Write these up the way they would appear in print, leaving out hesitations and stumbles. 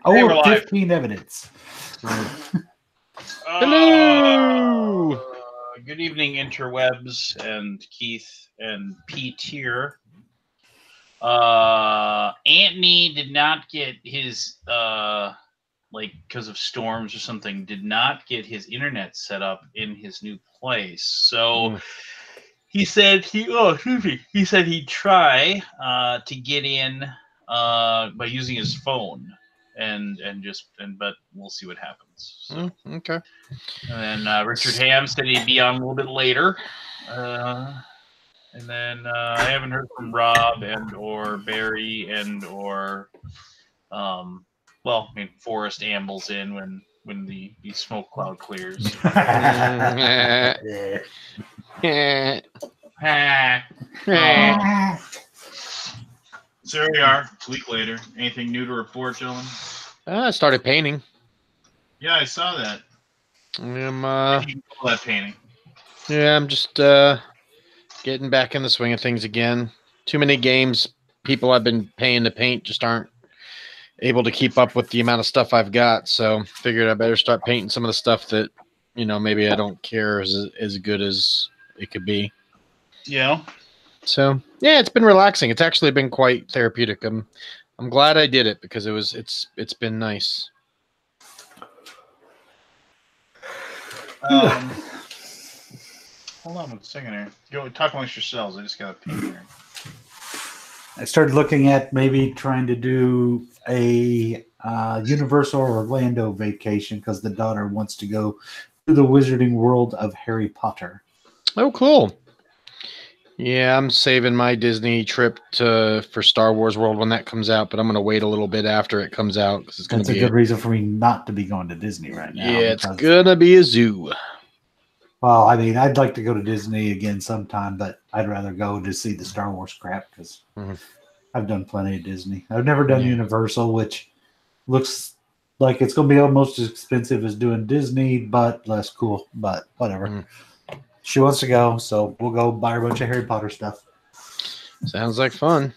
Hey, we're Oh, live. 15 evidence. Hello. Good evening, interwebs, and Keith and Pete here. Anthony did not get his because of storms or something, did not get his internet set up in his new place. So he said he said he'd try to get in by using his phone. But we'll see what happens. So. Okay. And then Richard Ham said he'd be on a little bit later. And then I haven't heard from Rob and or Barry and or Forrest ambles in when the smoke cloud clears. So there we are, a week later. Anything new to report, gentlemen? I started painting. Yeah, I saw that. That painting. Yeah, I'm just getting back in the swing of things again. Too many games. People I've been paying to paint just aren't able to keep up with the amount of stuff I've got. So figured I better start painting some of the stuff that, maybe I don't care as good as it could be. Yeah. So yeah, it's been relaxing. It's actually been quite therapeutic. I'm glad I did it because it's been nice. Hold on a second here. Go talk amongst yourselves. I just got a ping here. I started looking at maybe trying to do a Universal Orlando vacation because the daughter wants to go to the Wizarding World of Harry Potter. Oh, cool. Yeah, I'm saving my Disney trip for Star Wars World when that comes out, but I'm going to wait a little bit after it comes out because it's going to be a good reason for me not to be going to Disney right now. Yeah, it's going to be a zoo. Well, I mean, I'd like to go to Disney again sometime, but I'd rather go to see the Star Wars crap because I've done plenty of Disney. I've never done Universal, which looks like it's going to be almost as expensive as doing Disney, but less cool. But whatever. She wants to go, so we'll go buy her a bunch of Harry Potter stuff. Sounds like fun.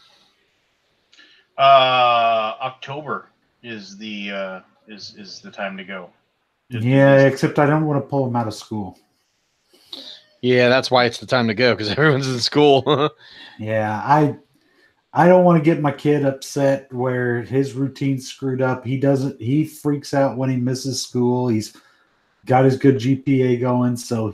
October is the time to go. Except I don't want to pull him out of school. Yeah, that's why it's the time to go because everyone's in school. Yeah, I don't want to get my kid upset where his routine's screwed up. He freaks out when he misses school. He's got his good GPA going, so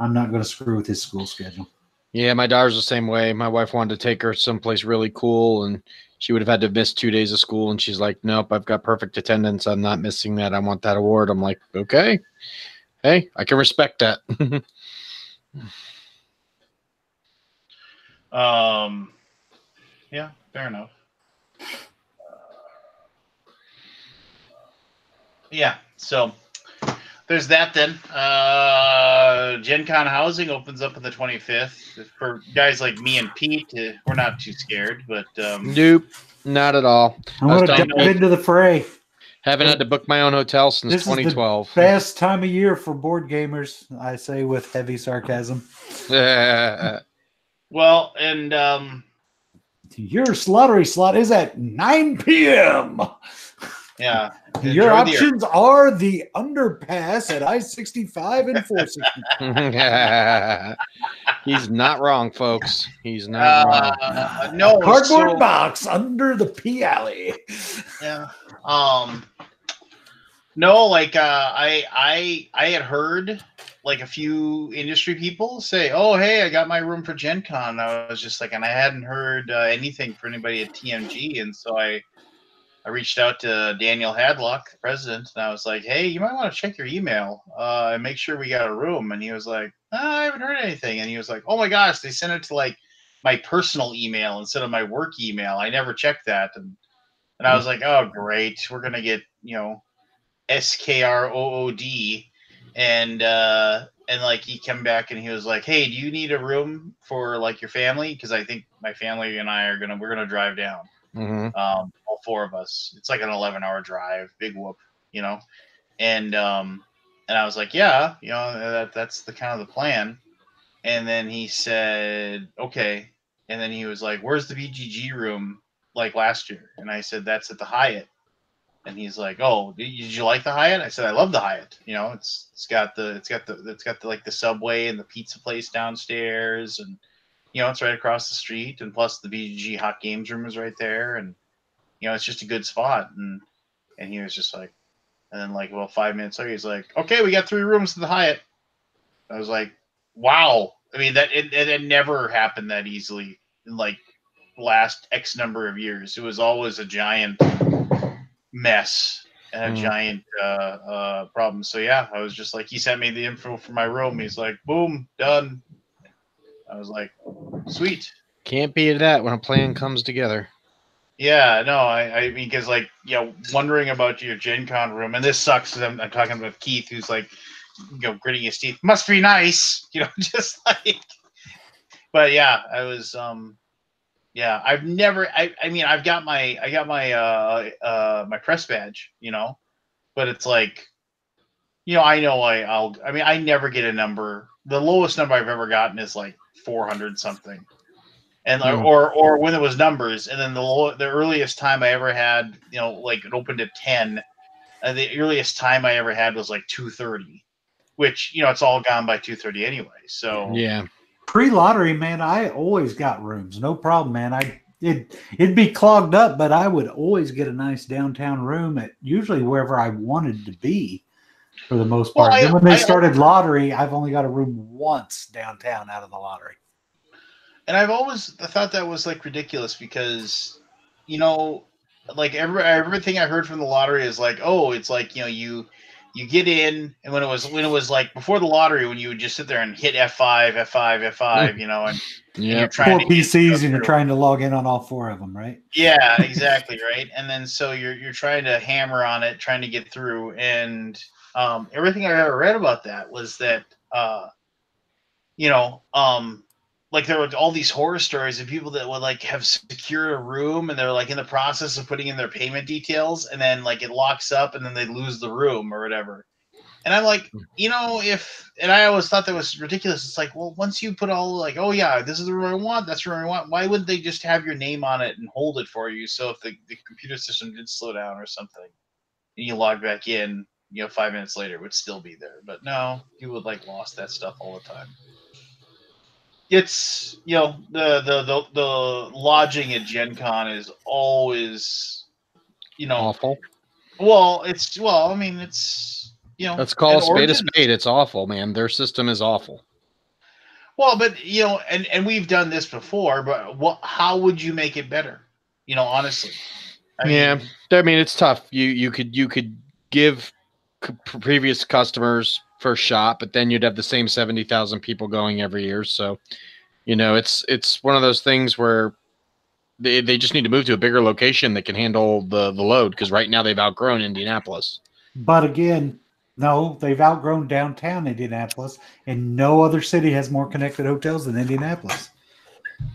I'm not going to screw with his school schedule. Yeah, my daughter's the same way. My wife wanted to take her someplace really cool, and she would have had to miss 2 days of school. And she's like, nope, I've got perfect attendance. I'm not missing that. I want that award. I'm like, okay. Hey, I can respect that. Yeah, fair enough. Yeah, so there's that then. Gen Con housing opens up on the 25th. For guys like me and Pete, we're not too scared, but nope, not at all. I'm going to jump into the fray. Haven't had to book my own hotel since this 2012. Is the best time of year for board gamers, I say with heavy sarcasm. Well, and your lottery slot is at 9 p.m. Yeah. Your options are the underpass at I-65 and 460. He's not wrong, folks. He's not wrong. No, cardboard box under the P alley. Yeah. No, like I had heard like a few industry people say, "Oh, hey, I got my room for Gen Con." I was just like, and I hadn't heard anything for anybody at TMG, and so I reached out to Daniel Hadlock, the president, and I was like, "Hey, you might want to check your email and make sure we got a room." And he was like, "I haven't heard anything." And he was like, "Oh my gosh, they sent it to like my personal email instead of my work email. I never checked that." And I was like, "Oh, great, we're gonna get SKROOD," and like he came back and he was like, "Hey, do you need a room for like your family? Because I think my family and I we're gonna drive down." All four of us. It's like an 11-hour drive, big whoop, and I was like, yeah, that's the kind of the plan. And then he said, okay. And then he was like, where's the BGG room like last year? And I said, that's at the Hyatt. And he's like, "Oh, did you like the Hyatt?" I said, "I love the Hyatt. You know, it's got the like the subway and the pizza place downstairs, and you know, it's right across the street, and plus the BG Hot Games room is right there, and you know, it's just a good spot." And he was just like, and then like about 5 minutes later, he's like, "Okay, we got 3 rooms to the Hyatt." I was like, "Wow!" I mean, that it never happened that easily in like last X number of years. It was always a giant mess and a giant problem. So yeah, I was just like, he sent me the info for my room. He's like, "Boom, done." I was like, "Sweet." Can't beat that when a plan comes together. Yeah, no, I mean, because like, you know, wondering about your Gen Con room, and this sucks because I'm talking with Keith, who's like, you know, gritting his teeth. Must be nice, you know, just like. But yeah, I was, yeah, I've never, I mean, I got my press badge, you know, but it's like, you know, I mean, I never get a number. The lowest number I've ever gotten is like 400 something. And or when it was numbers, and then the earliest time I ever had, you know, like it opened at 10, the earliest time I ever had was like 2:30, which you know it's all gone by 2:30 anyway. So Yeah. Pre-lottery, man, I always got rooms, no problem, man. It'd be clogged up, but I would always get a nice downtown room at usually wherever I wanted to be for the most part. Then when they started lottery, I've only got a room once downtown out of the lottery. And I've always thought that was like ridiculous because, you know, like everything I heard from the lottery is like, oh, it's like, you know, you get in, and when it was like before the lottery, when you would just sit there and hit F5, F5, F5, you know, and you're trying 4 PCs and you're trying to log in on all 4 of them, right? Yeah, exactly, right. And then so you're trying to hammer on it, trying to get through, and everything I ever read about that was that you know, like there were all these horror stories of people that would like have secured a room and they're like in the process of putting in their payment details, and then like it locks up and then they lose the room or whatever. And I'm like, you know, and I always thought that was ridiculous. It's like, well, once you put all like, oh yeah, this is the room I want, that's the room I want. Why wouldn't they just have your name on it and hold it for you? So if the computer system did slow down or something, and you log back in, you know, 5 minutes later, it would still be there. But no, you would like lost that stuff all the time. It's, you know, the lodging at Gen Con is always, you know, awful. Well, I mean, it's, you know, let's call a spade a spade. It's awful, man. Their system is awful. Well, but you know, and we've done this before, but how would you make it better? You know, honestly. I mean, it's tough. You could give previous customers first shot, but then you'd have the same 70,000 people going every year. So, you know, it's one of those things where they just need to move to a bigger location that can handle the load, because right now they've outgrown Indianapolis. But again, no, they've outgrown downtown Indianapolis, and no other city has more connected hotels than Indianapolis.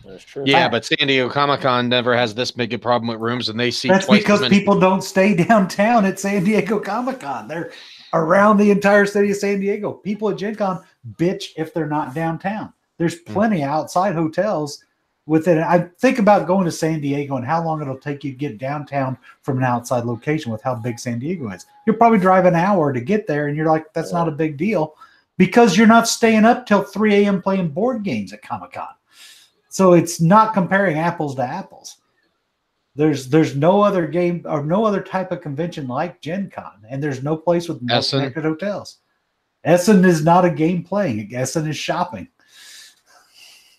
That's true. Yeah, but San Diego Comic-Con never has this big a problem with rooms, and they see that's because people don't stay downtown at San Diego Comic-Con. They're around the entire city of San Diego. People at Gen Con bitch if they're not downtown. There's plenty outside hotels within. I think about going to San Diego and how long it'll take you to get downtown from an outside location with how big San Diego is. You'll probably drive an hour to get there, and you're like, that's not a big deal because you're not staying up till 3 a.m. playing board games at Comic-Con. So it's not comparing apples to apples. There's no other game or no other type of convention like Gen Con, and there's no place with more connected hotels. Essen is not a game playing. Essen is shopping.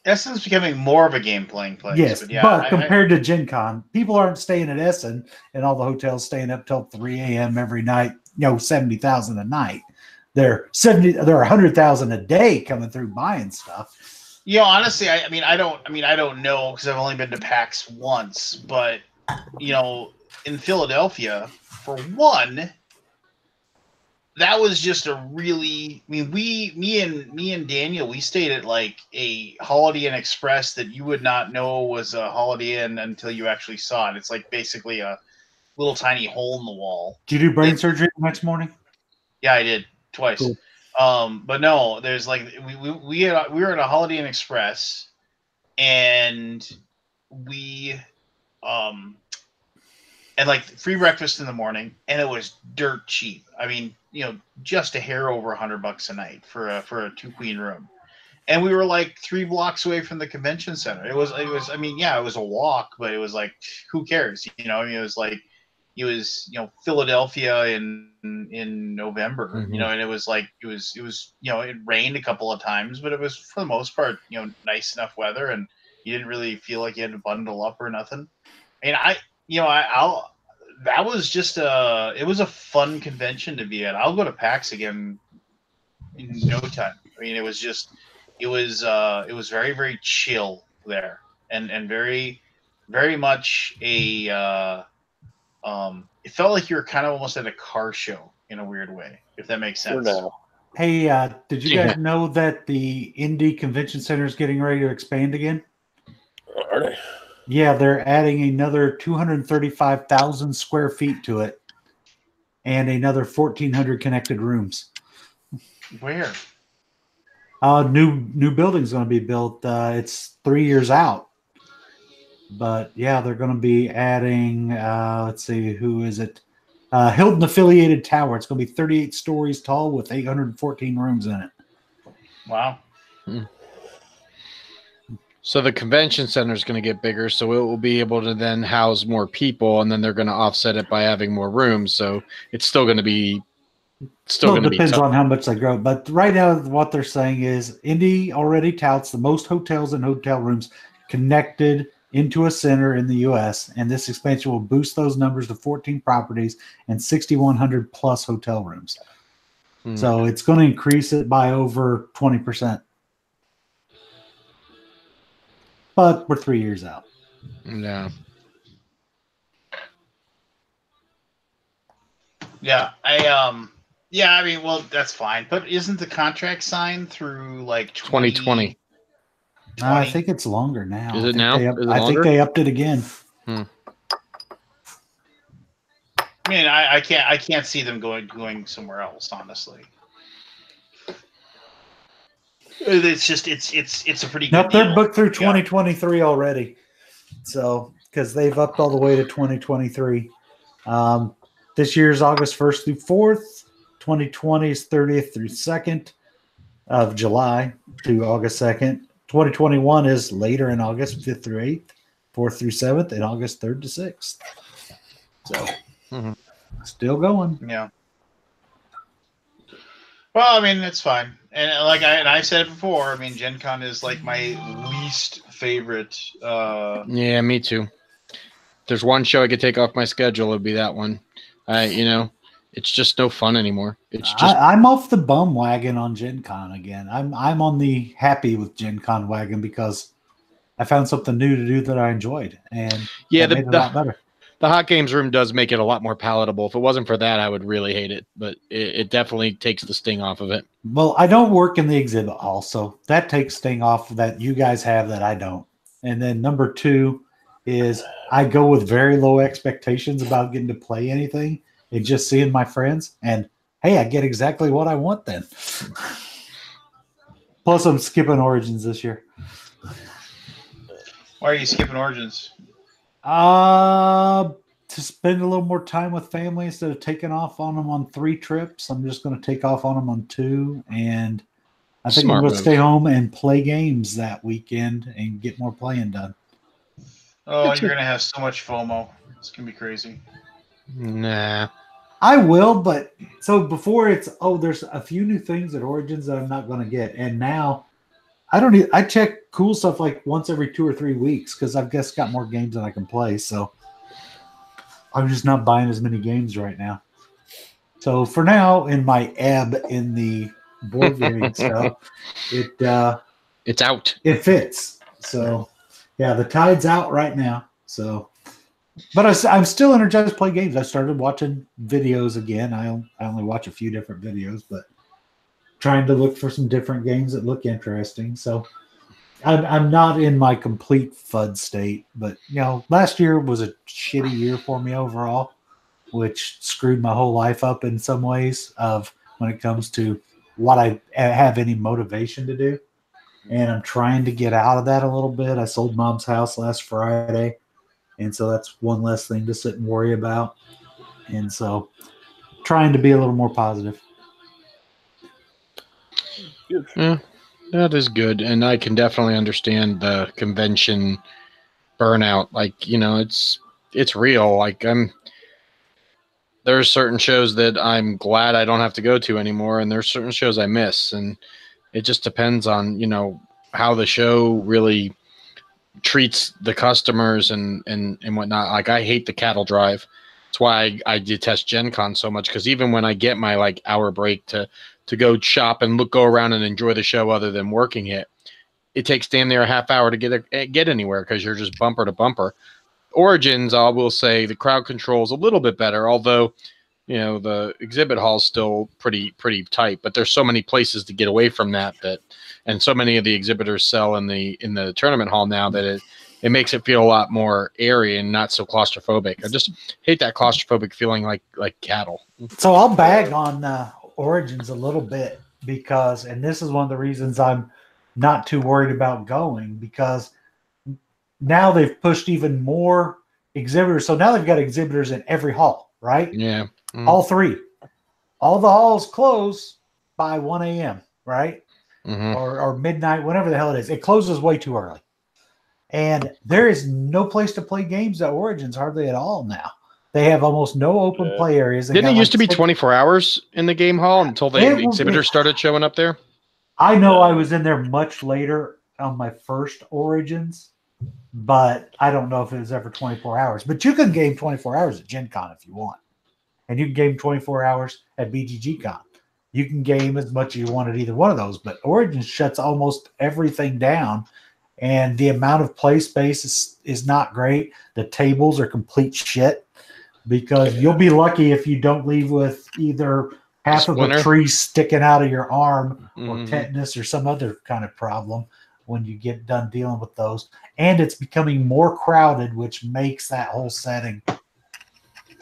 Essen's becoming more of a game playing place. Yes, but compared to Gen Con, people aren't staying at Essen and all the hotels staying up till 3 a.m. every night, 70,000 a night. They're 100,000 a day coming through buying stuff. You know, honestly, I mean, I don't know because I've only been to PAX once, but you know, in Philadelphia, for one, that was just a really. I mean, me and Daniel, we stayed at like a Holiday Inn Express that you would not know was a Holiday Inn until you actually saw it. It's like basically a little tiny hole in the wall. Did you do brain surgery the next morning? Yeah, I did twice. Cool. But no, there's like we were at a Holiday Inn Express, and we and like free breakfast in the morning, and it was dirt cheap. I mean, just a hair over $100 a night for a 2-queen room. And we were like 3 blocks away from the convention center. It was. I mean, yeah, it was a walk, but it was like, who cares? I mean, it was like, Philadelphia in November. Mhm. And it was like, it was. It rained a couple of times, but it was for the most part, nice enough weather, and you didn't really feel like you had to bundle up or nothing. And I'll. That was just it was a fun convention to be at. I'll go to PAX again in no time. I mean, it was very, very chill there, and very, very much it felt like you were kind of almost at a car show in a weird way, if that makes sense. Hey, did you guys know that the Indy Convention Center is getting ready to expand again? Are they? Yeah, they're adding another 235,000 square feet to it, and another 1,400 connected rooms. Where? New building's going to be built. It's 3 years out, but yeah, they're going to be adding. Let's see, who is it? Hilton affiliated tower. It's going to be 38 stories tall with 814 rooms in it. Wow. So the convention center is going to get bigger, so it will be able to then house more people, and then they're going to offset it by having more rooms. So it's still going to be depends on how much they grow. But right now, what they're saying is Indy already touts the most hotels and hotel rooms connected into a center in the U.S., and this expansion will boost those numbers to 14 properties and 6,100 plus hotel rooms. So it's going to increase it by over 20%. But we're 3 years out. Yeah. Yeah, I mean, well, that's fine. But isn't the contract signed through like 2020? I think it's longer now. Is it now? I think they upped it again. I mean, I can't see them going somewhere else, honestly. It's just it's a pretty good Nope, they're deal. booked through 2023 already. So because they've upped all the way to 2023. This year's August 1st through 4th. 2020 is 30th through 2nd of July to August 2nd. 2021 is later in August 5th through 8th, 4th through 7th, and August 3rd to 6th. So still going. Yeah. Well, I mean, it's fine. And like I said before, I mean, Gen Con is like my least favorite. Yeah, me too. If there's one show I could take off my schedule, it would be that one. It's just no fun anymore. It's just I'm off the bum wagon on Gen Con again. I'm on the happy with Gen Con wagon because I found something new to do that I enjoyed, and made it a lot better. The hot games room does make it a lot more palatable. If it wasn't for that, I would really hate it, but it definitely takes the sting off of it. Well, I don't work in the exhibit hall, so that takes sting off that you guys have that I don't. And then number 2 is I go with very low expectations about getting to play anything and just seeing my friends. And hey, I get exactly what I want then. Plus, I'm skipping Origins this year. Why are you skipping Origins? To spend a little more time with family instead of taking off on them on 3 trips. I'm just going to take off on them on 2, and I think I'm going to stay home and play games that weekend and get more playing done. Oh, you're going to have so much FOMO. It's going to be crazy. Nah. I will, but so before there's a few new things at Origins that I'm not going to get, and now I check cool stuff like once every 2 or 3 weeks because I've just got more games than I can play. So I'm just not buying as many games right now. So for now, in my ebb in the board gaming stuff, it's out. It fits. So yeah, the tide's out right now. So, but I'm still energized to play games. I started watching videos again. I only watch a few different videos, but trying to look for some different games that look interesting. So I'm not in my complete FUD state, but last year was a shitty year for me overall, which screwed my whole life up in some ways of when it comes to what I have any motivation to do. And I'm trying to get out of that a little bit. I sold Mom's house last Friday, And so that's one less thing to sit and worry about. And so trying to be a little more positive. Yeah, that is good. And I can definitely understand the convention burnout. Like, you know, it's real. Like there's certain shows that I'm glad I don't have to go to anymore, and there's certain shows I miss. And it just depends on, you know, how the show really treats the customers and whatnot. Like I hate the cattle drive. That's why I detest Gen Con so much, because even when I get my like hour break to go shop and go around and enjoy the show other than working it, it takes damn near a half hour to get anywhere because you're just bumper to bumper. Origins, I will say the crowd control is a little bit better, although you know the exhibit hall is still pretty tight. But there's so many places to get away from that, and so many of the exhibitors sell in the tournament hall now that it makes it feel a lot more airy and not so claustrophobic. I just hate that claustrophobic feeling like cattle. So I'll bag on Origins a little bit because, and this is one of the reasons I'm not too worried about going, because now they've pushed even more exhibitors. So now they've got exhibitors in every hall, right? Yeah. All three. All the halls close by 1 a.m., right? Or midnight, whatever the hell it is. It closes way too early. And there is no place to play games at Origins hardly at all now. They have almost no open play areas. Didn't it used to be 24 hours in the game hall until the exhibitors started showing up there? I know I was in there much later on my first Origins, but I don't know if it was ever 24 hours. But you can game 24 hours at Gen Con if you want. And you can game 24 hours at BGG Con. You can game as much as you want at either one of those. But Origins shuts almost everything down. And the amount of play space is not great. The tables are complete shit because you'll be lucky if you don't leave with either half of a tree sticking out of your arm or tetanus or some other kind of problem when you get done dealing with those. And it's becoming more crowded, which makes that whole setting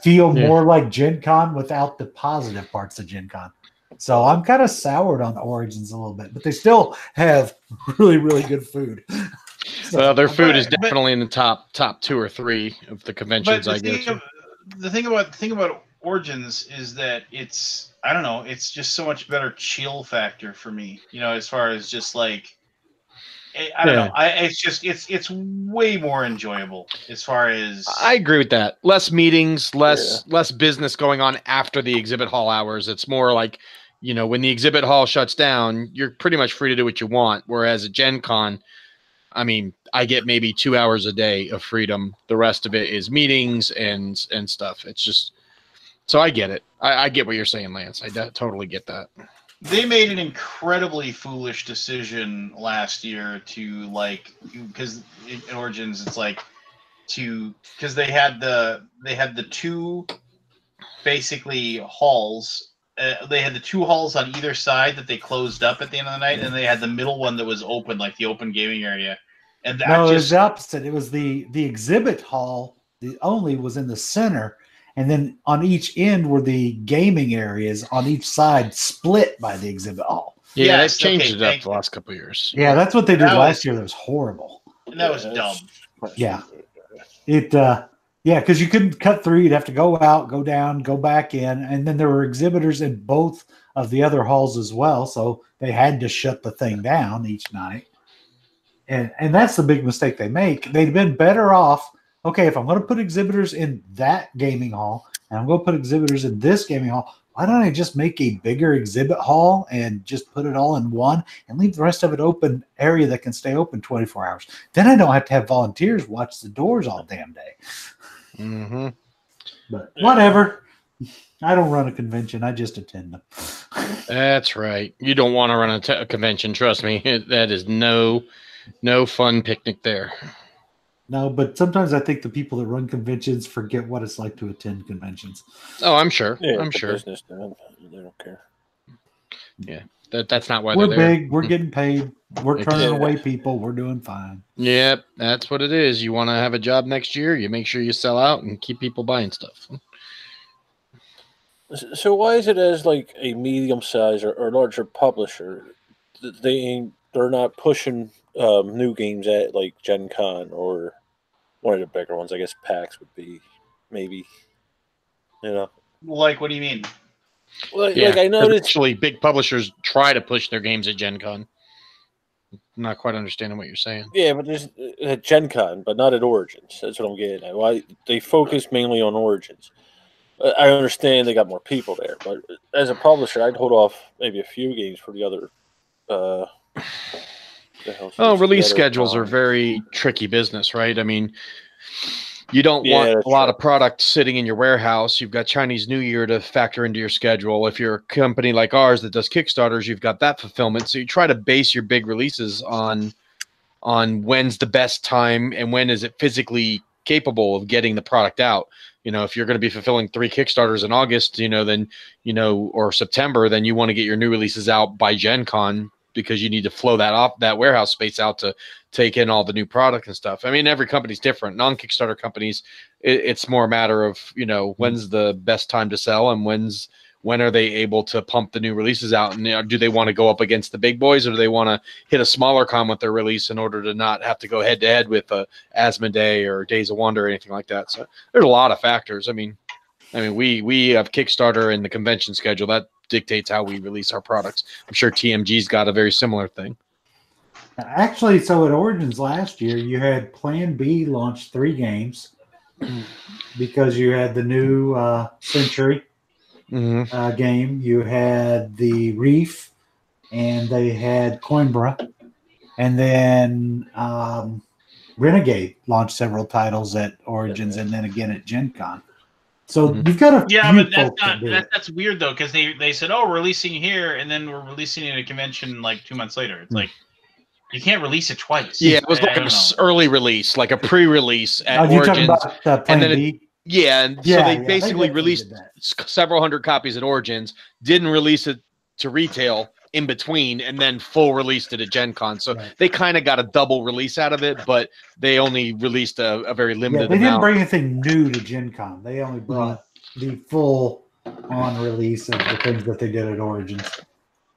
feel more like Gen Con without the positive parts of Gen Con. So I'm kind of soured on Origins a little bit, but they still have really, really good food. So, their food is definitely in the top 2 or 3 of the conventions I go to. The thing about Origins is that it's, I don't know, it's just so much better chill factor for me. You know, as far as just like, I don't know. It's way more enjoyable as far as. I agree with that. Less meetings, less business going on after the exhibit hall hours. It's more like, you know, when the exhibit hall shuts down, you're pretty much free to do what you want. Whereas at Gen Con, I mean, I get maybe 2 hours a day of freedom. The rest of it is meetings and stuff. It's just, so I get it. I get what you're saying, Lance. I totally get that. They made an incredibly foolish decision last year to, like, because in Origins it's like because they had the two basically halls. They had the 2 halls on either side that they closed up at the end of the night, and they had the middle one that was open, like the open gaming area. And that it was the opposite. It was the exhibit hall. The only was in the center. And then on each end were the gaming areas on each side, split by the exhibit hall. Yeah, they've changed it up the last couple of years. Yeah, that's what they did last year. That was horrible. And that was dumb. Yeah. Because you couldn't cut through. You'd have to go out, go down, go back in. And then there were exhibitors in both of the other halls as well. So they had to shut the thing down each night. And that's the big mistake they make. They'd been better off. Okay, if I'm going to put exhibitors in that gaming hall and I'm going to put exhibitors in this gaming hall, why don't I just make a bigger exhibit hall and just put it all in one and leave the rest of it open area that can stay open 24 hours? Then I don't have to have volunteers watch the doors all damn day. But whatever. I don't run a convention. I just attend them. That's right. You don't want to run a convention. Trust me. That is no fun picnic there. No, but sometimes I think the people that run conventions forget what it's like to attend conventions. Oh, I'm sure. Yeah, I'm sure. Business, they don't care. Yeah, that's not why we're they're there. Big. We're getting paid. We're turning away people. We're doing fine. Yep, that's what it is. You want to have a job next year, you make sure you sell out and keep people buying stuff. So why is it as like a medium size or larger publisher, they're not pushing new games at like Gen Con or one of the bigger ones. I guess PAX would be maybe. You know, Like, what do you mean? like Yeah, I noticed. actually, big publishers try to push their games at Gen Con. I'm not quite understanding what you're saying. Yeah, but there's at Gen Con, but not at Origins. That's what I'm getting at. Why they focus mainly on Origins. I understand they got more people there, but as a publisher, I'd hold off maybe a few games for the other. Release schedules are very tricky business, right? I mean, you don't want that's a lot true. of product sitting in your warehouse. You've got Chinese New Year to factor into your schedule. If you're a company like ours that does Kickstarters, you've got that fulfillment. So you try to base your big releases on when's the best time and when is it physically capable of getting the product out. You know, if you're going to be fulfilling 3 Kickstarters in August, then, or September, then you want to get your new releases out by Gen Con because you need to flow that warehouse space out to take in all the new product and stuff. I mean, every company's different. Non-Kickstarter companies, it's more a matter of, when's the best time to sell and when are they able to pump the new releases out? And do they want to go up against the big boys, or do they want to hit a smaller con with their release in order to not have to go head to head with Asmodee or Days of Wonder or anything like that? So there's a lot of factors. I mean, we have Kickstarter and the convention schedule that dictates how we release our products. I'm sure TMG's got a very similar thing. Actually, so at Origins last year, you had Plan B launch 3 games because you had the new Century game, you had the Reef, and they had Coimbra, and then Renegade launched several titles at Origins and then again at Gen Con. So you've got a few but folks that do it. that's weird though, because they said, oh, we're releasing here, and then we're releasing it at a convention like 2 months later. It's like you can't release it twice. Yeah, it was like an early release, like a pre-release at Origins. Talking about Plan B? So they basically released several hundred copies at Origins, didn't release it to retail in between, and then full released it at Gen Con. So they kind of got a double release out of it, but they only released a very limited they didn't amount. bring anything new to Gen Con. They only brought the full-on release of the things that they did at Origins.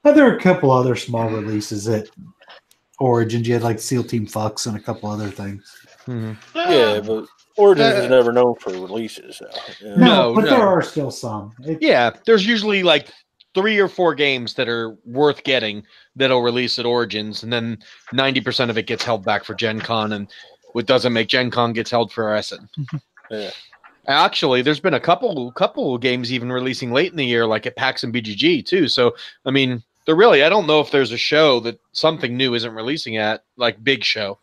But there are a couple other small releases at Origins. You had like SEAL Team Fox and a couple other things. Yeah, but Origins is never known for releases. No, but there are still some. There's usually like 3 or 4 games that are worth getting that'll release at Origins, and then 90% of it gets held back for Gen Con, and what doesn't make Gen Con gets held for Essen. Actually, there's been a couple of games even releasing late in the year, like at PAX and BGG too. So, I mean, I don't know if there's a show that something new isn't releasing at, like big show,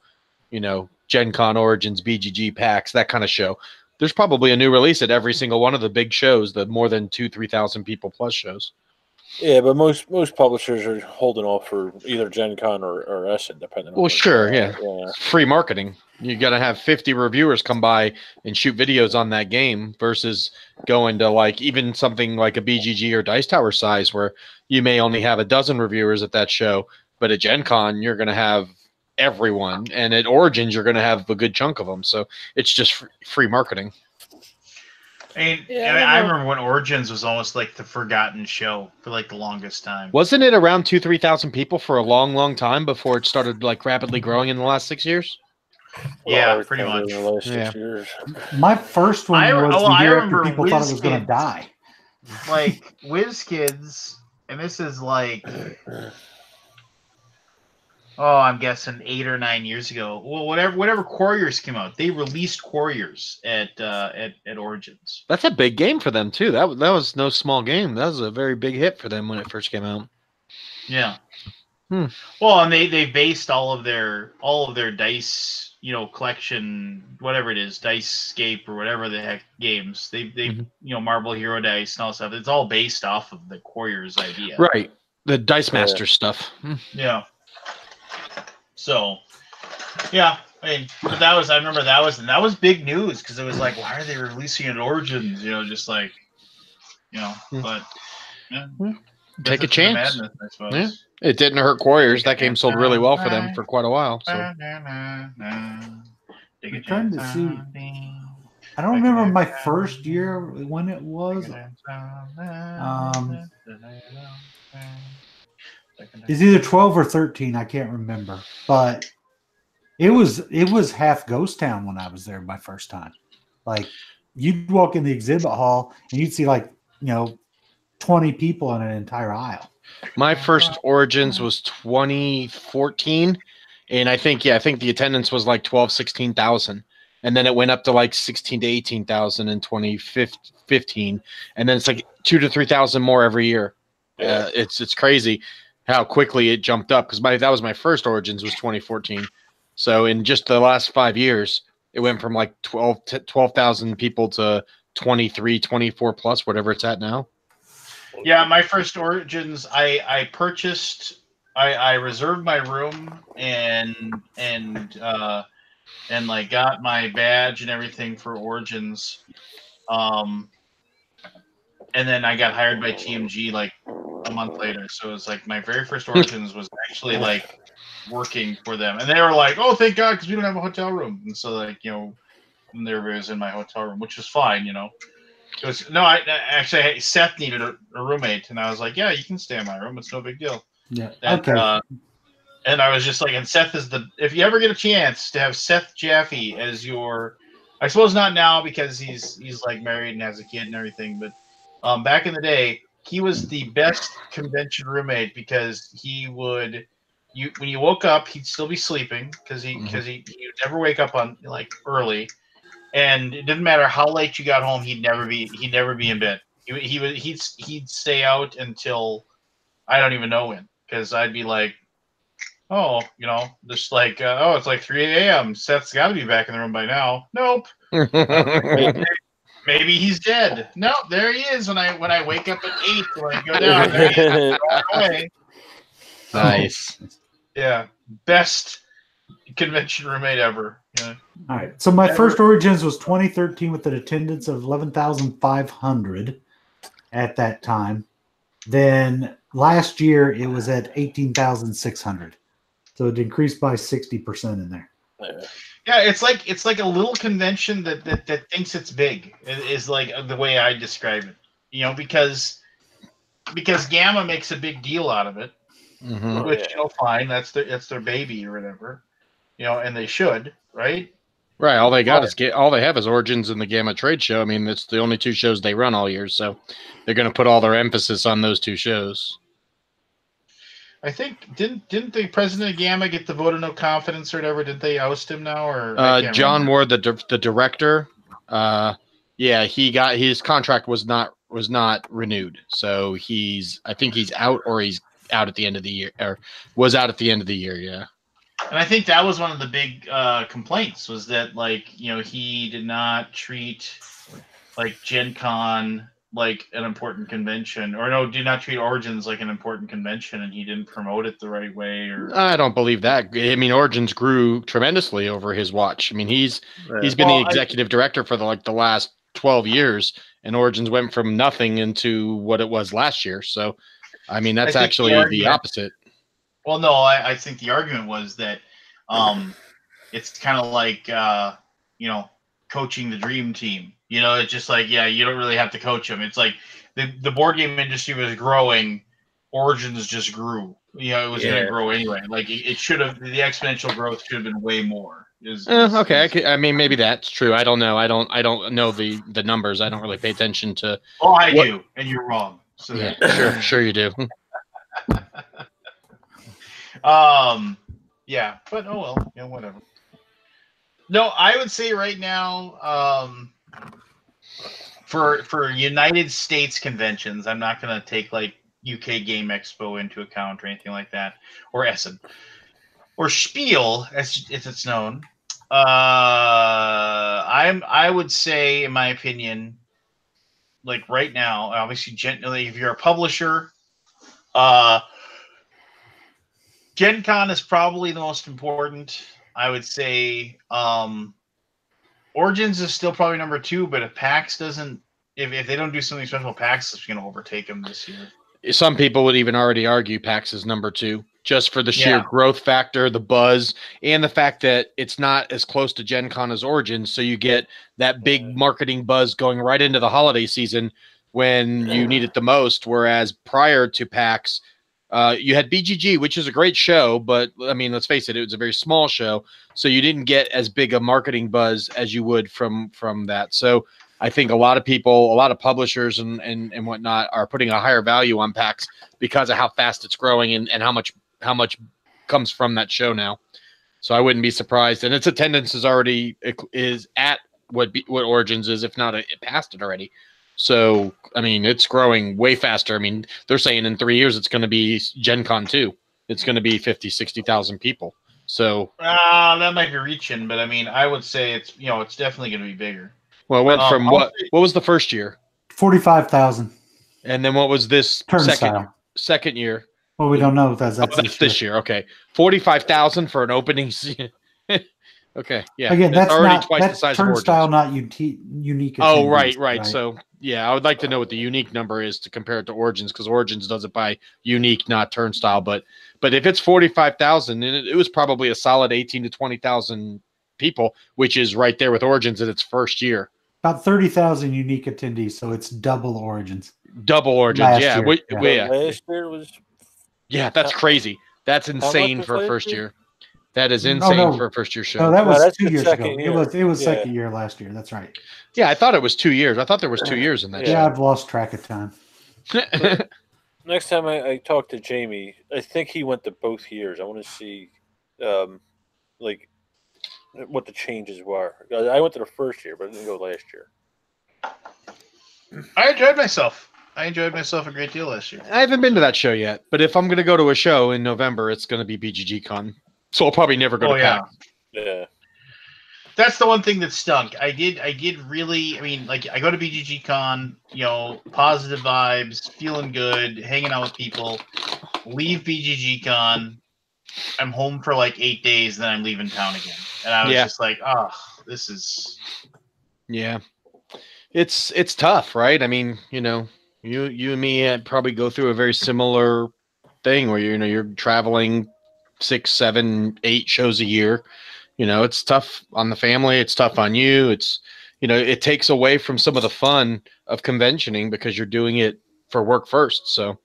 Gen Con, Origins, BGG, PAX, that kind of show. There's probably a new release at every single one of the big shows, the more than 2,000-3,000 people plus shows. Yeah, but most publishers are holding off for either Gen Con or Essen, depending on. Well, sure, free marketing. You got to have 50 reviewers come by and shoot videos on that game versus going to like even something like a BGG or Dice Tower size where you may only have a dozen reviewers at that show, but at Gen Con you're going to have everyone, and at Origins you're going to have a good chunk of them. So it's just free marketing. I remember when Origins was almost like the forgotten show for like the longest time. Wasn't it around 2,000-3,000 people for a long, long time before it started like rapidly growing in the last 6 years? Yeah, pretty much. In the last 6 years. My first one was the year after people thought it was going to die. Like WizKids, and this is like, I'm guessing 8 or 9 years ago. Well, whatever Quarriors came out, they released Quarriors at Origins. That's a big game for them too. That was no small game. That was a very big hit for them when it first came out. Yeah. Well, and they based all of their dice, collection, whatever it is, Dicescape or whatever the heck games. They Marble Hero Dice and all stuff. It's all based off of the Quarriors idea. Right. The Dice Master stuff. Yeah. So, yeah, but I remember that was big news because it was like, why are they releasing it at Origins? Just like, but take a chance. Madness, I suppose. It didn't hurt Quarriors. That game sold really well for them for quite a while. So. I'm trying to see. I don't remember my first year when it was. It's either 12 or 13. I can't remember. But It was half ghost town when I was there my first time. Like you'd walk in the exhibit hall and you'd see 20 people in an entire aisle. My first Origins was 2014, and I think the attendance was like 16,000, and then it went up to like 16 to 18,000 in 2015, and then it's like 2 to 3,000 more every year. It's crazy how quickly it jumped up because that was my first Origins was 2014. So in just the last 5 years, it went from like 12,000 people to 23, 24 plus, whatever it's at now. Yeah, my first Origins, I purchased, I reserved my room and like got my badge and everything for Origins, and then I got hired by TMG like a month later. So it was like my very first Origins was actually like working for them, and they were like, "Oh, thank God, because we don't have a hotel room." And so like and there was in my hotel room, which was fine, It was I actually Seth needed a roommate, and I was like, "Yeah, you can stay in my room. It's no big deal." Yeah. And, Okay. and I was just like, and Seth is if you ever get a chance to have Seth Jaffe as your, I suppose not now because he's like married and has a kid and everything, but back in the day, he was the best convention roommate because he would, when you woke up, he'd still be sleeping because he would never wake up on like early. And it didn't matter how late you got home, he'd never be in bed. He'd stay out until I don't even know when, because I'd be like, oh, just like it's like 3 a.m. Seth's got to be back in the room by now. Nope. Maybe he's dead. No, there he is. When I wake up at 8, when I go down, there he is. Away. Nice. Yeah, best convention roommate ever. Yeah. All right. So my first Origins was 2013 with an attendance of 11,500 at that time. Then last year it was at 18,600. So it increased by 60% in there. Yeah, it's like a little convention that thinks it's big. Is like the way I describe it. Because Gamma makes a big deal out of it, which fine. That's their baby or whatever. And they should, right? Right. All they have is Origins and the Gamma Trade Show. I mean, it's the only two shows they run all year, so they're going to put all their emphasis on those two shows. I think didn't the president of Gamma get the vote of no confidence or whatever? Did they oust him now? Or John Ward, the director, he got his contract was not renewed, so I think he's out, or he's out at the end of the year, or was out at the end of the year. Yeah. And I think that was one of the big complaints was that he did not treat like Gen Con like an important convention, or no, did not treat Origins like an important convention, and he didn't promote it the right way. Or I don't believe that. I mean, Origins grew tremendously over his watch. I mean, he's been the executive director for the last 12 years, and Origins went from nothing into what it was last year. So, I mean, that's actually the opposite. Well, no, I think the argument was that it's kind of like coaching the dream team. It's just like, you don't really have to coach them. It's like the board game industry was growing, Origins just grew. It was going to grow anyway. Like it should have, the exponential growth should have been way more. Okay, I mean, maybe that's true. I don't know. I don't know the numbers. I don't really pay attention to. Oh, I do, and you're wrong. So yeah, sure you do. Yeah, but oh well, whatever. No, I would say right now, for United States conventions, I'm not going to take like UK Game Expo into account or anything like that, or Essen, or Spiel as it's known. I would say, in my opinion, like right now, obviously, generally, if you're a publisher, Gen Con is probably the most important. I would say Origins is still probably number 2, but if PAX doesn't, if they don't do something special, PAX is going to overtake them this year. Some people would even already argue PAX is number 2, just for the sheer growth factor, the buzz, and the fact that it's not as close to Gen Con as Origins, so you get that big marketing buzz going right into the holiday season when you need it the most, whereas prior to PAX, You had BGG, which is a great show, but I mean, let's face it, it was a very small show, so you didn't get as big a marketing buzz as you would from that. So I think a lot of people, a lot of publishers and whatnot are putting a higher value on PAX because of how fast it's growing and how much comes from that show now. So I wouldn't be surprised, and its attendance is at what Origins is, if not past it already. So, I mean, it's growing way faster. I mean, they're saying in 3 years it's going to be Gen Con 2. It's going to be 50, 60,000 people. So that might be reaching, but I mean, I would say it's definitely going to be bigger. well, it went from what was the first year? 45,000. And then what was this second year? Well, we don't know if that's this year. Okay, 45,000 for an opening. Okay, yeah. Again, that's already not twice the size Turnstile, of not unique. Oh, right. So, yeah, I would like to know what the unique number is to compare it to Origins, because Origins does it by unique, not Turnstile. But if it's 45,000, then it was probably a solid 18 to 20,000 people, which is right there with Origins in its first year. About 30,000 unique attendees, so it's double Origins. Double Origins, Last yeah. year. Last year was. Yeah, that's crazy. That's insane for a first year. That is insane for a first-year show. No, that was 2 years ago. Year. It was second year last year. That's right. Yeah, I thought it was 2 years. I thought there was 2 years in that. Yeah, I've lost track of time. Next time I talk to Jamie, I think he went to both years. I want to see, like, what the changes were. I went to the first year, but I didn't go last year. I enjoyed myself. A great deal last year. I haven't been to that show yet, but if I'm going to go to a show in November, it's going to be BGG Con. So I'll probably never go to PAX. Yeah. That's the one thing that stunk. I did really, I mean, like, I go to BGG Con, positive vibes, feeling good, hanging out with people, leave BGG Con, I'm home for like 8 days, then I'm leaving town again. And I was just like, oh, this is... Yeah. It's tough, right? I mean, you and me probably go through a very similar thing where you're traveling 6, 7, 8 shows a year. It's tough on the family. It's tough on you. It's, it takes away from some of the fun of conventioning because you're doing it for work first. So,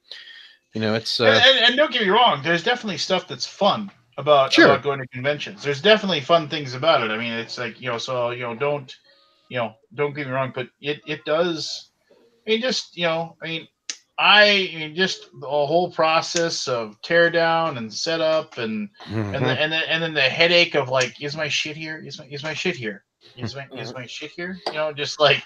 it's and don't get me wrong. There's definitely stuff that's fun about going to conventions. There's definitely fun things about it. I mean, it's like, don't get me wrong, but it does. I mean, just, just the whole process of tear down and setup and then the headache of like, is my shit here? Is my shit here? Is my shit here? Just like,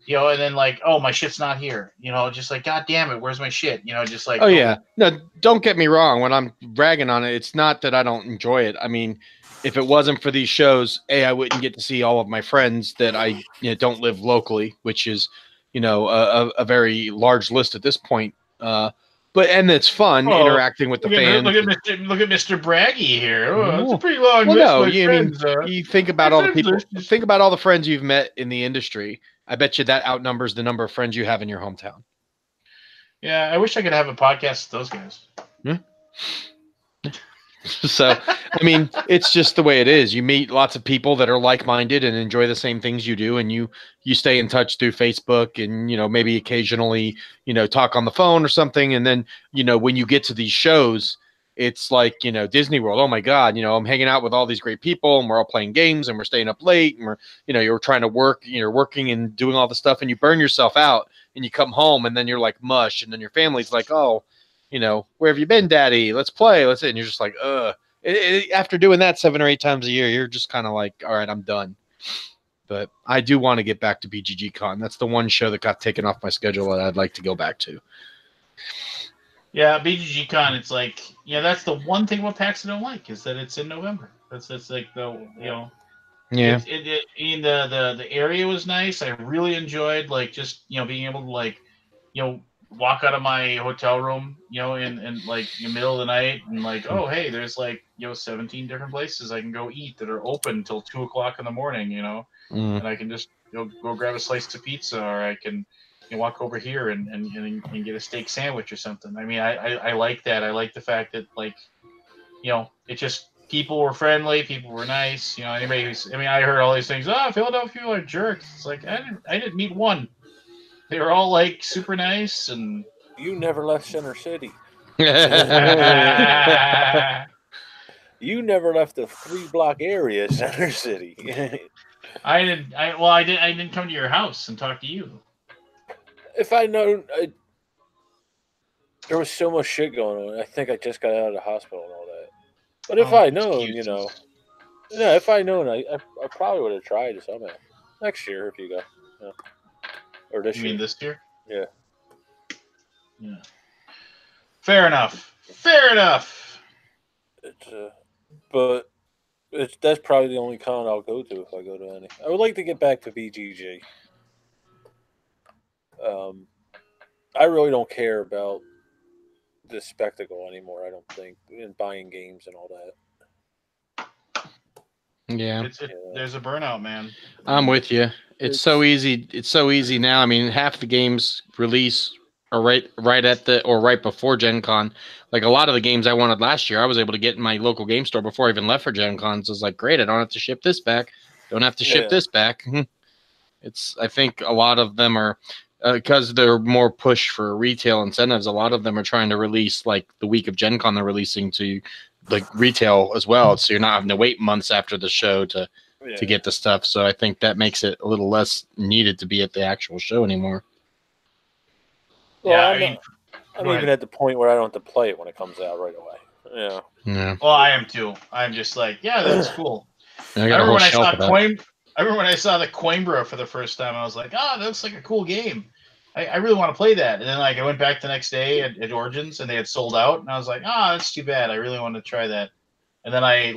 and then like, oh, my shit's not here. Just like, God damn it, where's my shit? Just like, oh yeah, no, don't get me wrong. When I'm bragging on it, it's not that I don't enjoy it. I mean, if it wasn't for these shows, I wouldn't get to see all of my friends that I don't live locally, which is a very large list at this point. And it's fun interacting with the fans. Look at Mr. Braggy here. Oh, it's a pretty long list. No, you think about all the people. Think about all the friends you've met in the industry. I bet you that outnumbers the number of friends you have in your hometown. Yeah, I wish I could have a podcast with those guys. Yeah. So, I mean, it's just the way it is. You meet lots of people that are like-minded and enjoy the same things you do, and you stay in touch through Facebook and, maybe occasionally, talk on the phone or something. And then, when you get to these shows, it's like, Disney World. Oh my God, I'm hanging out with all these great people and we're all playing games and we're staying up late and we're, you're trying to work, you're working and doing all the stuff and you burn yourself out and you come home and then you're like mush. And then your family's like, oh, where have you been, Daddy? Let's play. And you're just like, after doing that 7 or 8 times a year, you're just kind of like, all right, I'm done. But I do want to get back to BGG Con. That's the one show that got taken off my schedule that I'd like to go back to. Yeah, BGG Con, it's like, that's the one thing about PAX I don't like, is that it's in November. That's like the, Yeah. The area was nice. I really enjoyed, like, just, being able to, like, walk out of my hotel room, in like the middle of the night and like, oh, hey, there's like, 17 different places I can go eat that are open till 2 o'clock in the morning, and I can just go grab a slice of pizza, or I can walk over here and get a steak sandwich or something. I mean, I like that. I like the fact that, like, it just, people were friendly, people were nice, anybody who's, I heard all these things, Philadelphia people are jerks. It's like, I didn't meet one. They were all like super nice, and you never left Center City. You never left the 3-block area, Center City. I didn't. I didn't come to your house and talk to you. If I'd known, there was so much shit going on. I think I just got out of the hospital and all that. But if I'd known, yeah, if I'd known, I probably would have tried it somehow. Next year, if you go. Yeah. Or this You year. mean this year? Yeah. Yeah. Fair enough. Fair enough. But that's probably the only con I'll go to if I go to any. I would like to get back to BGG. I really don't care about the spectacle anymore. I don't think in buying games and all that. Yeah, there's a burnout, man. I'm with you. It's so easy. It's so easy now. I mean, half the games release are right at the or right before Gen Con. Like a lot of the games I wanted last year, I was able to get in my local game store before I even left for Gen Con. So it's like, great, I don't have to ship this back. Don't have to ship this back. I think a lot of them are because they're more push for retail incentives. A lot of them are trying to release like the week of Gen Con. They're releasing to like retail as well, so you're not having to wait months after the show to get the stuff. So I think that makes it a little less needed to be at the actual show anymore. Well, I'm even at the point where I don't have to play it when it comes out right away. Yeah. Well, I am too. I'm just like, yeah, that's cool. I remember when I saw the Coimbra for the first time. I was like, that looks like a cool game. I really want to play that. And then like I went back the next day at Origins and they had sold out, and I was like, that's too bad. I really want to try that. And then I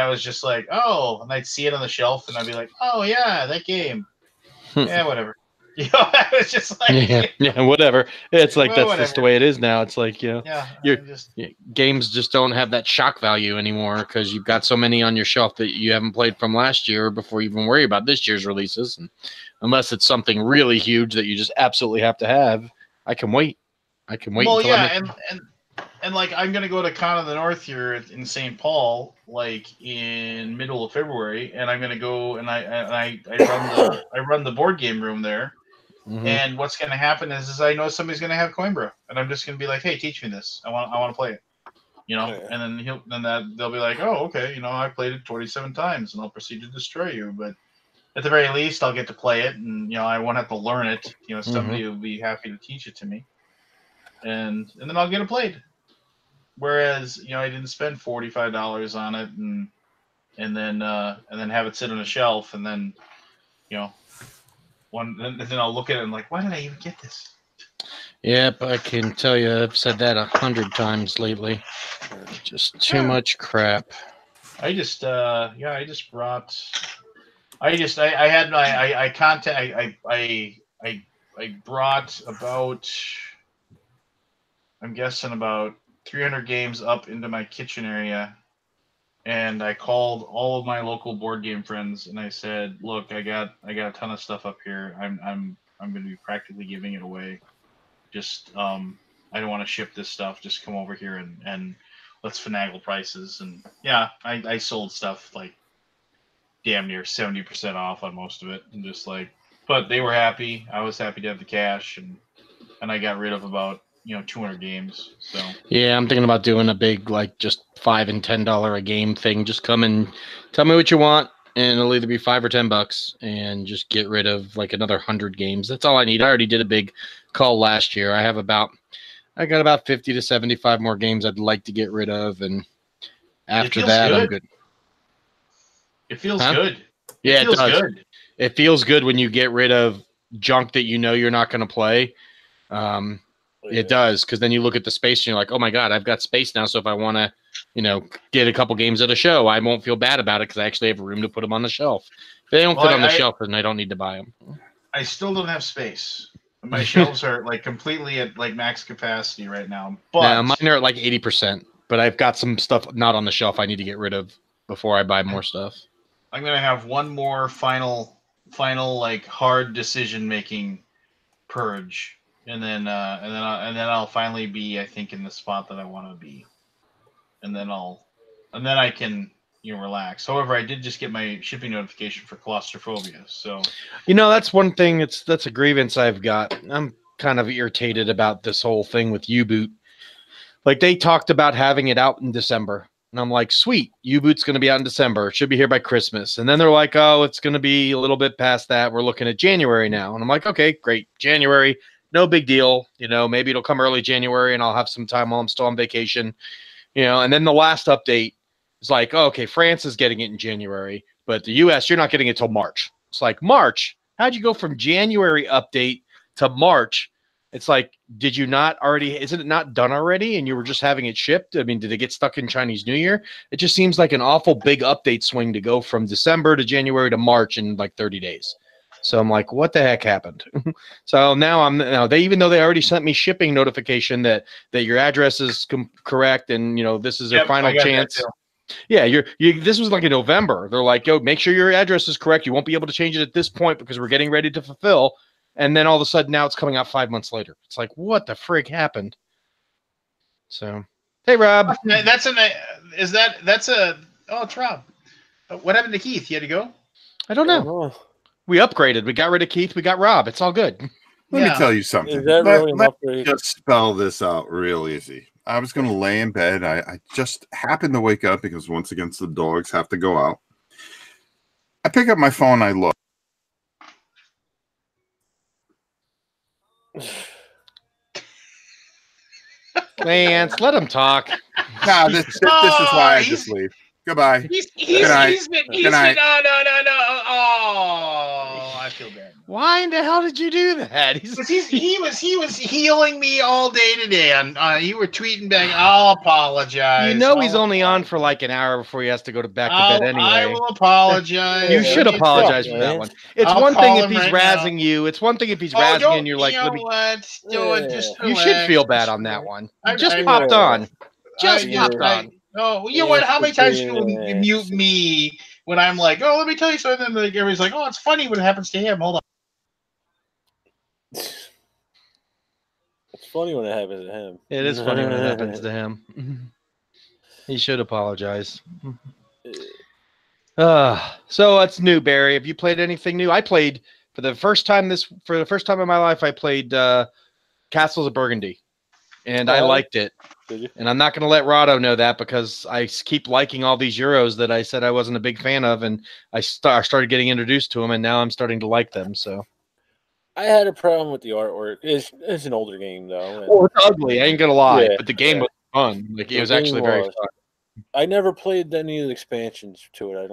was just like, and I'd see it on the shelf and I'd be like, oh yeah, that game. Yeah, whatever. I was just like, whatever. It's like that's just the way it is now. It's like games just don't have that shock value anymore because you've got so many on your shelf that you haven't played from last year before you even worry about this year's releases. And unless it's something really huge that you just absolutely have to have, I can wait. Well, yeah, and like I'm gonna go to Con of the North here in St. Paul, like in middle of February, and I'm gonna go and I run the board game room there. Mm-hmm. And what's going to happen is I know somebody's going to have Coimbra, and I'm just going to be like, "Hey, teach me this. I want to play it," And then they'll be like, "Oh, okay. I played it 27 times, and I'll proceed to destroy you." But at the very least, I'll get to play it, and I won't have to learn it. Somebody will be happy to teach it to me, and then I'll get it played. Whereas I didn't spend $45 on it, and then have it sit on a shelf, and then and then I'll look at it and like, why did I even get this? Yep, I can tell you I've said that 100 times lately. Just too much crap. I brought about, I'm guessing about 300 games up into my kitchen area. And I called all of my local board game friends and I said, "Look, I got a ton of stuff up here. I'm going to be practically giving it away. Just I don't want to ship this stuff. Just come over here and let's finagle prices." And yeah, I sold stuff like damn near 70% off on most of it, and just like, but they were happy. I was happy to have the cash, and I got rid of about 200 games. So yeah, I'm thinking about doing a big like just $5 and $10 a game thing. Just come and tell me what you want, and it'll either be $5 or $10, and just get rid of like another 100 games. That's all I need. I already did a big call last year. I got about 50 to 75 more games I'd like to get rid of, and after that, I'm good. It feels good. Yeah, it does. Good. It feels good when you get rid of junk that you're not going to play. It does, because then you look at the space and you're like, oh my God, I've got space now. So if I want to, get a couple games at a show, I won't feel bad about it because I actually have room to put them on the shelf. If they don't fit on the shelf, then I don't need to buy them. I still don't have space. My shelves are like completely at like max capacity right now. But mine are at like 80%, but I've got some stuff not on the shelf I need to get rid of before I buy more stuff. I'm going to have one more final like hard decision making purge. And then I'll finally be, I think, in the spot that I want to be, and then I can relax. However, I did just get my shipping notification for claustrophobia, so that's one thing. That's a grievance I've got. I'm kind of irritated about this whole thing with U-Boot. Like they talked about having it out in December. And I'm like, sweet, U-Boot's going to be out in December. It should be here by Christmas. And then they're like, oh, it's going to be a little bit past that. We're looking at January now. And I'm like, okay, great. January, no big deal. You know, maybe it'll come early January and I'll have some time while I'm still on vacation. You know, and then the last update is like, oh, okay, France is getting it in January, but the US, you're not getting it till March. It's like, March? How'd you go from January update to March? It's like, did you not already, isn't it not done already? And you were just having it shipped? I mean, did it get stuck in Chinese New Year? It just seems like an awful big update swing to go from December to January to March in like 30 days. So I'm like, what the heck happened? So now they, even though they already sent me shipping notification that your address is correct and you know this is their final chance. Yeah, this was like in November. They're like, yo, make sure your address is correct. You won't be able to change it at this point because we're getting ready to fulfill. And then all of a sudden now it's coming out 5 months later. It's like, what the frig happened? So, hey, Rob. It's Rob. What happened to Keith? You had to go? I don't know. We upgraded. We got rid of Keith. We got Rob. It's all good. Let me tell you something. Let me just spell this out real easy. I was going to lay in bed. I just happened to wake up because once again, the dogs have to go out. I pick up my phone. I look. Lance, let him talk. Nah, this is why I just leave. Goodbye. Good night. Good night. Oh, I feel bad. Why in the hell did you do that? He was healing me all day today. You were tweeting back. I'll apologize. You know he's only on for like an hour before he has to go back to bed anyway. I will apologize. You should apologize for that one. It's one thing if he's razzing you. It's one thing if he's razzing you and you're like, you should feel bad on that one. Just popped on. Just popped on. Oh, you know what? How many times you mute me when I'm like, oh, let me tell you something? And like everybody's like, oh, it's funny when it happens to him. Hold on. It's funny when it happens to him. It is funny when it happens to him. He should apologize. So that's new, Barry. Have you played anything new? I played for the first time in my life. I played Castles of Burgundy, and I liked it. Did you? And I'm not going to let Rado know that because I keep liking all these Euros that I said I wasn't a big fan of, and I started getting introduced to them, and now I'm starting to like them. So I had a problem with the artwork. It's an older game though. Oh, it's ugly. I ain't gonna lie, but the game was fun. Like it was actually very fun. I never played any of the expansions to it. I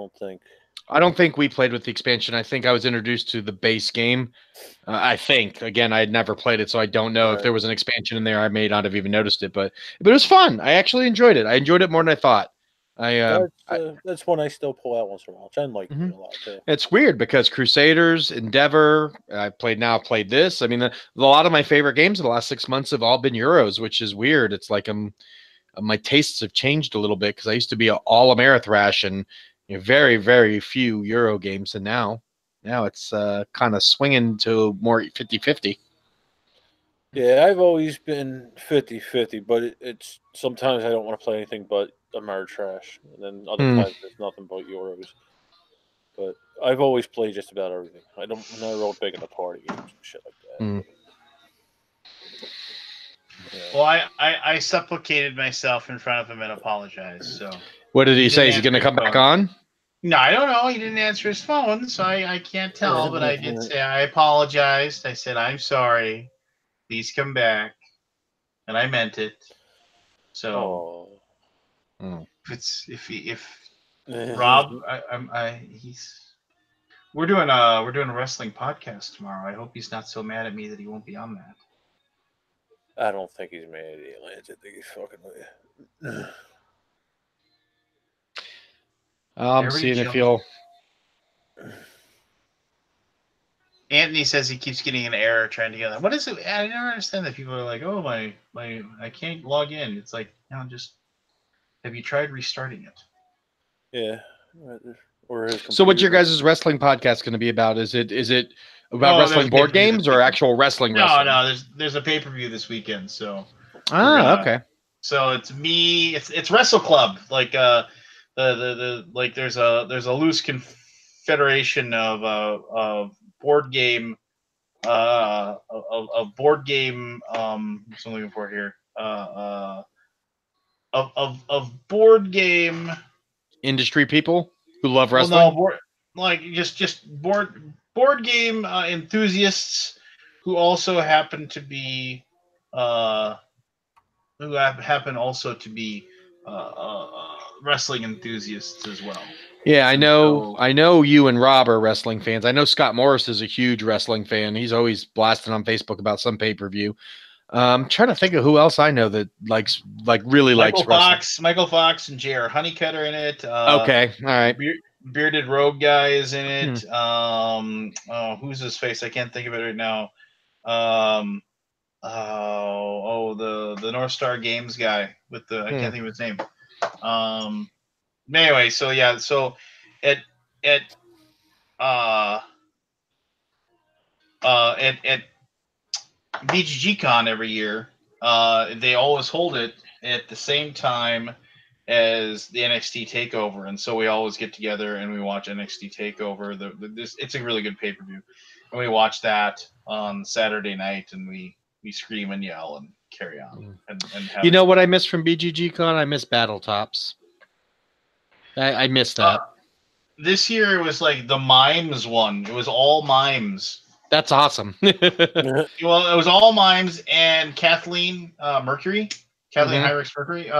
don't think we played with the expansion. I think I was introduced to the base game. I think again, I had never played it, so I don't know if there was an expansion in there. I may not have even noticed it, but it was fun. I actually enjoyed it. I enjoyed it more than I thought. That's one I still pull out once in a while. I like it a lot too. It's weird because Crusaders, Endeavor, I played this. I mean, a lot of my favorite games in the last 6 months have all been Euros, which is weird. It's like my tastes have changed a little bit because I used to be all Amerithrash and very, very few Euro games, and now it's kind of swinging to more 50-50. Yeah, I've always been 50-50, but it's sometimes I don't want to play anything but Ameritrash, and then other times there's nothing but Euros. But I've always played just about everything. I'm not real big into party games and shit like that. Yeah. Well, I supplicated myself in front of him and apologized. So what did he say? Is he going to come back on? No, I don't know. He didn't answer his phone, so I can't tell. But I did say I apologized. I said I'm sorry. Please come back, and I meant it. So if Rob, we're doing a wrestling podcast tomorrow. I hope he's not so mad at me that he won't be on that. I don't think he's mad at you, Lance. I think he's fucking with you. I'm seeing if you'll. Anthony says he keeps getting an error trying to get that. What is it? I never understand that people are like, "Oh my, I can't log in." It's like, no, just have you tried restarting it? Yeah. So, what's your guys' wrestling podcast going to be about? Is it about wrestling board games or actual wrestling? No. There's a pay-per-view this weekend. So. Okay. So it's me. It's Wrestle Club. Like there's a loose confederation of board game. Of board game. What's I'm looking for here? of board game industry people who love well, wrestling. no, like just board game enthusiasts who also happen to be happen also to be wrestling enthusiasts as well. Yeah, I And know. so, I know you and Rob are wrestling fans. I know Scott Morris is a huge wrestling fan. He's always blasting on Facebook about some pay-per-view. I'm trying to think of who else I know that really likes wrestling. Michael Fox and J.R. Honeycutt are in it. Okay, all right. Bearded Rogue guy is in it. Who's his face? I can't think of it right now. The North Star Games guy with the I can't think of his name. Anyway, so yeah, so at BGGCon every year, they always hold it at the same time as the NXT Takeover, and so we always get together and we watch NXT Takeover. It's a really good pay per view, and we watch that on Saturday night, and we scream and yell and carry on. And you know what I miss from BGGCon? I miss Battle Tops. I miss that. This year it was like the mimes one. It was all mimes. That's awesome. Well, it was all mimes and Kathleen Heinrichs Mercury,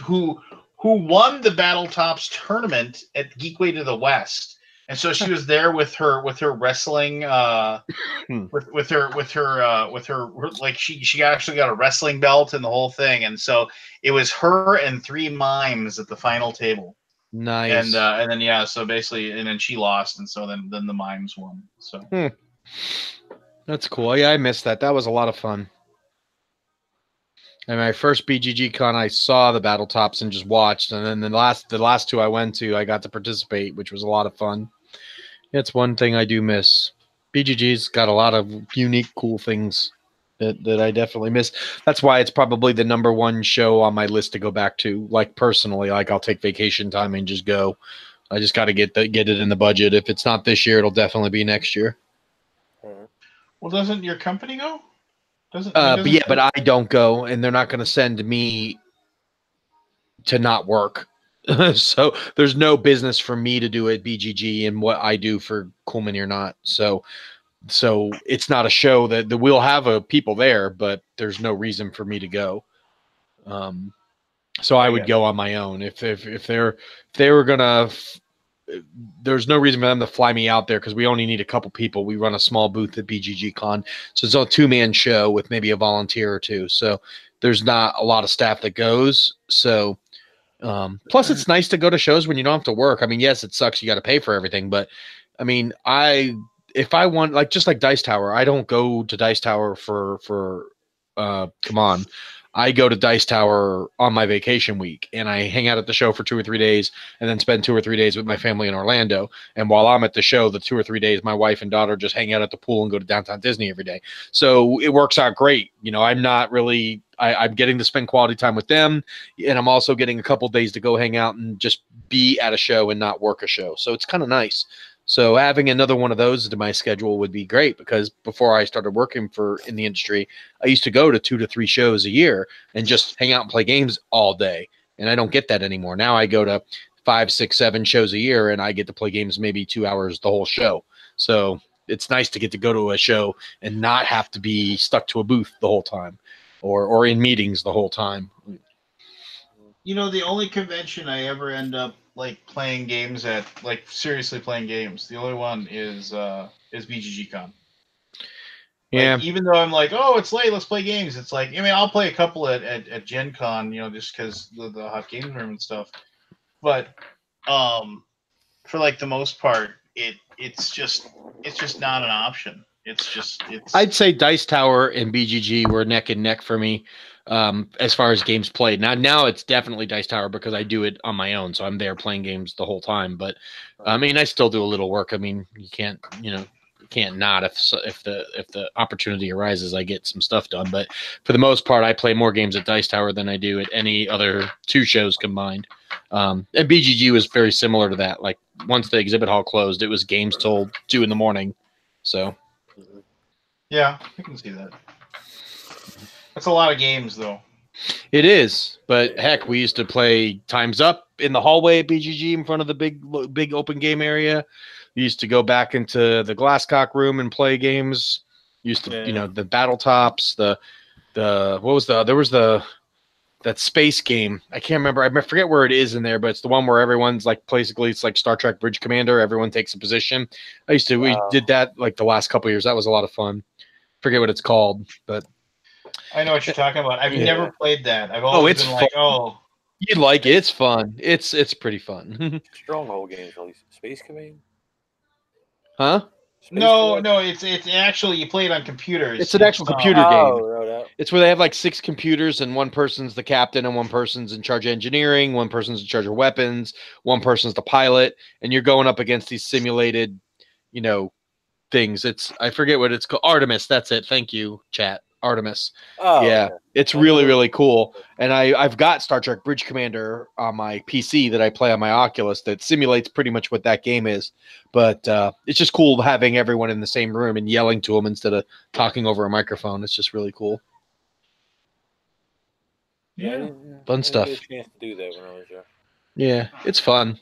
who won the Battle Tops tournament at Geekway to the West, and so she was there with her wrestling, with her like she actually got a wrestling belt and the whole thing, and so it was her and 3 mimes at the final table. Nice. And then yeah, so basically, and then she lost, and so then the mimes won. So. That's cool. Yeah, I missed that. That was a lot of fun. And my first BGG-Con, I saw the Battle Tops and just watched. And then the last 2 I went to, I got to participate, which was a lot of fun. It's one thing I do miss. BGG's got a lot of unique, cool things that I definitely miss. That's why it's probably the #1 show on my list to go back to. Like personally, like I'll take vacation time and just go. I just got to get it in the budget. If it's not this year, it'll definitely be next year. Well, doesn't your company go? But I don't go, and they're not going to send me to not work. So there's no business for me to do at BGG and what I do for Cool Mini or Not. So it's not a show that we'll have people there, but there's no reason for me to go. So I would go on my own if they were gonna. There's no reason for them to fly me out there because we only need a couple people. We run a small booth at BGG Con, so it's a 2-man show with maybe a volunteer or 2. So there's not a lot of staff that goes. So plus it's nice to go to shows when you don't have to work. I mean, yes, it sucks you got to pay for everything, but I mean, if I want just like Dice Tower, I don't go to Dice Tower for come on. I go to Dice Tower on my vacation week, and I hang out at the show for 2 or 3 days, and then spend 2 or 3 days with my family in Orlando. And while I'm at the show, the 2 or 3 days, my wife and daughter just hang out at the pool and go to downtown Disney every day. So it works out great. You know, I'm not really I'm getting to spend quality time with them, and I'm also getting a couple days to go hang out and just be at a show and not work a show. So it's kind of nice. So having another one of those to my schedule would be great because before I started working in the industry, I used to go to 2 to 3 shows a year and just hang out and play games all day. And I don't get that anymore. Now I go to 5, 6, 7 shows a year and I get to play games maybe 2 hours the whole show. So it's nice to get to go to a show and not have to be stuck to a booth the whole time or in meetings the whole time. You know, the only convention I ever end up playing games at, seriously playing games, the only one is BGG-Con. Yeah. Even though I'm like, oh, it's late, let's play games. It's like, I mean, I'll play a couple at Gen Con, just because the hot games room and stuff. But for the most part, it's just not an option. I'd say Dice Tower and BGG were neck and neck for me. As far as games played. Now it's definitely Dice Tower because I do it on my own, so I'm there playing games the whole time. But I mean, I still do a little work. I mean, you can't not if the opportunity arises, I get some stuff done. But for the most part, I play more games at Dice Tower than I do at any other 2 shows combined. And BGG was very similar to that. Like once the exhibit hall closed, it was games till 2 a.m. So yeah, I can see that. That's a lot of games, though. It is, but heck, we used to play Times Up in the hallway at BGG in front of the big open game area. We used to go back into the Glasscock room and play games. Used to, the Battle Tops, there was that space game. I can't remember. I forget where it is in there, but it's the one where everyone's like, basically it's like Star Trek Bridge Commander. Everyone takes a position. We did that like the last couple of years. That was a lot of fun. Forget what it's called, but I know what you're talking about. I've never played that. I've always been like, you'd like it. It's fun. It's pretty fun. Stronghold games, at least. Space Command? Huh? No, it's actually you play it on computers. It's an actual computer game. Right. It's where they have like 6 computers and one person's the captain and one person's in charge of engineering, one person's in charge of weapons, one person's the pilot, and you're going up against these simulated, things. I forget what it's called. Artemis. That's it. Thank you, chat. Artemis. Oh, yeah. Okay. It's really, really cool. And I've got Star Trek Bridge Commander on my PC that I play on my Oculus that simulates pretty much what that game is. But it's just cool having everyone in the same room and yelling to them instead of talking over a microphone. It's just really cool. Yeah. Fun stuff. I didn't get a chance to do that when I was there. Yeah, it's fun.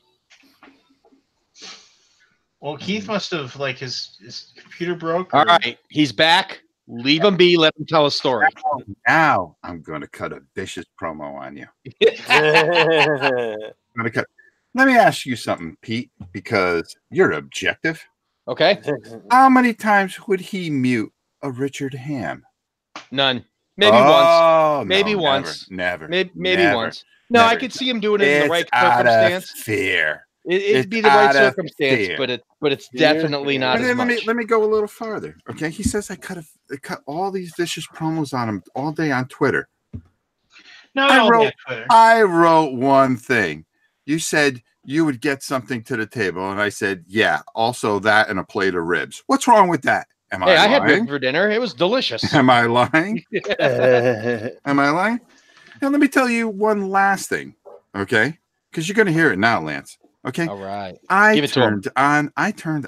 Well, Keith must have his computer broke. All right, he's back. Leave him be. Let him tell a story. Now I'm going to cut a vicious promo on you. Let me ask you something, Pete, because you're objective. Okay. How many times would he mute a Richard Ham? None. Maybe once. Maybe once. Never. Maybe never, once. No, never. I could see him doing it in the right out circumstance. Of fear. It'd be the right circumstance, but it's definitely not as much. Let me go a little farther. Okay, he says I cut all these vicious promos on him all day on Twitter. No, I wrote one thing. You said you would get something to the table, and I said, yeah, also that and a plate of ribs. What's wrong with that? I had ribs for dinner. It was delicious. Am I lying? Am I lying? Now let me tell you one last thing, okay? Because you're going to hear it now, Lance. Okay. All right. I turned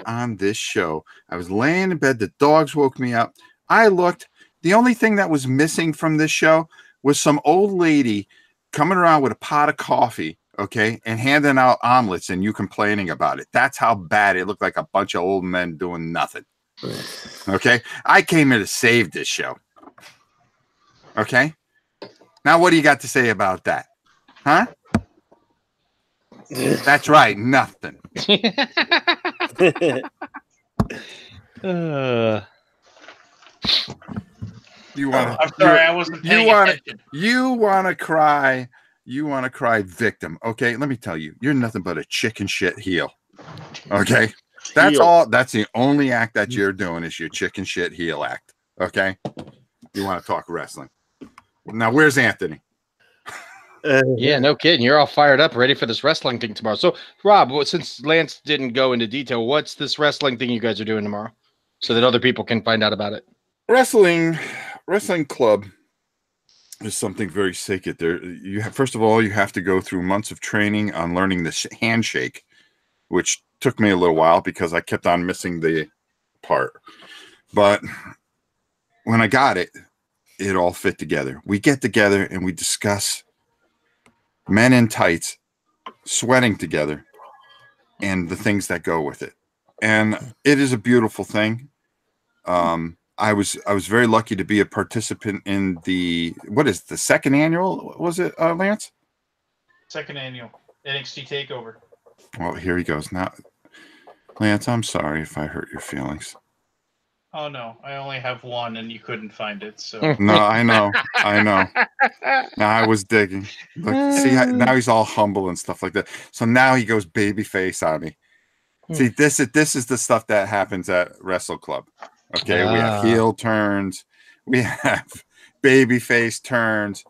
on this show. I was laying in bed. The dogs woke me up. I looked. The only thing that was missing from this show was some old lady coming around with a pot of coffee, okay, and handing out omelets and you complaining about it. That's how bad it looked, like a bunch of old men doing nothing. Okay. I came here to save this show. Okay. Now, what do you got to say about that? Huh? That's right. Nothing. You want? I'm sorry, I wasn't paying attention. You want to cry? You want to cry victim? Okay, let me tell you, you're nothing but a chicken shit heel. Okay, that's all. That's the only act that you're doing is your chicken shit heel act. Okay, you want to talk wrestling? Now, where's Anthony? Yeah, no kidding. You're all fired up, ready for this wrestling thing tomorrow. So, Rob, since Lance didn't go into detail, what's this wrestling thing you guys are doing tomorrow, so that other people can find out about it? Wrestling club is something very sacred. There, first of all, you have to go through months of training on learning the handshake, which took me a little while because I kept on missing the part. But when I got it, it all fit together. We get together and we discuss men in tights sweating together and the things that go with it. And it is a beautiful thing. I was very lucky to be a participant in the second annual, was it, Lance? Second annual NXT Takeover. Well, here he goes. Now, Lance, I'm sorry if I hurt your feelings. Oh no, I only have one and you couldn't find it, so No, I know. Now I was digging. Look, see how, now he's all humble and stuff like that. So now he goes baby face on me. See, this is the stuff that happens at Wrestle Club. Okay, we have heel turns, we have baby face turns.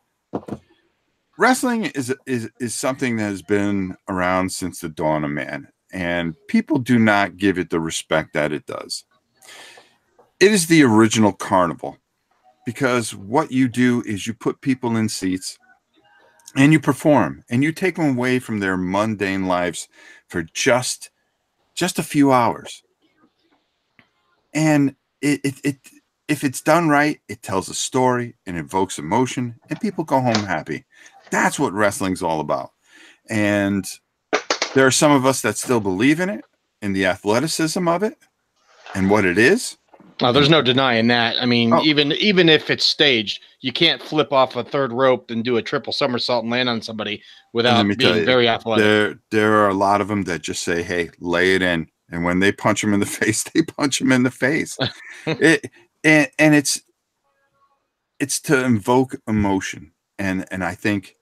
Wrestling is something that has been around since the dawn of man, and people do not give it the respect that it does. It is the original carnival, because what you do is you put people in seats and you perform and you take them away from their mundane lives for just a few hours. And if it's done right, it tells a story and evokes emotion, and people go home happy. That's what wrestling's all about. And there are some of us that still believe in it, in the athleticism of it, and what it is. Oh, there's no denying that. I mean, Oh. even if it's staged, you can't flip off a third rope and do a triple somersault and land on somebody without being very athletic. There are a lot of them that just say, "Hey, lay it in," and when they punch them in the face, they punch them in the face. And it's to invoke emotion, and I think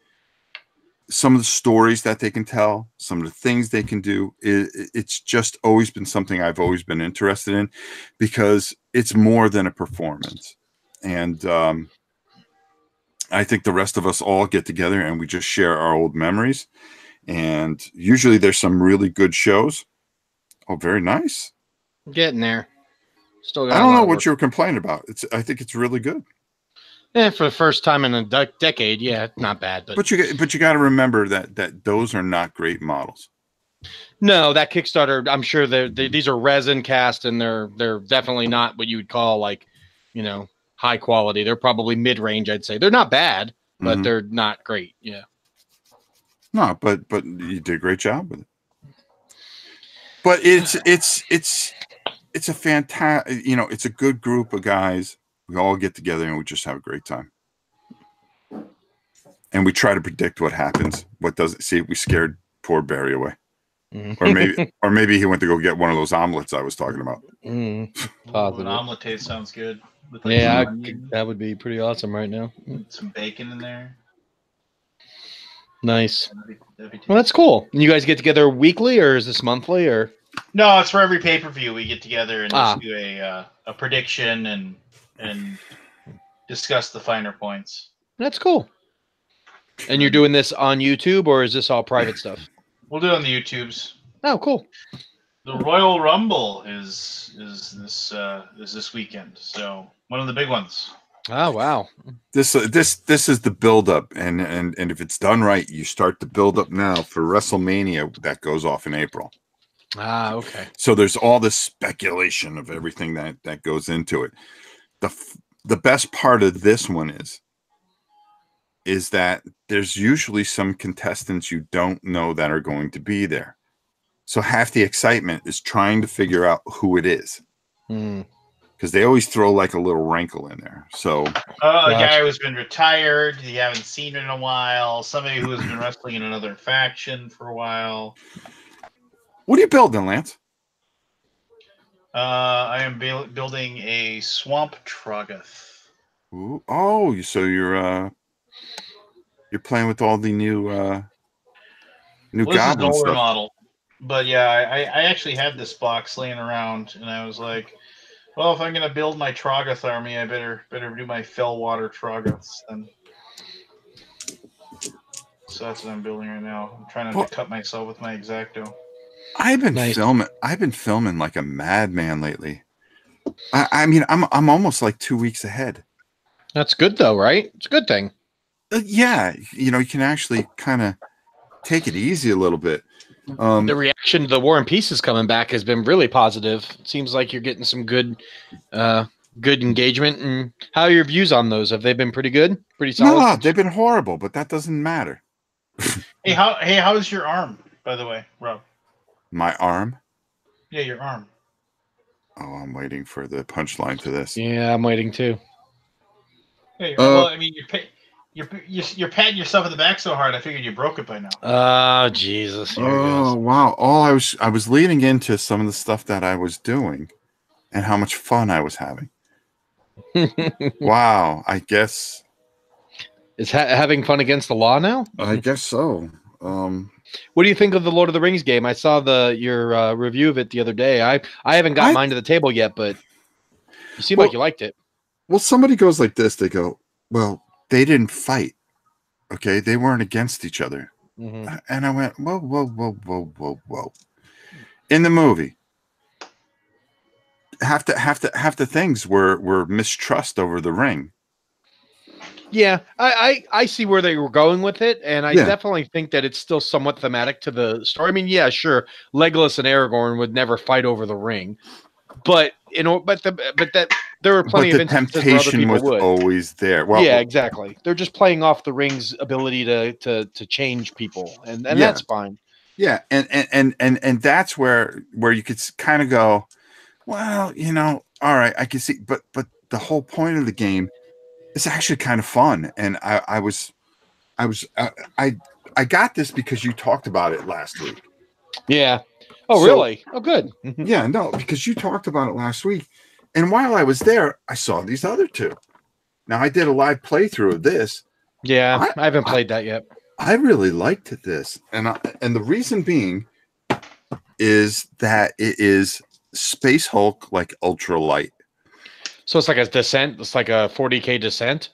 some of the stories that they can tell, some of the things they can do, it's just always been something I've always been interested in, because it's more than a performance. And I think the rest of us all get together and we just share our old memories. And usually there's some really good shows. Oh, very nice. Getting there. Still got I don't know what you were complaining about. I think it's really good. Yeah, for the first time in a decade, yeah, not bad. But you got to remember that those are not great models. No, that Kickstarter, I'm sure these are resin cast, and they're definitely not what you would call, like, high quality. They're probably mid range, I'd say. They're not bad, but they're not great. Yeah. No, but you did a great job with it. But it's a fantastic, it's a good group of guys. We all get together and we just have a great time. And we try to predict what happens. What does it? See, we scared poor Barry away. Or maybe he went to go get one of those omelets I was talking about. An omelet taste sounds good. With yeah, that would be pretty awesome right now. Some bacon in there. Nice. Well, that's cool. And you guys get together weekly, or is this monthly, or? No, it's for every pay-per-view. We get together and just do a prediction and discuss the finer points. That's cool. And you're doing this on YouTube, or is this all private stuff? We'll do it on the YouTubes. Oh, cool. The Royal Rumble is this weekend, so one of the big ones. Oh, wow. This is the build-up, and if it's done right, you start the build-up now for WrestleMania that goes off in April. Ah, okay. So there's all this speculation of everything that goes into it. The best part of this one is that there's usually some contestants you don't know that are going to be there. So half the excitement is trying to figure out who it is. Because they always throw like a little wrinkle in there. So a guy who's been retired, you haven't seen in a while, somebody who has been wrestling in another faction for a while. What are you building, Lance? I am building a swamp Trogoth. Ooh, oh, so you're playing with all the new goblins. This is an older model, but yeah, I actually had this box laying around, and I was like, well, if I'm gonna build my Trogoth army, I better do my Fellwater Trogoths then. So that's what I'm building right now. I'm trying not to cut myself with my X-Acto. I've been filming like a madman lately. I mean, I'm almost like 2 weeks ahead. That's good though, right? It's a good thing. Yeah, you can actually kind of take it easy a little bit. The reaction to the War and Peace is coming back has been really positive. It seems like you're getting some good engagement. And how are your views on those? Have they been pretty good? Pretty solid? No, they've been horrible, but that doesn't matter. Hey, how's your arm, by the way, Rob? My arm? Yeah, your arm. Oh, I'm waiting for the punchline to this. Yeah, I'm waiting too. Hey, well, I mean, you're patting yourself in the back so hard. I figured you broke it by now. Oh, Jesus! Oh, wow! I was leading into some of the stuff that I was doing, and how much fun I was having. Wow! I guess is having fun against the law now? I guess so. What do you think of the Lord of the Rings game? I saw your review of it the other day. I haven't got mine to the table yet, but you seem like you liked it. Well, somebody goes like this. They go, well, they didn't fight. Okay. They weren't against each other. Mm-hmm. And I went, whoa. In the movie, half the things were mistrust over the ring. Yeah, I see where they were going with it, and I definitely think that it's still somewhat thematic to the story. I mean, yeah, sure, Legolas and Aragorn would never fight over the ring, but the there were plenty but of the instances where other temptation people was would. always there. Well, Yeah, exactly. They're just playing off the ring's ability to change people, and that's fine. Yeah, and that's where you could kind of go, well, all right, I can see, but the whole point of the game is actually kind of fun, and I got this because you talked about it last week. Yeah. Oh, so, really? Oh, good. Yeah, no, because you talked about it last week, and while I was there, I saw these other two. Now I did a live playthrough of this. Yeah, I haven't played that yet. I really liked this, and the reason being is that it is Space Hulk like ultra light. So it's like a Descent. It's like a 40K Descent,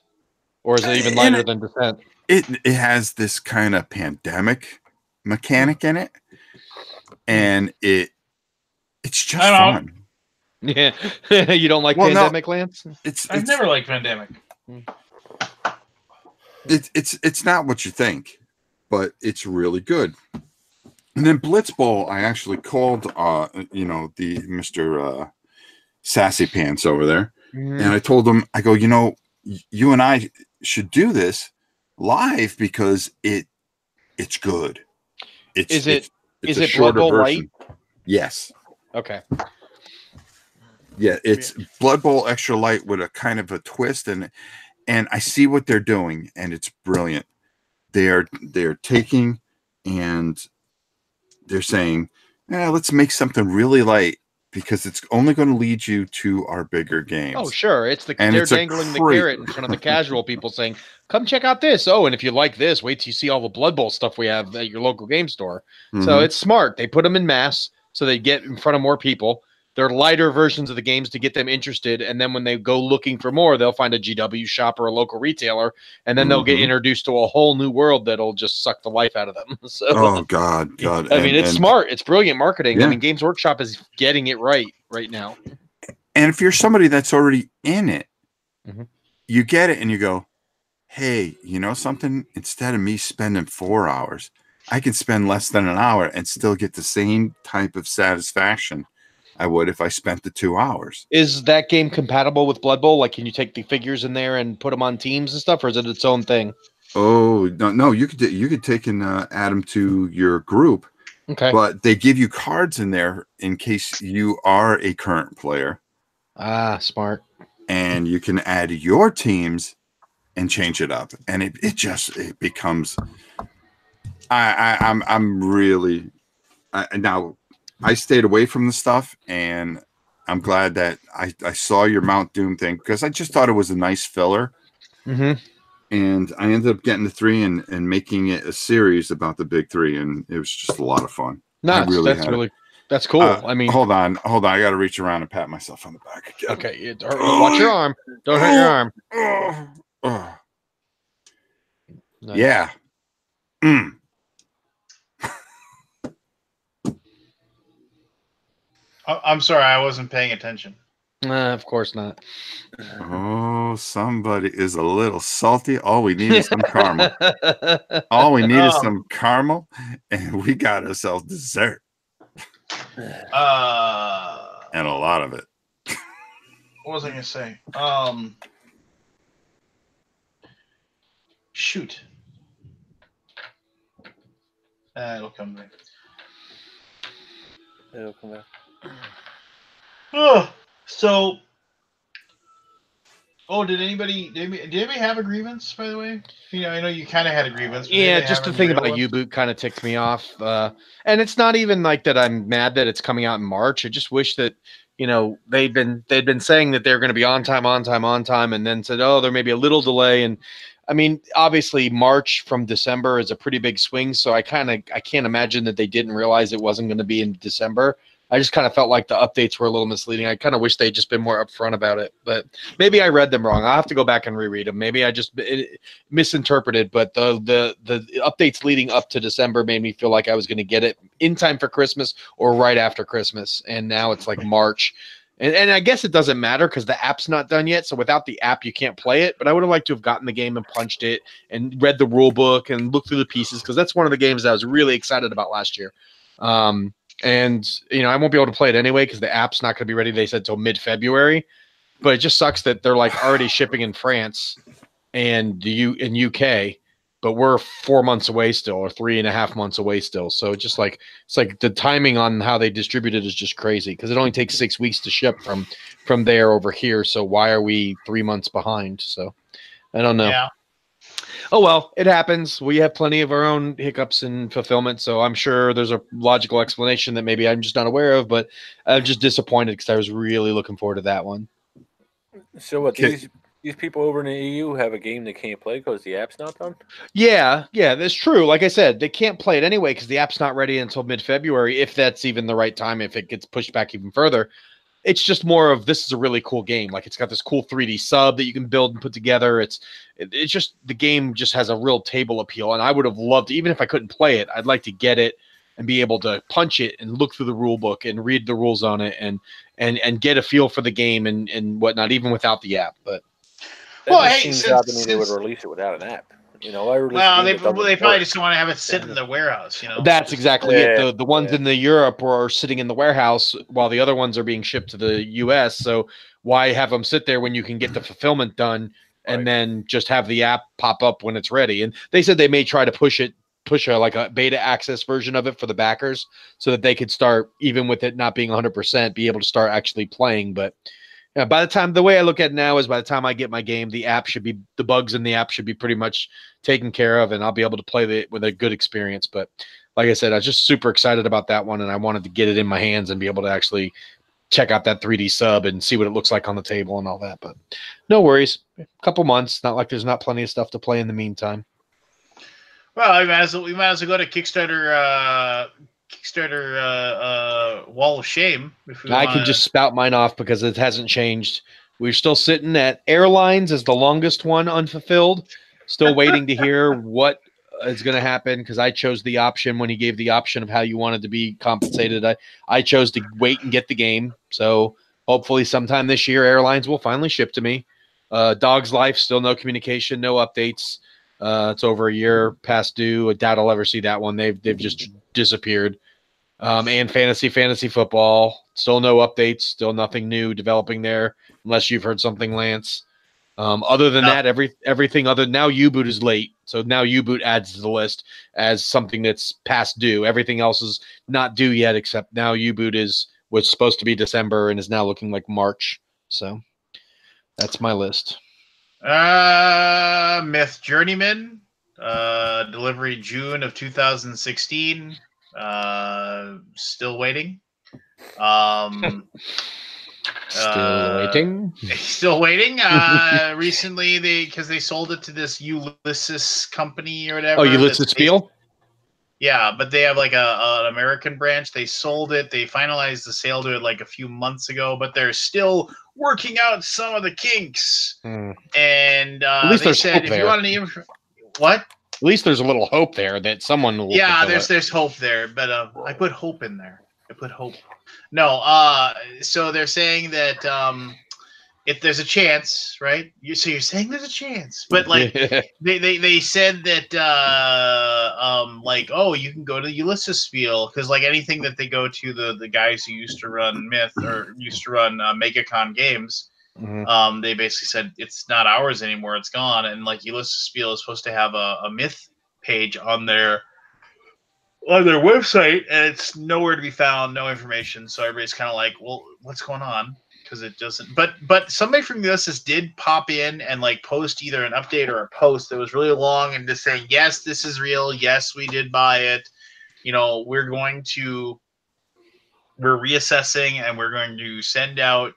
or is it even lighter than Descent? It has this kind of pandemic mechanic in it, and it's just fun. Yeah, you don't like Pandemic, Lance? I've never liked Pandemic. It's not what you think, but it's really good. And then Blitzball, I actually called the Mr. Sassy Pants over there, and I told him, I go, you and I should do this live because it's good. Is it Blood Bowl light? Yes. Okay. Yeah, it's Blood Bowl extra light with a kind of a twist, and I see what they're doing, and it's brilliant. They're taking and they're saying, let's make something really light because it's only going to lead you to our bigger games. Oh, sure. They're dangling the carrot in front of the casual people saying, come check out this. Oh, and if you like this, wait till you see all the Blood Bowl stuff we have at your local game store. So it's smart. They put them in mass so they get in front of more people. They're lighter versions of the games to get them interested. And then when they go looking for more, they'll find a GW shop or a local retailer, and then they'll get introduced to a whole new world that'll just suck the life out of them. So, oh, God. I mean, it's smart. It's brilliant marketing. Yeah. I mean, Games Workshop is getting it right now. And if you're somebody that's already in it, you get it and you go, hey, you know something? Instead of me spending 4 hours, I can spend less than an hour and still get the same type of satisfaction I would if I spent the 2 hours. Is that game compatible with Blood Bowl? Like, can you take the figures in there and put them on teams and stuff, or is it its own thing? Oh, no, you could take and add them to your group. Okay. But they give you cards in there in case you are a current player. Ah, smart. And you can add your teams and change it up, and it becomes. I'm really now. I stayed away from the stuff, and I'm glad that I saw your Mount Doom thing because I just thought it was a nice filler. And I ended up getting the 3 and making it a series about the big 3, and it was just a lot of fun. That's cool. I mean, hold on. I got to reach around and pat myself on the back again. Okay, watch your arm. Don't hurt your arm. Nice. Yeah. I'm sorry, I wasn't paying attention. Of course not. Oh, somebody is a little salty. All we need is some caramel. All we need is some caramel, and we got ourselves dessert. And a lot of it. What was I going to say? Shoot. It'll come back. It'll come back. Did anybody have a grievance, by the way? I know you kind of had a grievance. Yeah, just the thing about U-Boot kind of ticks me off. And it's not even like that I'm mad that it's coming out in March. I just wish that, they'd been saying that they're going to be on time, and then said, oh, there may be a little delay. And I mean, obviously March from December is a pretty big swing. So I can't imagine that they didn't realize it wasn't going to be in December. I just kind of felt like the updates were a little misleading. I kind of wish they'd just been more upfront about it, but maybe I read them wrong. I'll have to go back and reread them. Maybe I just misinterpreted, but the updates leading up to December made me feel like I was going to get it in time for Christmas or right after Christmas. And now it's like March. And I guess it doesn't matter because the app's not done yet. So without the app, you can't play it. But I would have liked to have gotten the game and punched it and read the rule book and looked through the pieces because that's one of the games that I was really excited about last year. And, I won't be able to play it anyway because the app's not going to be ready, they said, till mid-February. But it just sucks that they're like already shipping in France and in UK, but we're 4 months away still, or 3.5 months away still. So it's like the timing on how they distribute it is just crazy because it only takes 6 weeks to ship from there over here. So why are we 3 months behind? So I don't know. Yeah. Oh, well, it happens. We have plenty of our own hiccups in fulfillment, so I'm sure there's a logical explanation that maybe I'm just not aware of, but I'm just disappointed because I was really looking forward to that one. So what, these people over in the EU have a game they can't play because the app's not done? Yeah, that's true. Like I said, they can't play it anyway because the app's not ready until mid-February, if that's even the right time, if it gets pushed back even further. It's just more of, this is a really cool game. Like, it's got this cool 3D sub that you can build and put together. It's just, the game just has a real table appeal, and I would have loved, even if I couldn't play it, I'd like to get it and be able to punch it and look through the rule book and read the rules on it and get a feel for the game and whatnot, even without the app. But seems odd to me they would release it without an app. You know, they probably just want to have it sit in the warehouse. You know, that's exactly it. The ones in the Europe are sitting in the warehouse while the other ones are being shipped to the US. So why have them sit there when you can get the fulfillment done and then just have the app pop up when it's ready? And they said they may try to push like a beta access version of it for the backers so that they could start, even with it not being 100%, be able to start actually playing. But yeah, the way I look at it now is by the time I get my game, the bugs in the app should be pretty much taken care of, and I'll be able to play it with a good experience. But like I said, I was just super excited about that one, and I wanted to get it in my hands and be able to actually check out that 3D sub and see what it looks like on the table and all that. But no worries. A couple months. Not like there's not plenty of stuff to play in the meantime. Well, we might as well go to Kickstarter Wall of Shame. I can just spout mine off because it hasn't changed. We're still sitting at airlines as the longest one unfulfilled. Still waiting to hear what is going to happen because I chose the option when he gave the option of how you wanted to be compensated. I chose to wait and get the game. So hopefully sometime this year, airlines will finally ship to me. Dog's Life, still no communication, no updates. It's over a year past due. I doubt I'll ever see that one. They've just disappeared. And fantasy football, still no updates, still nothing new developing there, unless you've heard something, Lance. Other than that, everything other now U-Boot is late, so now U-Boot adds to the list as something that's past due. Everything else is not due yet, except now U-Boot was supposed to be December and is now looking like March. So that's my list. Myth Journeyman, delivery June of 2016. Still waiting. Still waiting. Recently, because they sold it to this Ulysses company or whatever. Oh, Ulysses Spiel? Yeah, but they have like an American branch. They sold it. They finalized the sale to it like a few months ago, but they're still working out some of the kinks. And at least they said, if you want any what? At least there's a little hope there that someone will. Yeah, there's hope there, but I put hope in there. I put hope. No, so they're saying that if there's a chance, right? So you're saying there's a chance, but like they said that like, oh, you can go to Ulysses Spiel because like anything that they go to the guys who used to run Myth or used to run MegaCon games. They basically said it's not ours anymore, it's gone. And like Ulysses Spiel is supposed to have a Myth page on their website, and it's nowhere to be found, no information. So everybody's kind of like, well, what's going on? Because it doesn't. But somebody from Ulysses did pop in and like post either an update or a post that was really long and just saying, yes, this is real, yes, we did buy it, you know, we're reassessing and we're going to send out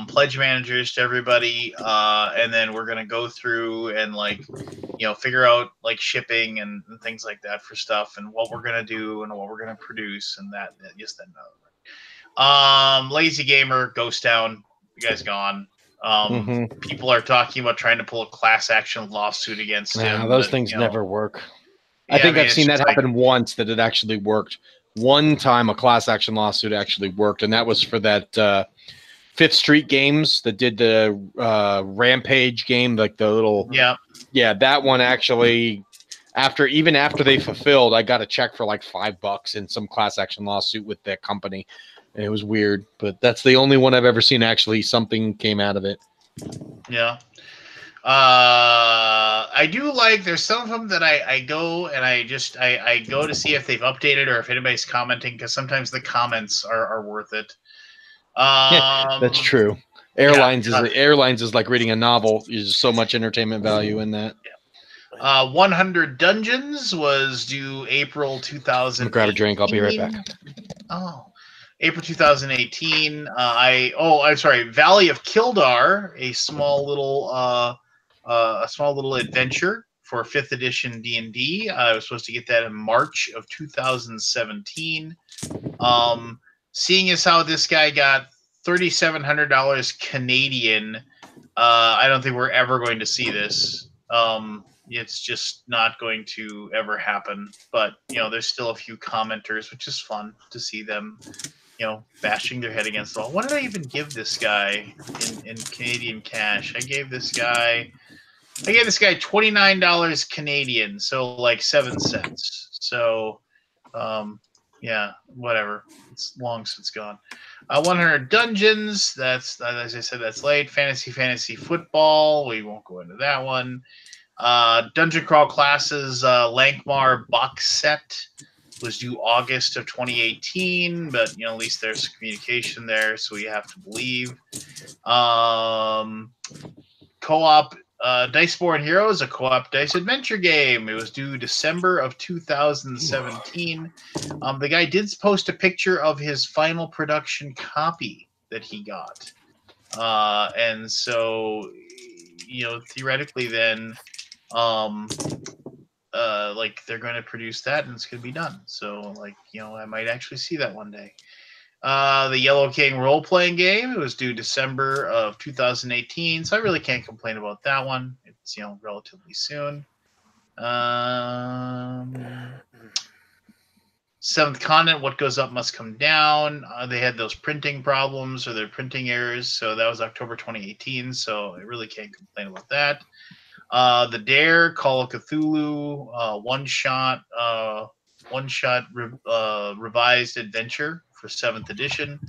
pledge managers to everybody, and then we're gonna go through and like, you know, figure out like shipping and things like that for stuff and what we're gonna do and what we're gonna produce and that yes, then no. Lazy Gamer, Ghost Town, you guys gone. People are talking about trying to pull a class action lawsuit against him. Those things never work. I think I've seen that happen once, that it actually worked. One time a class action lawsuit actually worked, and that was for that Fifth Street Games that did the Rampage game, like the little that one actually after they fulfilled, I got a check for like $5 in some class action lawsuit with that company. It was weird, but that's the only one I've ever seen actually something came out of it. Yeah. I do like, there's some of them that I go and I go to see if they've updated or if anybody's commenting, because sometimes the comments are worth it. That's true. Airlines is like reading a novel. There's so much entertainment value in that. 100 Dungeons was due April 2000. Grab a drink. I'll be right back. Oh, April 2018. I'm sorry. Valley of Kildar, a small little adventure for 5th edition D&D. I was supposed to get that in March of 2017. Seeing as how this guy got $3,700 Canadian, I don't think we're ever going to see this. It's just not going to ever happen. But, there's still a few commenters, which is fun to see them, bashing their head against the wall. What did I even give this guy in Canadian cash? I gave this guy $29 Canadian, so like 7 cents. So, yeah, whatever. It's long since gone. 100 Dungeons. That's, as I said, that's late. Fantasy Football. We won't go into that one. Dungeon Crawl Classes Lankmar box set was due August of 2018, but at least there's communication there, so we have to believe. Co-op Diceborn Heroes, a co-op dice adventure game. It was due December of 2017. The guy did post a picture of his final production copy that he got. And so, theoretically then, they're going to produce that and it's going to be done. So, I might actually see that one day. The Yellow King role-playing game, it was due December of 2018, so I really can't complain about that one. It's, relatively soon. Seventh Continent, What Goes Up Must Come Down. They had those printing problems or their printing errors, so that was October 2018, so I really can't complain about that. The Dare, Call of Cthulhu, one-shot revised adventure for 7th edition.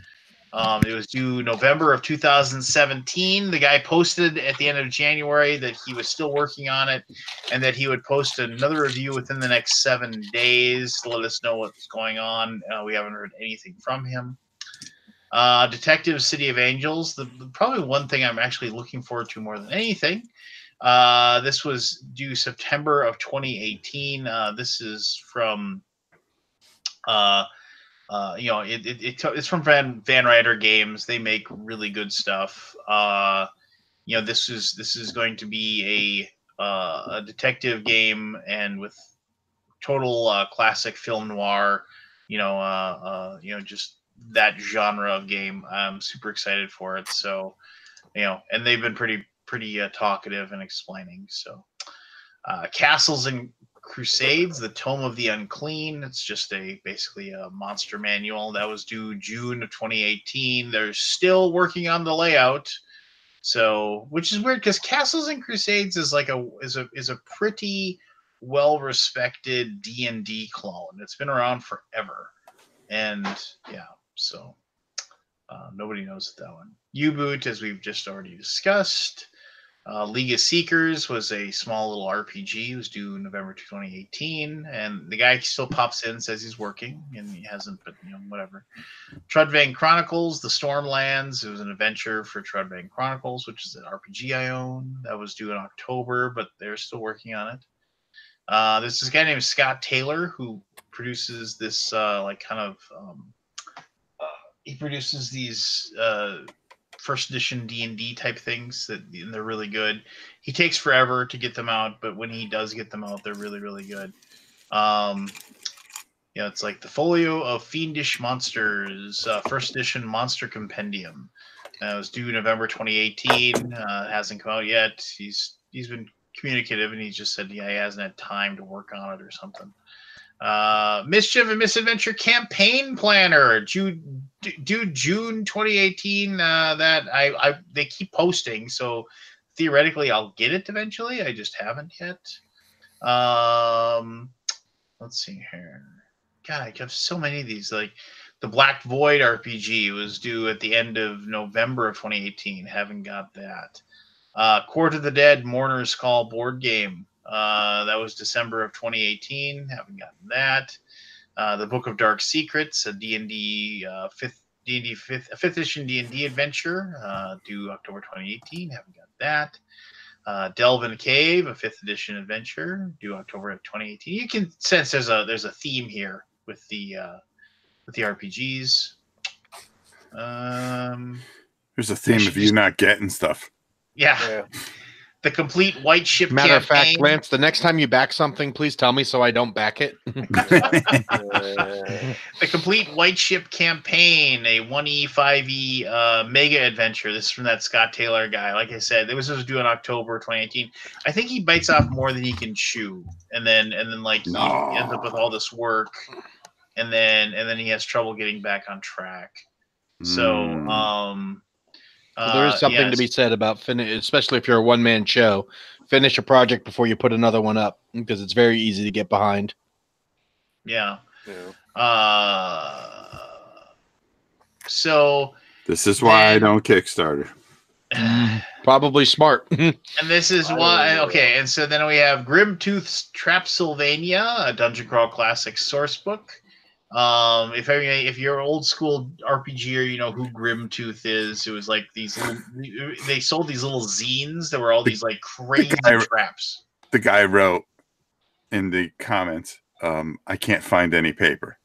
It was due November of 2017. The guy posted at the end of January that he was still working on it and that he would post another review within the next 7 days to let us know what's going on. We haven't heard anything from him. Detective City of Angels, the probably one thing I'm actually looking forward to more than anything. This was due September of 2018. This is from it's from Van Ryder Games. They make really good stuff. This is going to be a detective game and with total classic film noir. Just that genre of game. I'm super excited for it. So, and they've been pretty talkative and explaining. So, Castles and Crusades, the Tome of the Unclean. It's just basically a monster manual that was due June of 2018. They're still working on the layout, so which is weird because Castles and Crusades is like a pretty well respected D&D clone. It's been around forever, and yeah, so nobody knows that one. U-Boot, as we've just already discussed. League of Seekers was a small little RPG. It was due November 2018, and the guy still pops in, says he's working, and he hasn't, but whatever. Trudvang Chronicles, The Stormlands. It was an adventure for Trudvang Chronicles, which is an RPG I own. That was due in October, but they're still working on it. There's this guy named Scott Taylor who produces this he produces these first edition D&D type things and they're really good. He takes forever to get them out, but when he does get them out, they're really, really good. It's like the Folio of Fiendish Monsters, first edition Monster Compendium. It was due November 2018. Hasn't come out yet. He's been communicative and he just said, he hasn't had time to work on it or something. Mischief and Misadventure Campaign Planner, due June 2018. That they keep posting, so theoretically I'll get it eventually. I just haven't yet. Let's see here. God, I have so many of these. Like the The Black Void RPG was due at the end of November of 2018. Haven't got that. Court of the Dead Mourner's Call board game. That was December of 2018. Haven't gotten that. The Book of Dark Secrets, a D&D fifth edition D&D adventure, due October 2018. Haven't got that. Delve in a Cave, a 5th edition adventure, due October of 2018. You can sense there's a theme here with the RPGs. There's a theme of you not getting stuff. Yeah. The Complete White Ship Matter campaign. of fact, Lance, the next time you back something, please tell me so I don't back it. The Complete White Ship campaign, a 1E, 5E mega adventure. This is from that Scott Taylor guy. Like I said, this was due in October 2018. I think he bites off more than he can chew, and then like he ends up with all this work, and then he has trouble getting back on track. So there is something to be said about especially if you're a one-man show. Finish a project before you put another one up, because it's very easy to get behind. Yeah. So this is why I don't Kickstarter. Probably smart. And this is why. Okay, and so then we have Grimtooth's Trapsylvania, a Dungeon Crawl Classic source book. If you're an old school RPGer, you know who Grimtooth is. It was like these little, they sold these little zines that were all these like crazy traps. The guy wrote in the comments, I can't find any paper.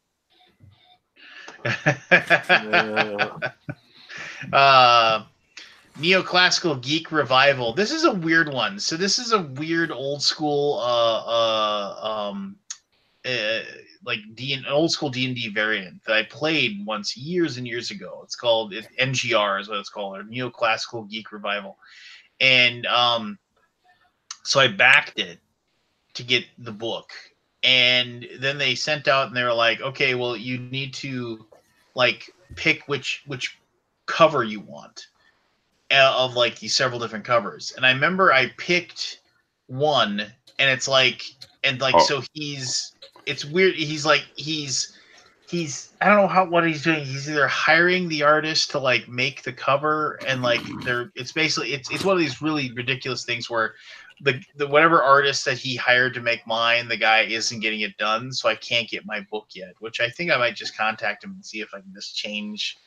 Neoclassical Geek Revival. This is a weird one. So this is a weird old school like old school D&D variant that I played once years and years ago. It's called NGR is what it's called, or Neoclassical Geek Revival. And so I backed it to get the book. And then they sent out and they were like, okay, well, you need to like pick which cover you want of like these several different covers. And I remember I picked one, and it's like, so it's weird. He's I don't know what he's doing. He's either hiring the artist to like make the cover, and like it's basically it's one of these really ridiculous things where the whatever artist that he hired to make mine, the guy isn't getting it done, so I can't get my book yet. Which I think I might just contact him and see if I can just change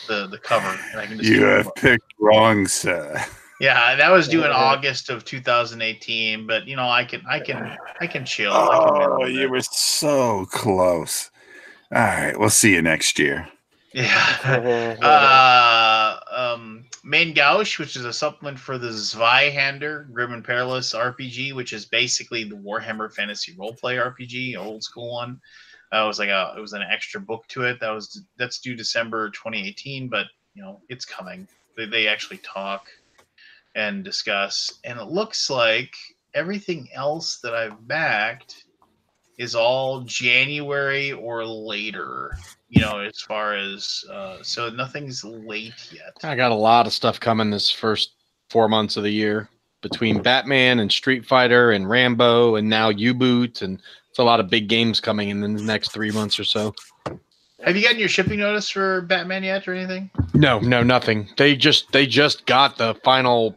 the cover, and I can just you have picked wrong, sir. Yeah, that was due in August of 2018, but you know, I can chill. Oh, you were so close. All right, we'll see you next year. Yeah. Main Gauche, which is a supplement for the Zweihander Grim and Perilous RPG, which is basically the Warhammer Fantasy Roleplay RPG, old school one. It was an extra book to it. That's due December 2018, but you know, it's coming. They actually talk and discuss, and it looks like everything else that I've backed is all January or later, you know, as far as so nothing's late yet. I got a lot of stuff coming this first 4 months of the year, between Batman and Street Fighter and Rambo and now U-Boot, and it's a lot of big games coming in the next 3 months or so. Have you gotten your shipping notice for Batman yet or anything? No, nothing. They just got the final.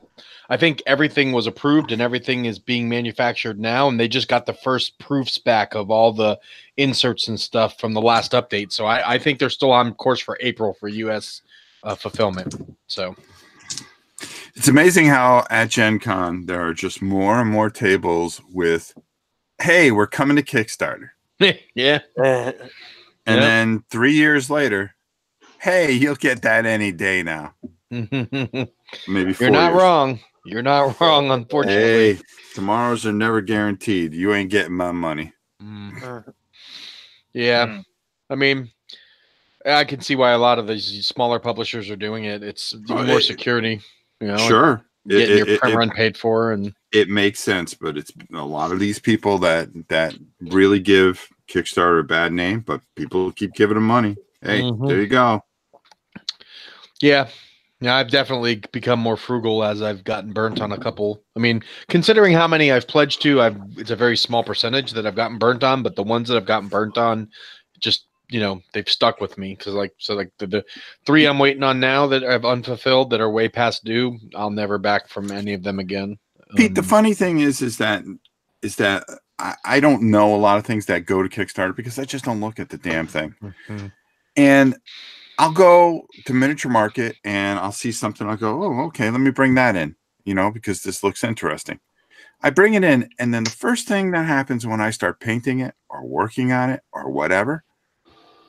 I think everything was approved and everything is being manufactured now, and they just got the first proofs back of all the inserts and stuff from the last update. So I think they're still on course for April for U.S. Fulfillment. So it's amazing how at Gen Con there are just more and more tables with, hey, we're coming to Kickstarter. Yeah. And then 3 years later, hey, you'll get that any day now. Maybe 4 You're not years. wrong. You're not wrong, unfortunately. Hey, tomorrows are never guaranteed. You ain't getting my money. Yeah. I mean, I can see why a lot of these smaller publishers are doing it. It's more security. You know, sure. Getting your print run paid for, and it makes sense, but it's a lot of these people that really give Kickstarter a bad name, but people keep giving them money. Hey, there you go. Yeah, I've definitely become more frugal as I've gotten burnt on a couple. I mean, considering how many I've pledged to, it's a very small percentage that I've gotten burnt on, but the ones that I've gotten burnt on, just they've stuck with me because the 3 I'm waiting on now that I've unfulfilled that are way past due, I'll never back from any of them again. Pete, the funny thing is that I don't know a lot of things that go to Kickstarter because I just don't look at the damn thing. Mm-hmm. And I'll go to Miniature Market and I'll see something. I'll go, oh, okay, let me bring that in, because this looks interesting. I bring it in, and then the first thing that happens when I start painting it or working on it or whatever,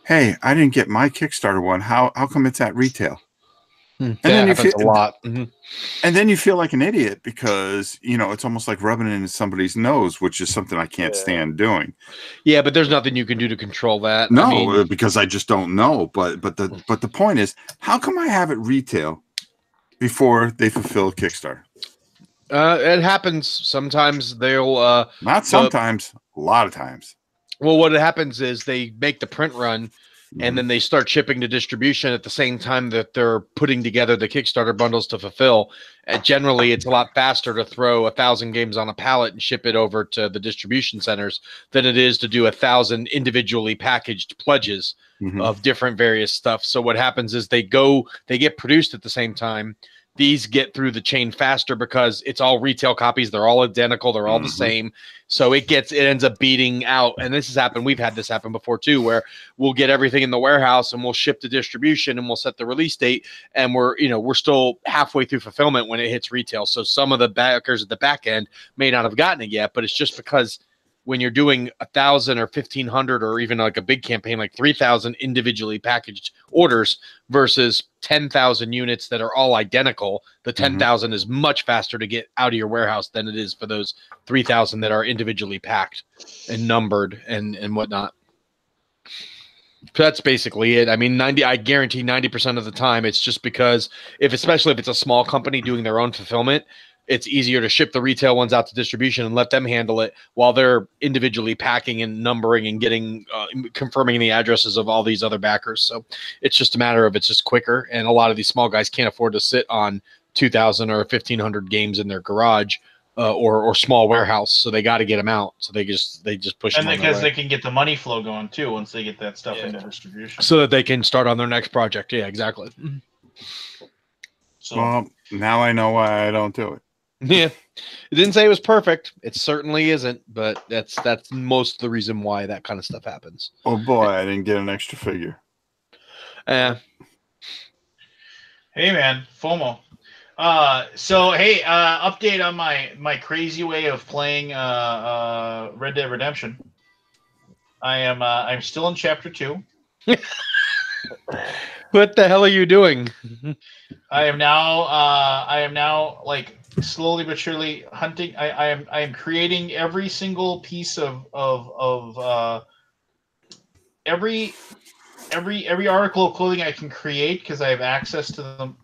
hey, I didn't get my Kickstarter one. How come it's at retail? And then you feel a lot. Mm-hmm. And then you feel like an idiot because, it's almost like rubbing it into somebody's nose, which is something I can't stand doing. Yeah, but there's nothing you can do to control that. No, because I just don't know. But the point is, how come I have it retail before they fulfill Kickstarter? It happens. Sometimes they'll not sometimes, a lot of times. Well, what happens is they make the print run and then they start shipping to distribution at the same time that they're putting together the Kickstarter bundles to fulfill. Generally, it's a lot faster to throw 1,000 games on a pallet and ship it over to the distribution centers than it is to do 1,000 individually packaged pledges of different various stuff. So what happens is they get produced at the same time. These get through the chain faster because it's all retail copies. They're all identical. They're all the same. So it ends up beating out. And this has happened. We've had this happen before too, where we'll get everything in the warehouse and we'll ship to distribution and we'll set the release date. And we're still halfway through fulfillment when it hits retail. So some of the backers at the back end may not have gotten it yet, but it's just because when you're doing 1,000 or 1,500 or even like a big campaign, like 3,000 individually packaged orders versus 10,000 units that are all identical, the 10,000 is much faster to get out of your warehouse than it is for those 3,000 that are individually packed and numbered and whatnot. So that's basically it. I mean, I guarantee 90% of the time it's just because especially if it's a small company doing their own fulfillment, it's easier to ship the retail ones out to distribution and let them handle it while they're individually packing and numbering and getting confirming the addresses of all these other backers. So it's just a matter of it's just quicker. And a lot of these small guys can't afford to sit on 2,000 or 1,500 games in their garage or small warehouse. So they got to get them out. So they just push them. And because they can get the money flow going too once they get that stuff into distribution. So that they can start on their next project. Yeah, exactly. So, well, now I know why I don't do it. Yeah, it didn't say it was perfect. It certainly isn't, but that's most of the reason why that kind of stuff happens. Oh boy, I didn't get an extra figure. Hey man, FOMO. So hey, update on my crazy way of playing Red Dead Redemption. I'm still in chapter 2. What the hell are you doing? I am now like slowly but surely hunting. I am creating every single piece of every article of clothing I can create because I have access to them.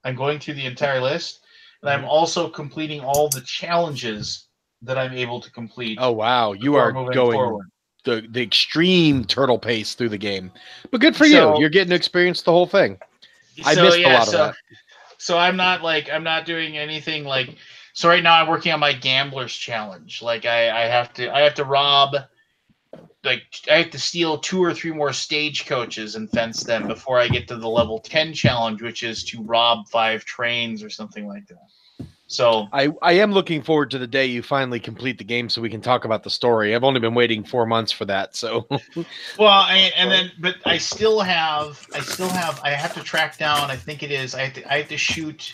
I'm going through the entire list, and I'm also completing all the challenges that I'm able to complete. Oh wow, you are going forward. The extreme turtle pace through the game, but good for you. You're getting to experience the whole thing. I missed a lot of that. So I'm not doing anything like. So right now I'm working on my Gambler's Challenge. Like I have to rob. Like I have to steal 2 or 3 more stagecoaches and fence them before I get to the level 10 challenge, which is to rob 5 trains or something like that. So I am looking forward to the day you finally complete the game so we can talk about the story. I've only been waiting 4 months for that. So well, I have to track down. I think it is. I have to shoot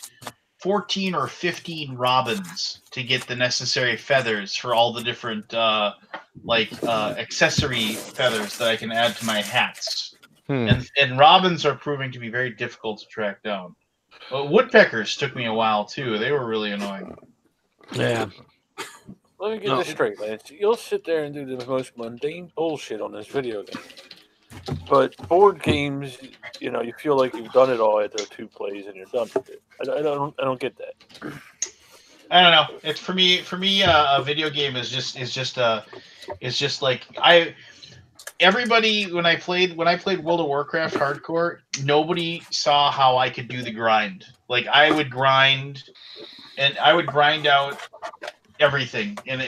14 or 15 robins to get the necessary feathers for all the different accessory feathers that I can add to my hats. And robins are proving to be very difficult to track down. Well, woodpeckers took me a while too. They were really annoying. Yeah. Let me get this straight, Lance. You'll sit there and do the most mundane bullshit on this video game. But board games, you feel like you've done it all after 2 plays and you're done with it. I don't get that. I don't know. It's for me. A video game is just like everybody when I played World of Warcraft hardcore, nobody saw how I could do the grind. Like I would grind out everything and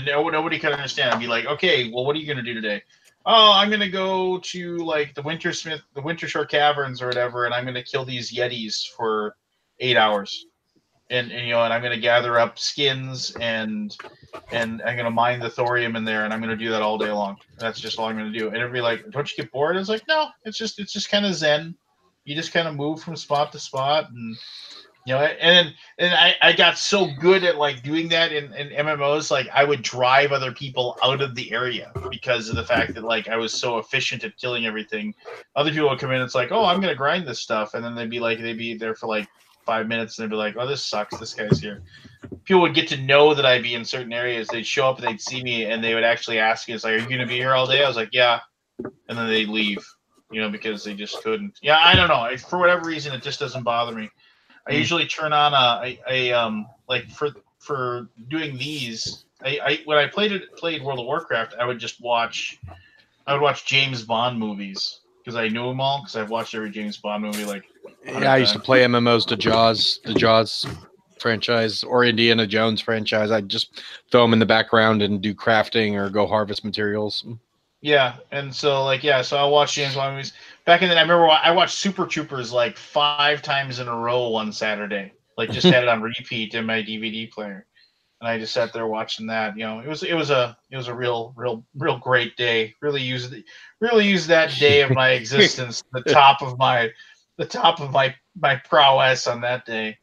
nobody could understand. I'd be like, okay, well, what are you gonna do today? Oh, I'm gonna go to like the Wintershore Caverns or whatever, and I'm gonna kill these Yetis for 8 hours, and I'm gonna gather up skins and I'm gonna mine the thorium in there, and I'm gonna do that all day long. That's just all I'm gonna do. And it'd be like, don't you get bored? I was like, no, it's just kind of zen. You just kind of move from spot to spot, and and I got so good at like doing that in MMOs. Like I would drive other people out of the area because of the fact that like I was so efficient at killing everything. Other people would come in. It's like, oh, I'm gonna grind this stuff, and then they'd be there for like 5 minutes, and they'd be like, oh, this sucks. This guy's here. People would get to know that I'd be in certain areas. They'd show up and they'd see me, and they would actually ask me, "It's like, are you gonna be here all day?" I was like, "Yeah," and then they'd leave, because they just couldn't. Yeah, I don't know. For whatever reason, it just doesn't bother me. I usually turn on like for doing these. When I played World of Warcraft, I would watch James Bond movies because I knew them all because I've watched every James Bond movie like. Yeah, I used to play MMOs to the Jaws franchise or Indiana Jones franchise. I'd just throw them in the background and do crafting or go harvest materials. Yeah, and so so I watched James Bond movies. Back in then, I remember I watched Super Troopers like 5 times in a row one Saturday. Like just had it on repeat in my DVD player, and I just sat there watching that. It was a real great day. Really used that day of my existence, the top of my prowess on that day.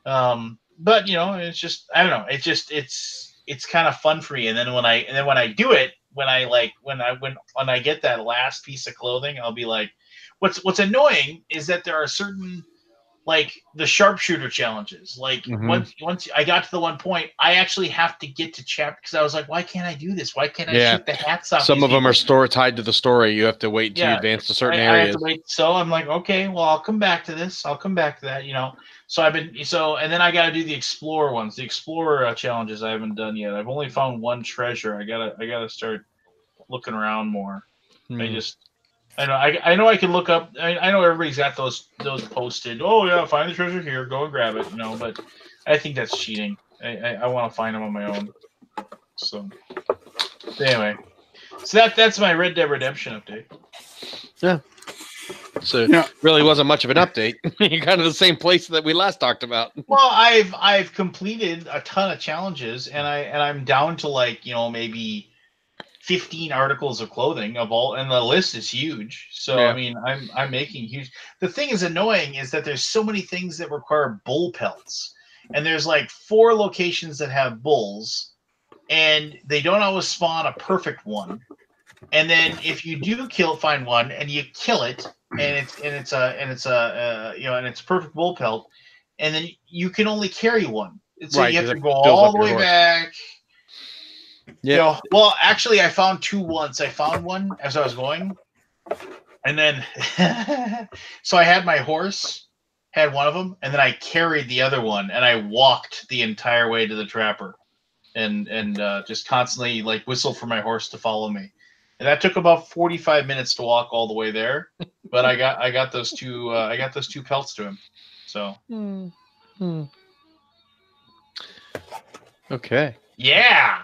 But it's just I don't know. It's kind of fun for me. And then when I do it. When I get that last piece of clothing, I'll be like, what's annoying is that there are certain like the sharpshooter challenges. Like once I got to the one point, I actually have to get to chapter because I was like, why can't I do this? Why can't I shoot the hats off? Some of them are tied to the story. You have to wait to advance to certain areas. I have to wait. So I'm like, okay, well, I'll come back to this. I'll come back to that. So and then I got to do the explorer ones, the explorer challenges. I haven't done yet. I've only found one treasure. I gotta start looking around more. I know I can look up. I know everybody's got those posted. Oh yeah, find the treasure here. Go and grab it. But I think that's cheating. I want to find them on my own. So anyway, so that's my Red Dead Redemption update. Yeah. So really wasn't much of an update. You're kind of the same place that we last talked about. Well, I've completed a ton of challenges, and I'm down to like maybe 15 articles of clothing of all, and the list is huge. So I mean, I'm making huge. The thing is annoying is that there's so many things that require bull pelts, and there's like 4 locations that have bulls, and they don't always spawn a perfect one. And then if you do find one and you kill it, and it's a perfect bull pelt, and then you can only carry one. So you have to go all the way back. Yeah. Well, actually, I found 2 once. I found one as I was going, and then so I had my horse, had one of them, and then I carried the other one, and I walked the entire way to the trapper, and just constantly like whistled for my horse to follow me. And that took about 45 minutes to walk all the way there, but I got those 2 pelts to him. So okay, yeah.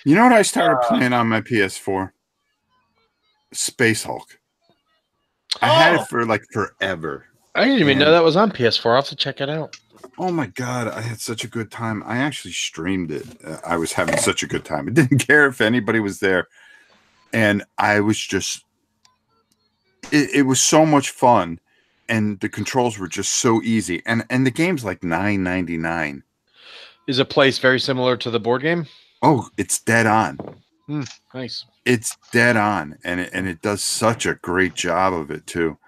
You know what I started playing on my PS4? Space Hulk. I had it for like forever. I didn't even know that was on PS4. I'll have to check it out. Oh my God, I had such a good time. I actually streamed it. I was having such a good time. I didn't care if anybody was there. And I was just, it was so much fun. And the controls were just so easy. And the game's like $9.99. Is a place very similar to the board game? Oh, it's dead on. Nice. It's dead on. And it does such a great job of it too.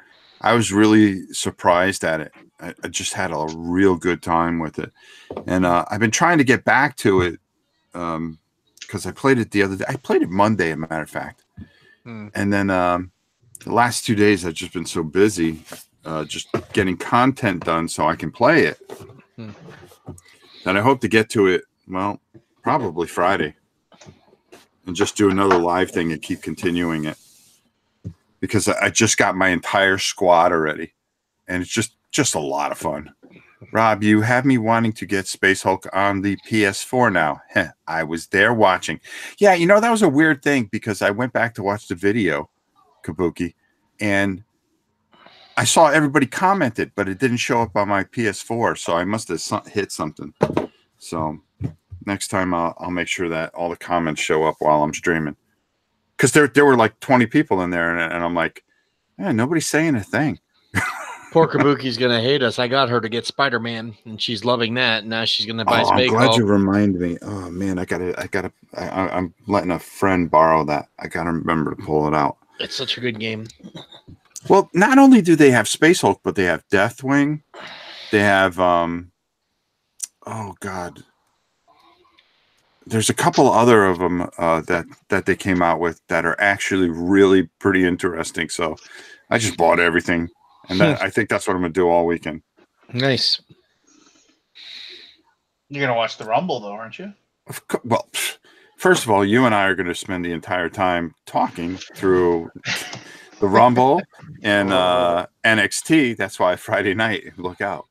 I was really surprised at it. I just had a real good time with it. And I've been trying to get back to it because I played it the other day. I played it Monday, as a matter of fact. And then the last 2 days, I've just been so busy just getting content done so I can play it. And I hope to get to it, well, probably Friday. And just do another live thing and keep continuing it. Because I just got my entire squad already. And it's just a lot of fun. Rob, you have me wanting to get Space Hulk on the PS4 now. Heh, I was there watching. Yeah, that was a weird thing because I went back to watch the video, Kabuki, and I saw everybody commented, but it didn't show up on my PS4, so I must have hit something. So next time I'll make sure that all the comments show up while I'm streaming. Because there were like 20 people in there, and I'm like, man, nobody's saying a thing. Poor Kabuki's gonna hate us. I got her to get Spider-Man, and she's loving that. Now she's gonna buy Space I'm glad Hulk. you reminded me. Oh man, I'm letting a friend borrow that. I gotta remember to pull it out. It's such a good game. Well, not only do they have Space Hulk, but they have Deathwing. They have oh god, there's a couple other of them that they came out with that are actually really pretty interesting. So I just bought everything. And I think that's what I'm going to do all weekend. Nice. You're going to watch the Rumble, though, aren't you? Well, first of all, you and I are going to spend the entire time talking through the Rumble and NXT. That's why Friday night, look out.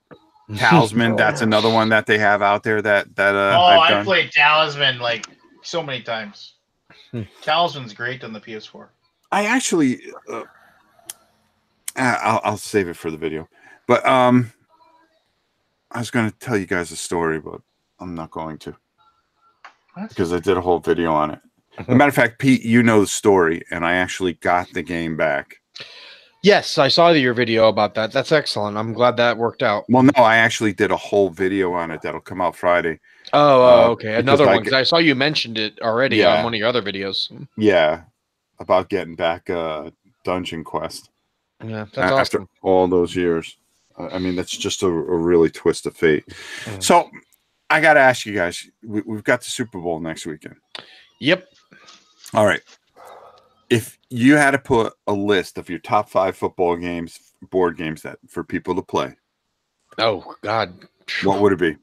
Talisman, that's another one that they have out there that I've played Talisman like so many times. Talisman's great on the PS4. I actually... I'll save it for the video, but I was going to tell you guys a story, but I'm not going to because I did a whole video on it. As a matter of fact, Pete, you know the story, and I actually got the game back. Yes, I saw your video about that. That's excellent. I'm glad that worked out. Well, no, I actually did a whole video on it that'll come out Friday. Oh, okay. Another one, because I saw you mentioned it already on one of your other videos. Yeah, about getting back Dungeon Quest. Yeah, that's awesome. After all those years. I mean, that's just a really twist of fate. So I got to ask you guys, we've got the Super Bowl next weekend. Yep. All right. If you had to put a list of your top 5 football games, board games that for people to play. Oh, God. What would it be?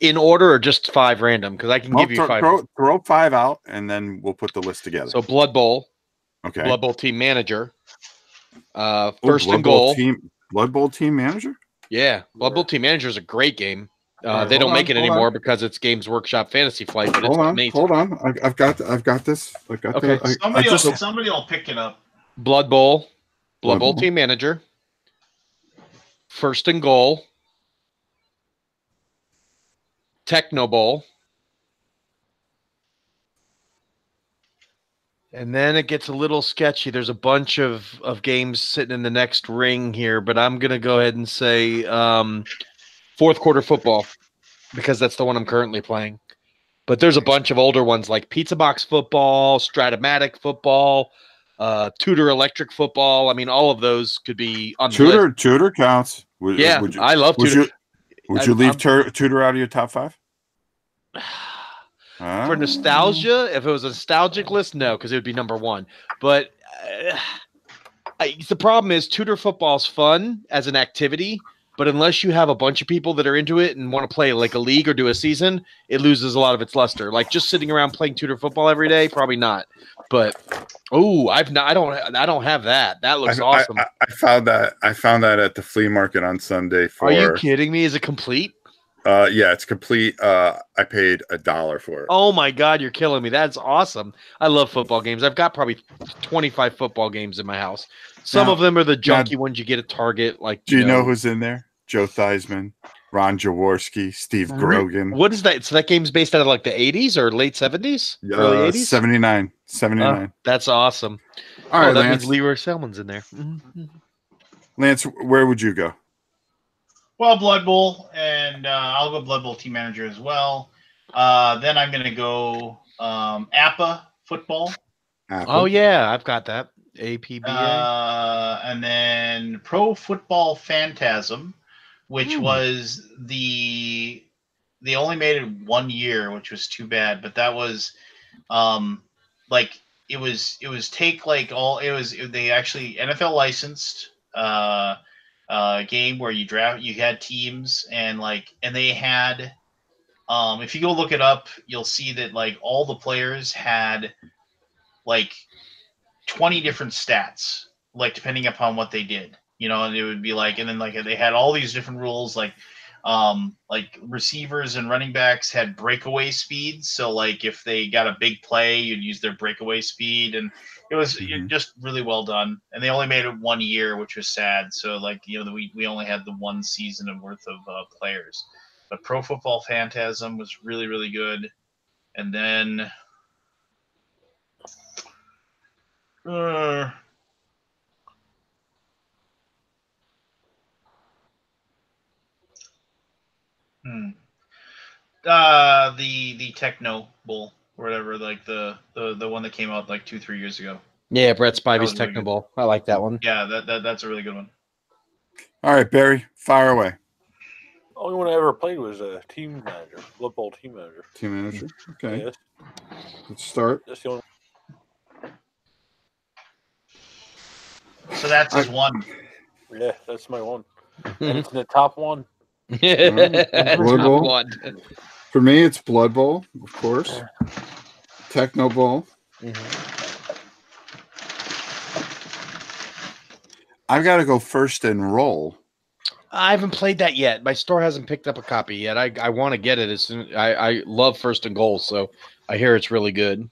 In order or just 5 random? Because I can give you 5. Throw 5 out, and then we'll put the list together. So Blood Bowl. Okay. Blood Bowl Team Manager. First and Goal. Blood Bowl Team Manager? Yeah. Blood Bowl Team Manager is a great game. They don't make it anymore because it's Games Workshop Fantasy Flight, but it's amazing. Hold on. I've got this. Okay. Somebody will pick it up. Blood Bowl Team Manager. First and Goal. Techno Bowl. And then it gets a little sketchy. There's a bunch of games sitting in the next ring here, but I'm going to go ahead and say fourth quarter football because that's the one I'm currently playing. But there's a bunch of older ones like Pizza Box Football, Stratomatic Football, Tudor Electric Football. I mean, all of those could be on the list. Tudor counts. I love Tudor. Would you leave Tudor out of your top 5? For nostalgia, if it was a nostalgic list, no, because it would be number 1. But the problem is Tudor football's fun as an activity, but unless you have a bunch of people that are into it and want to play like a league or do a season, it loses a lot of its luster. Like just sitting around playing Tudor football every day, probably not. But I don't have that. That looks awesome. I found that at the flea market on Sunday. Are you kidding me? Is it complete? Yeah, it's complete. I paid $1 for it. Oh my God, you're killing me. That's awesome. I love football games. I've got probably 25 football games in my house. Some of them are the junky ones you get at Target. Like, do you know who's in there? Joe Theismann, Ron Jaworski, Steve Grogan. What is that? So that game's based out of like the 80s or late 70s? Early 80s? 79. That's awesome. All right, that Lance. means Leroy Selman's in there. Mm-hmm. Lance, where would you go? Well, Blood Bowl, and I'll go Blood Bowl Team Manager as well. Then I'm going to go APA Football. Apple. Oh, yeah, I've got that. APBA. And then Pro Football Phantasm, which was they only made it 1 year, which was too bad. But that was they actually NFL licensed game where you had teams and they had if you go look it up, you'll see that like all the players had like 20 different stats, like depending upon what they did. you know, and it would be like, and then like they had all these different rules, like receivers and running backs had breakaway speeds. So like if they got a big play, you'd use their breakaway speed, and it was just really well done. And they only made it 1 year, which was sad. So like, you know, we only had the 1 season of worth of players. But Pro Football Phantasm was really, really good. And then the Techno Bowl or whatever, like the one that came out like 2-3 years ago. Yeah, Brett Spivey's Techno Bowl. I like that one. Yeah, that's a really good one. All right, Barry, fire away. The only one I ever played was a Team Manager, Blood Bowl Team Manager. Team Manager. Okay. Yes. Let's start. That's the only. So that's his one. Yeah, that's my one. And it's in the top one. Blood Bowl. For me, it's Blood Bowl, of course. Techno Bowl. I've got to go First and Roll. I haven't played that yet. My store hasn't picked up a copy yet. I want to get it as soon. I love First and Goal, so I hear it's really good.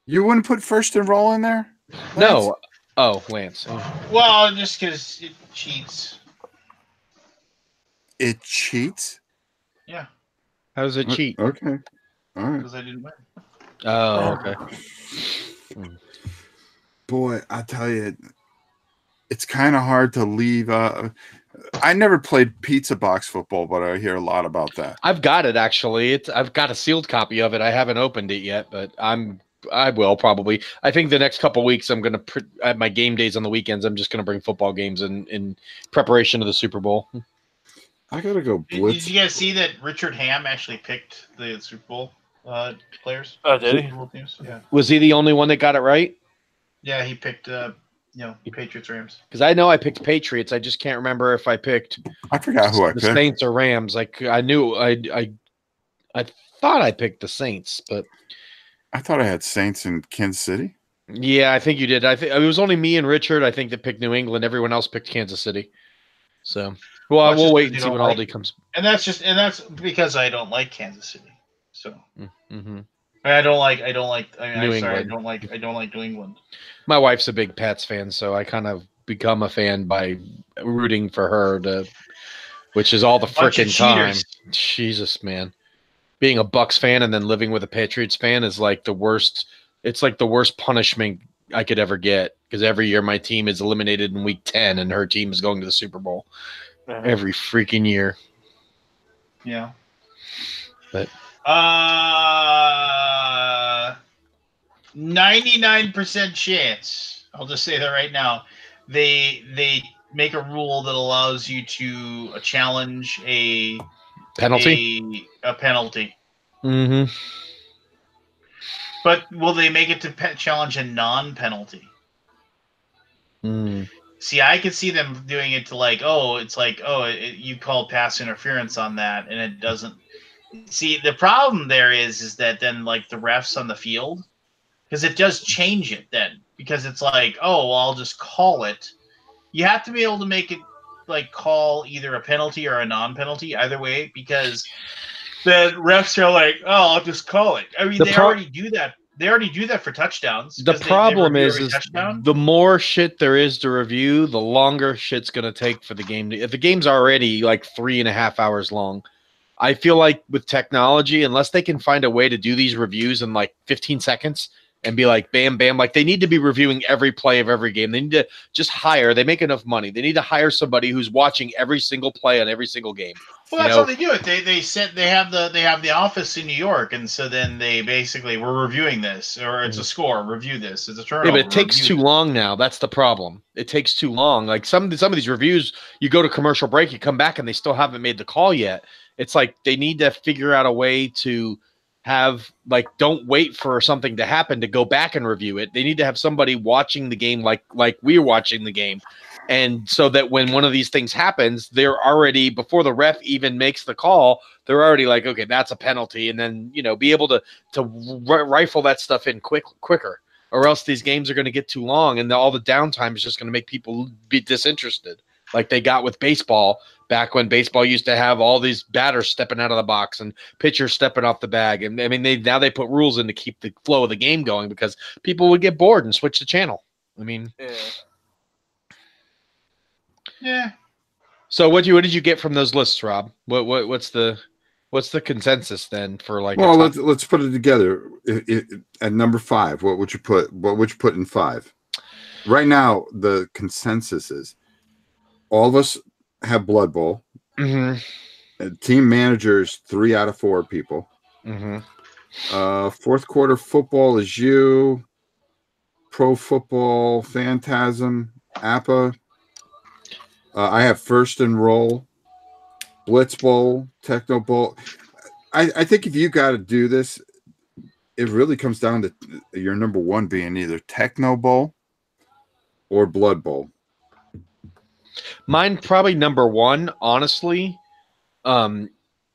You wouldn't put First and Roll in there? Lance? No. Oh, Lance. Well, just because it cheats. It cheats? Yeah. How does it cheat? Okay. All right. Because I didn't win. Oh, okay. Boy, I tell you, it's kind of hard to leave. I never played pizza box football, but I hear a lot about that. I've got it actually. I've got a sealed copy of it. I haven't opened it yet, but I will probably. I think the next couple of weeks I'm gonna at my game days on the weekends. I'm just gonna bring football games in preparation of the Super Bowl. I gotta go blitz. Did you guys see that Richard Ham actually picked the Super Bowl players? Oh, did he? Yeah. Was he the only one that got it right? Yeah, he picked Patriots Rams. Because I know I picked Patriots. I just can't remember if I picked. I forgot who I the picked. Saints or Rams. Like I knew I thought I picked the Saints, but I thought I had Saints in Kansas City. Yeah, I think you did. I think it was only me and Richard, I think, that picked New England. Everyone else picked Kansas City. So, well, we'll wait and see when Aldi comes. And that's because I don't like Kansas City. So mm-hmm. I don't like New England. I don't like New England. My wife's a big Pats fan, so I kind of become a fan by rooting for her, which is all the freaking time. Jesus, man. Being a Bucks fan and then living with a Patriots fan is like the worst. It's like the worst punishment I could ever get, because every year my team is eliminated in week 10 and her team is going to the Super Bowl every freaking year. Yeah. But 99% chance, I'll just say that right now, they make a rule that allows you to challenge a penalty. A penalty. Mm-hmm. But will they make it to challenge a non-penalty? See, I could see them doing it to you called pass interference on that, and it doesn't. See, the problem there is that then like the refs on the field, because it does change it then, because it's like, oh, well, I'll just call it. You have to be able to make it like call either a penalty or a non-penalty, either way, because the refs are like, oh, I'll just call it. I mean, they already do that. They already do that for touchdowns. The problem is the more shit there is to review, the longer shit's going to take for the game. If the game's already like 3.5 hours long, I feel like with technology, unless they can find a way to do these reviews in like 15 seconds and be like, bam, bam, like they need to be reviewing every play of every game. They need to just they make enough money. They need to hire somebody who's watching every single play on every single game. Well, that's how they do it. They have the office in New York, and so then they basically, we're reviewing this, or it's a score, review this, it's a turnover. Yeah, but it takes too long now. That's the problem. It takes too long. Like some of these reviews, you go to commercial break, you come back, and they still haven't made the call yet. It's like they need to figure out a way to have, like, don't wait for something to happen to go back and review it. They need to have somebody watching the game like we're watching the game. And so that when one of these things happens, they're already, before the ref even makes the call, they're already like, okay, that's a penalty. And then, be able to rifle that stuff in quicker. or else these games are going to get too long, and all the downtime is just going to make people be disinterested, like they got with baseball back when baseball used to have all these batters stepping out of the box and pitchers stepping off the bag. And I mean, now they put rules in to keep the flow of the game going because people would get bored and switch the channel. I mean, yeah. So what did you get from those lists, Rob? What's the consensus then for like? Well, let's put it together. At number 5, what would you put? What would you put in 5? Right now, the consensus is all of us have Blood Bowl. Mm-hmm. Team managers, 3 out of 4 people. Mm-hmm. Fourth quarter football is you. Pro Football Phantasm, APA. I have First and Roll, Blitz Bowl, Techno Bowl. I think if you got to do this, it really comes down to your number 1 being either Techno Bowl or Blood Bowl. Mine probably number 1, honestly. And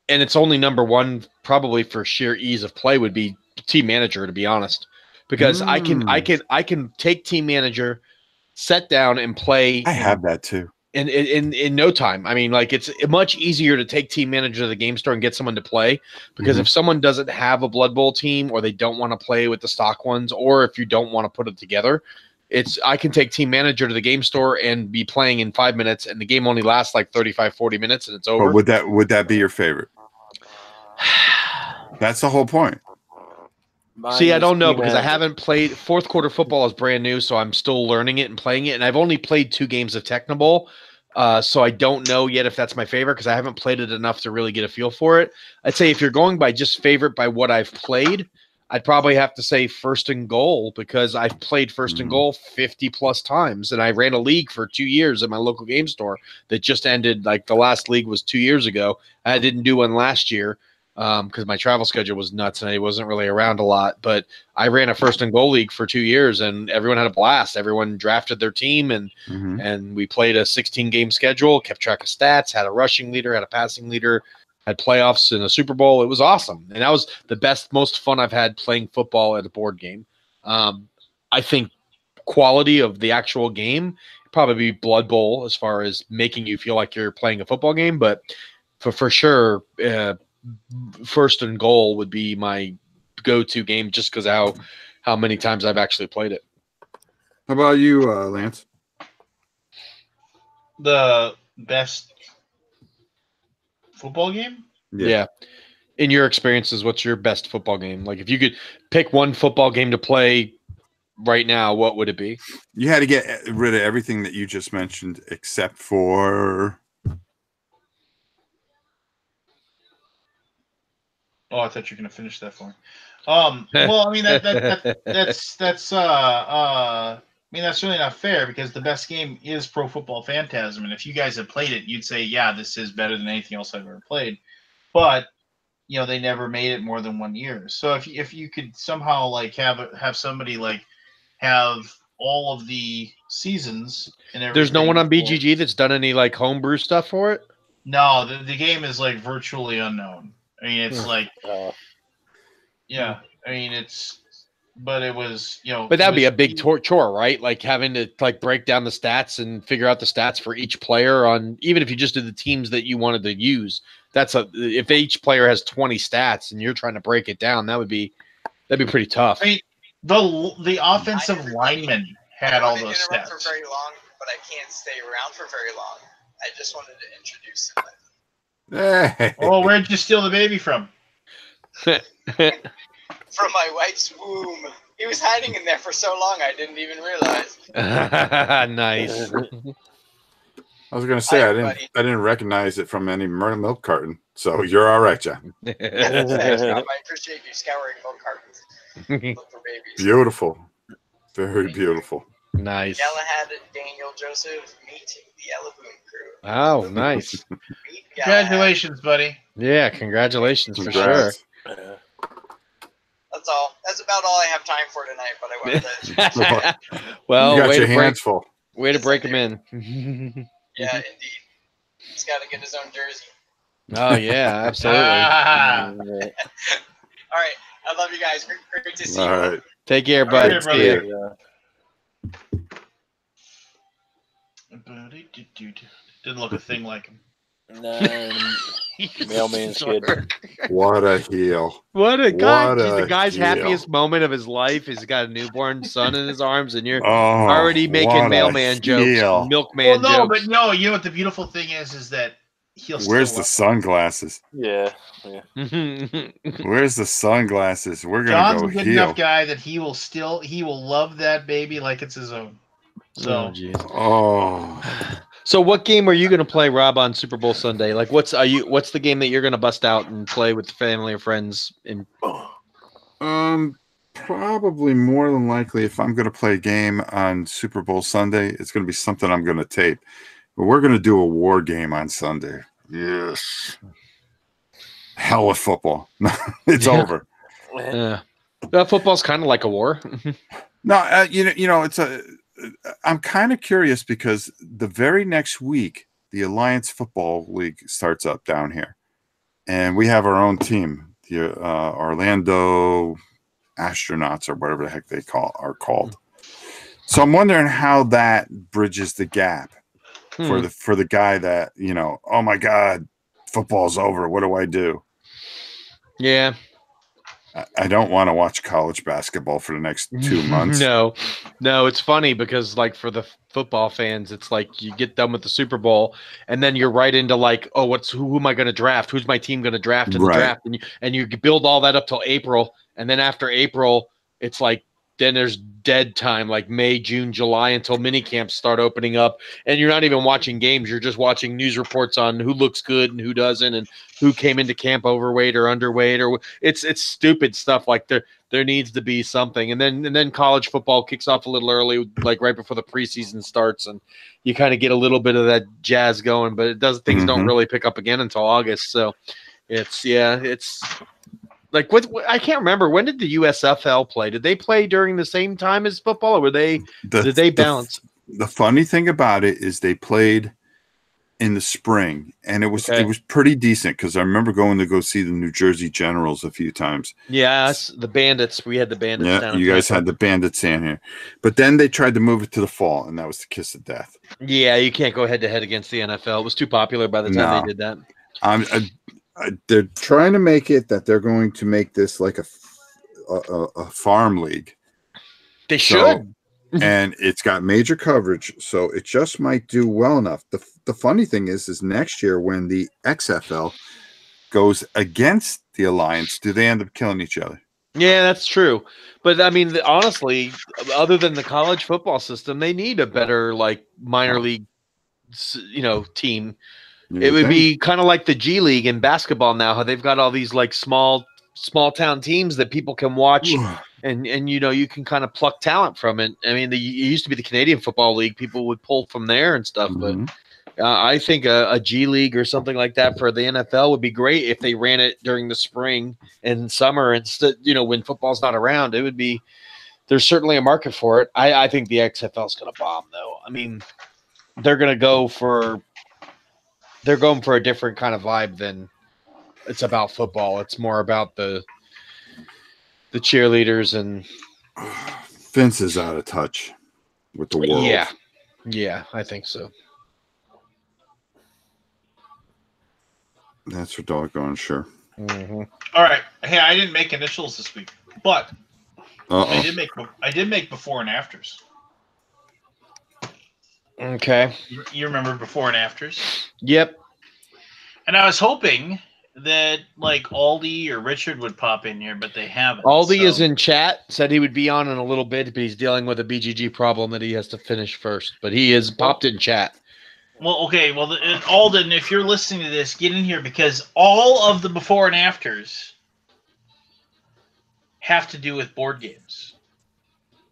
it's only number 1 probably for sheer ease of play would be Team Manager, to be honest, because I can take Team Manager, set down and play. I have that too. In no time. I mean, like, it's much easier to take Team Manager to the game store and get someone to play, because if someone doesn't have a Blood Bowl team, or they don't want to play with the stock ones, or if you don't want to put it together, I can take Team Manager to the game store and be playing in 5 minutes, and the game only lasts like 35-40 minutes and it's over. But would that be your favorite? That's the whole point. See, I don't know, because I haven't played. Fourth quarter football is brand new, so I'm still learning it and playing it. And I've only played 2 games of Techno Bowl, so I don't know yet if that's my favorite, because I haven't played it enough to really get a feel for it. I'd say if you're going by just favorite by what I've played, I'd probably have to say First and Goal, because I've played First and Goal 50 plus times, and I ran a league for 2 years at my local game store that just ended. Like, the last league was 2 years ago. I didn't do one last year, because my travel schedule was nuts and I wasn't really around a lot. But I ran a First and Goal league for 2 years, and everyone had a blast. Everyone drafted their team, and we played a 16-game schedule, kept track of stats, had a rushing leader, had a passing leader, had playoffs and a Super Bowl. It was awesome. And that was the most fun I've had playing football at a board game. I think quality of the actual game probably be Blood Bowl as far as making you feel like you're playing a football game, but for sure, First and Goal would be my go-to game, just because how many times I've actually played it. How about you, Lance? The best football game? Yeah. In your experiences, what's your best football game? Like, if you could pick one football game to play right now, what would it be? You had to get rid of everything that you just mentioned except for... Oh, I thought you were going to finish that for me. Well, I mean, that's really not fair, because the best game is Pro Football Phantasm, and if you guys had played it, you'd say, yeah, this is better than anything else I've ever played. But they never made it more than 1 year. So if you could somehow like have somebody like have all of the seasons and everything. There's no one on BGG that's done any like homebrew stuff for it? No, the game is like virtually unknown. I mean, it's like, yeah. I mean, but it was, But that'd be a big chore, right? Like having to like break down the stats and figure out the stats for each player on, even if you just did the teams that you wanted to use. If each player has 20 stats and you're trying to break it down, that'd be pretty tough. I mean, the offensive lineman had all those stats. For very long, but I can't stay around for very long. I just wanted to introduce someone. Hey. Oh, where'd you steal the baby from? From my wife's womb. He was hiding in there for so long I didn't even realize. Nice. I was going to say, I didn't recognize it from any milk carton, so you're all right, John. I appreciate you scouring milk cartons. Look for babies. Beautiful. Very beautiful. Nice. Galahad, Daniel, Joseph, meet the Alaboom crew. Oh, nice. Congratulations, buddy. Yeah, congratulations for sure. That's all. That's about all I have time for tonight, but I wanted to... Well, you got your hands full. Way to break them in. Yeah, indeed. He's got to get his own jersey. Oh, yeah, absolutely. All right. I love you guys. Great to see you. All right. Take care, bud. All right, See ya. Didn't look a thing like him. Mailman's kid. What a heel. What a guy. What He's the a guy's heel. happiest moment of his life. He's got a newborn son in his arms, and you're Oh, already making what a mailman jokes, heel. milkman Well, no, jokes. but no, you know what the beautiful thing is that he'll Where's still the love sunglasses? Yeah. Where's the sunglasses? We're gonna John's go a good heel. enough guy that he will love that baby like it's his own. So, So what game are you going to play, Rob, on Super Bowl Sunday? Like, what's the game that you're going to bust out and play with family or friends? Probably more than likely, if I'm going to play a game on Super Bowl Sunday, it's going to be something I'm going to tape. But we're going to do a war game on Sunday. Yes. Hell with football. It's over. Football's kind of like a war. No, it's I'm kind of curious because the very next week, the Alliance Football League starts up down here. And we have our own team, the Orlando Astronauts or whatever the heck they are called. So I'm wondering how that bridges the gap for the guy that, oh my God, football's over. What do I do? Yeah. I don't want to watch college basketball for the next 2 months. No, it's funny because like for the football fans, it's like you get done with the Super Bowl and then you're right into like, oh, who am I going to draft? Who's my team going to draft in the draft? And you build all that up till April. And then after April, it's like, then there's dead time, like May, June, July, until mini camps start opening up. And you're not even watching games. You're just watching news reports on who looks good and who doesn't, and who came into camp overweight or underweight, or it's stupid stuff. Like there needs to be something. And then college football kicks off a little early, like right before the preseason starts, and you kind of get a little bit of that jazz going, but things don't really pick up again until August. So it's like I can't remember, when did the USFL play? Did they play during the same time as football, or did they balance? The funny thing about it is they played in the spring, and it was pretty decent because I remember going to go see the New Jersey Generals a few times. Yes, the Bandits. We had the Bandits. Yeah, down you guys had the Bandits in here, but then they tried to move it to the fall, and that was the kiss of death. Yeah, you can't go head to head against the NFL. It was too popular by the time they did that. They're trying to make it that they're going to make this like a farm league. They should. And it's got major coverage, so it just might do well enough. The funny thing is next year when the XFL goes against the Alliance, do they end up killing each other? Yeah, that's true. But I mean, honestly, other than the college football system, they need a better like minor league, team. It would be kind of like the G League in basketball now, how they've got all these like small town teams that people can watch, and you can kind of pluck talent from it. I mean, it used to be the Canadian Football League; people would pull from there and stuff. But I think a G League or something like that for the NFL would be great if they ran it during the spring and summer instead. when football's not around, it would be. There's certainly a market for it. I think the XFL is going to bomb, though. I mean, they're going to go for. They're going for a different kind of vibe than it's about football. It's more about the cheerleaders, and Vince is out of touch with the world. Yeah, I think so. That's for doggone sure. All right. Hey, I didn't make initials this week, but I did make before and afters. Okay. You remember before and afters? Yep. And I was hoping that like Aldi or Richard would pop in here, but they haven't. Aldi is in chat, said he would be on in a little bit, but he's dealing with a BGG problem that he has to finish first. But he is popped in chat. Well, okay. Well, Alden, if you're listening to this, get in here because all of the before and afters have to do with board games.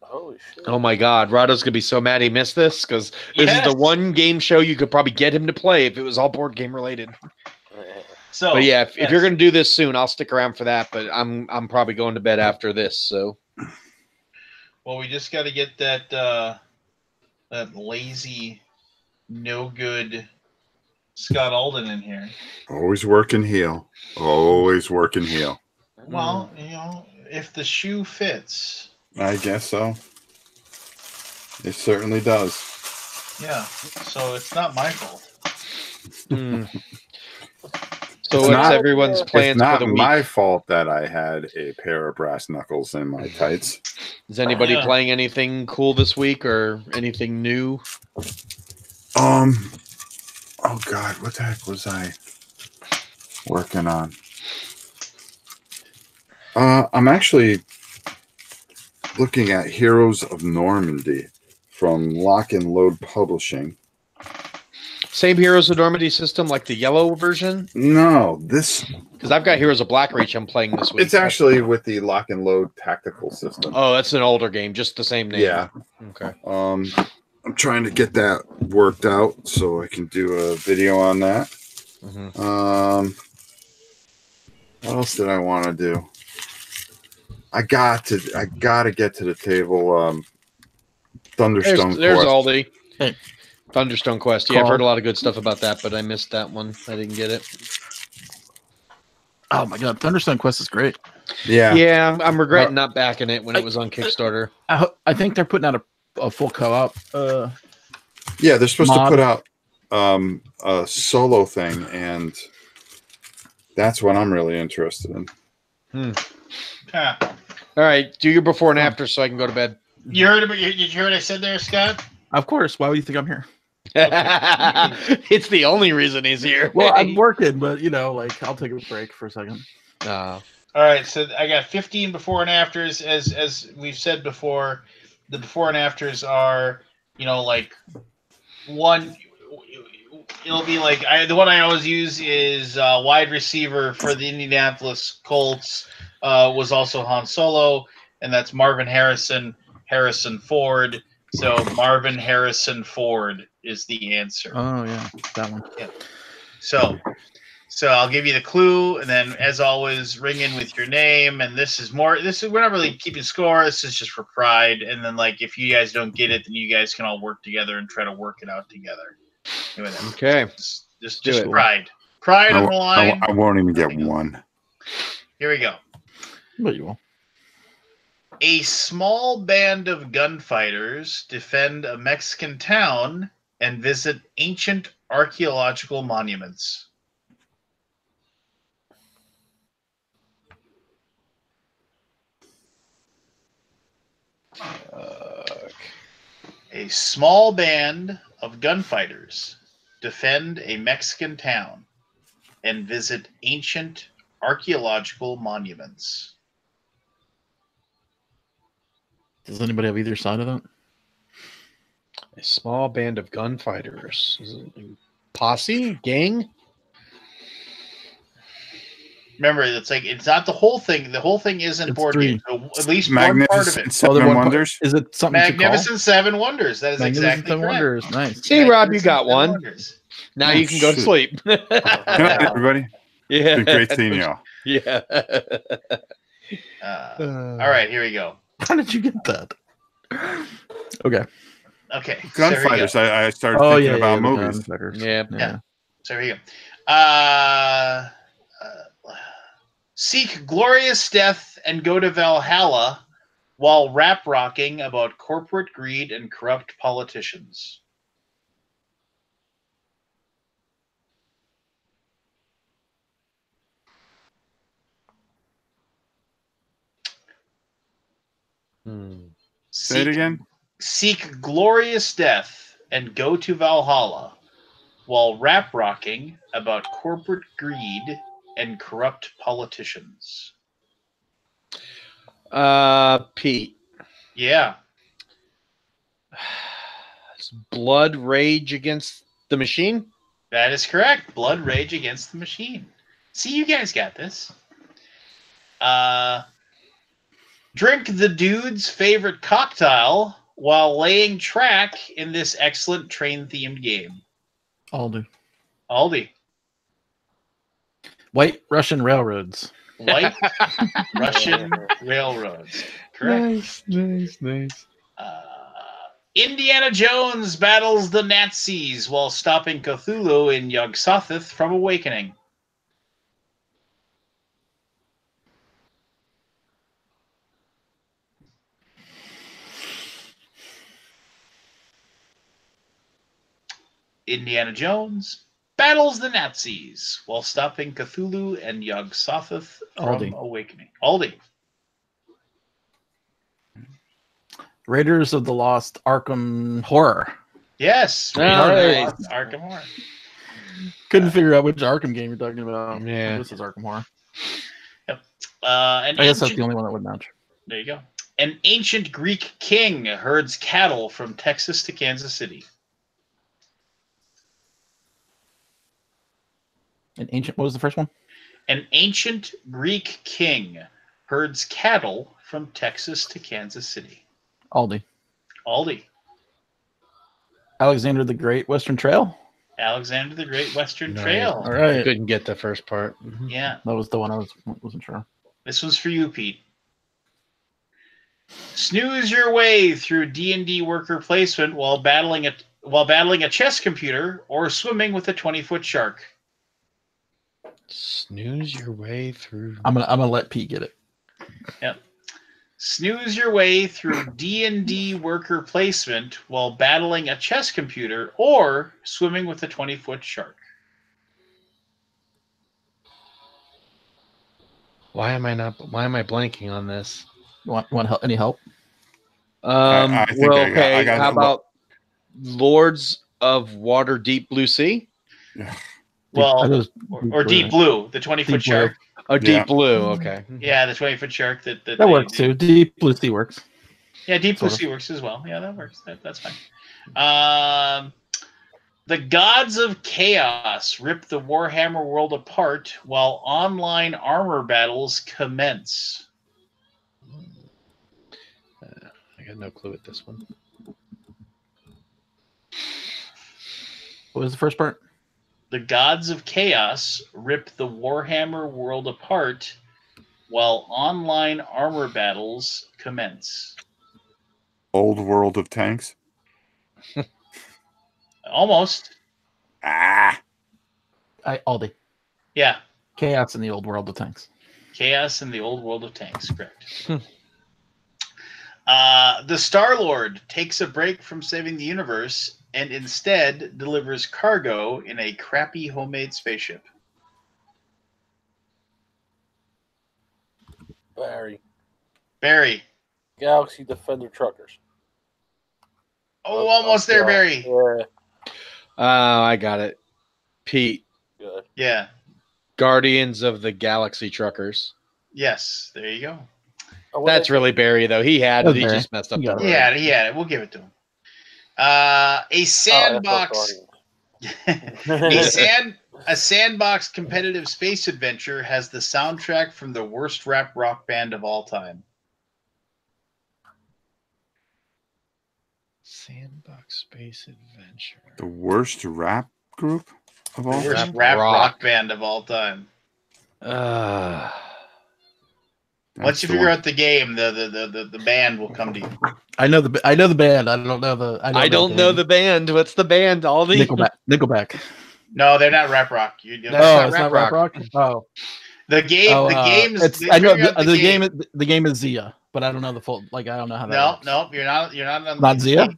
Holy shit. Oh my God, Rado's gonna be so mad he missed this because this is the one game show you could probably get him to play if it was all board game related. So, but yeah, if you're gonna do this soon, I'll stick around for that. But I'm probably going to bed after this. So, well, we just got to get that that lazy, no good Scott Alden in here. Always working heel. Always working heel. Well, if the shoe fits. I guess so. It certainly does. Yeah. So it's not my fault. So what's everyone's plans it's not for the week? my fault that I had a pair of brass knuckles in my tights. Is anybody playing anything cool this week or anything new? Oh God, what the heck was I working on? I'm actually looking at Heroes of Normandy from Lock and Load Publishing. Same Heroes of Normandy system like the yellow version? No, this... Because I've got Heroes of Blackreach I'm playing this week. It's actually with the Lock and Load tactical system. Oh, that's an older game, just the same name. Yeah. Okay. I'm trying to get that worked out so I can do a video on that. Mm-hmm. What else did I want to do? I got to get to the table. Thunderstone There's Quest. Aldi. Hey. Thunderstone Quest. Yeah, I've heard a lot of good stuff about that, but I missed that one. I didn't get it. Oh my God, Thunderstone Quest is great. Yeah. Yeah, I'm regretting not backing it when it was on Kickstarter. I think they're putting out a full co-op. Yeah, they're supposed to put out a solo thing, and that's what I'm really interested in. All right, do your before and after so I can go to bed. You heard about? Did you hear what I said there, Scott? Of course. Why would you think I'm here? It's the only reason he's here. Well, I'm working, but I'll take a break for a second. All right, so I got 15 before and afters. As we've said before, the before and afters are, one. It'll be like the one I always use is wide receiver for the Indianapolis Colts. Was also Han Solo, and that's Marvin Harrison Ford. So Marvin Harrison Ford is the answer. Oh yeah, that one. Yeah. So I'll give you the clue, and then as always, ring in with your name. And we're not really keeping score. This is just for pride. And then if you guys don't get it, then you guys can all work together and try to work it out together. Okay. Just pride. Pride on the line. I won't even get one. Here we go. But you will. A small band of gunfighters defend a Mexican town and visit ancient archaeological monuments. A small band of gunfighters defend a Mexican town and visit ancient archaeological monuments. Does anybody have either side of that? A small band of gunfighters. Is it posse? Gang? Remember, it's not the whole thing. The whole thing isn't board game. So at least one part of it. Seven Wonders. Is it something? Magnificent Seven Wonders. That is Magnificent exactly Seven correct. Wonders. Nice. See, Rob, you got one. Now you can go to sleep. Good night, everybody. Yeah. It's been great seeing y'all. Yeah. All right, here we go. How did you get that? Okay. Gunfighters. I started thinking about movies. Yeah. So here we go. Seek glorious death and go to Valhalla while rap rocking about corporate greed and corrupt politicians. Say it again. Seek glorious death and go to Valhalla while rap rocking about corporate greed and corrupt politicians. Pete. Yeah. It's Blood Rage Against the Machine? That is correct. Blood Rage Against the Machine. See, you guys got this. Drink the dude's favorite cocktail while laying track in this excellent train-themed game. Aldi. White Russian Railroads. White Russian Railroads. Correct. Nice. Indiana Jones battles the Nazis while stopping Cthulhu in Yog-Sothoth from awakening. Indiana Jones battles the Nazis while stopping Cthulhu and Yog-Sothoth from awakening. Aldi. Raiders of the Lost Arkham Horror. Yes. Nice. Arkham Horror. Couldn't figure out which Arkham game you're talking about. Yeah. This is Arkham Horror. Yep. I guess that's the only one that would match. There you go. An ancient Greek king herds cattle from Texas to Kansas City. What was the first one? An ancient Greek king herds cattle from Texas to Kansas City. Aldi. Alexander the Great Western Trail. Alexander the Great Western Trail. All right. I couldn't get the first part. Yeah. That was the one I wasn't sure. This one's for you, Pete. Snooze your way through D&D worker placement while battling a chess computer or swimming with a 20-foot shark. Snooze your way through. I'm gonna let Pete get it. Yep. Snooze your way through D&D worker placement while battling a chess computer or swimming with a 20-foot shark. Why am I blanking on this? Want help? Any help? I think I got how about Lords of Waterdeep Blue Sea? Yeah. Well, or Deep Blue, the 20-foot shark. Oh, Deep Blue. Okay. Yeah, the 20-foot shark. That works too. Deep Blue Sea works. Yeah, Deep Blue Sea works as well. Yeah, that works. That's fine. The gods of chaos rip the Warhammer world apart while online armor battles commence. I got no clue at this one. What was the first part? The gods of chaos rip the Warhammer world apart while online armor battles commence. Old World of Tanks. Almost. Aldi. Yeah. Chaos in the Old World of Tanks. Chaos in the Old World of Tanks, correct. The Star-Lord takes a break from saving the universe and instead delivers cargo in a crappy homemade spaceship. Barry. Galaxy Defender Truckers. Oh, almost there, Barry. Yeah. I got it. Pete. Good. Yeah. Guardians of the Galaxy Truckers. Yes, there you go. That's really Barry, though. He had it. He just messed up. He had it. We'll give it to him. A sandbox. A sandbox competitive space adventure has the soundtrack from the worst rap rock band of all time. Sandbox space adventure. The worst rap group of all time? Worst rap rock band of all time. Once you figure out the game, the band will come to you. I know the band. I don't know the. I don't know the band. What's the band? Aldi? Nickelback. No, they're not rap rock. It's not rap rock. Oh, the game. The game is. I know the game. The game is Zia, but I don't know the full. Like I don't know how that. No, you're not. Not Zia.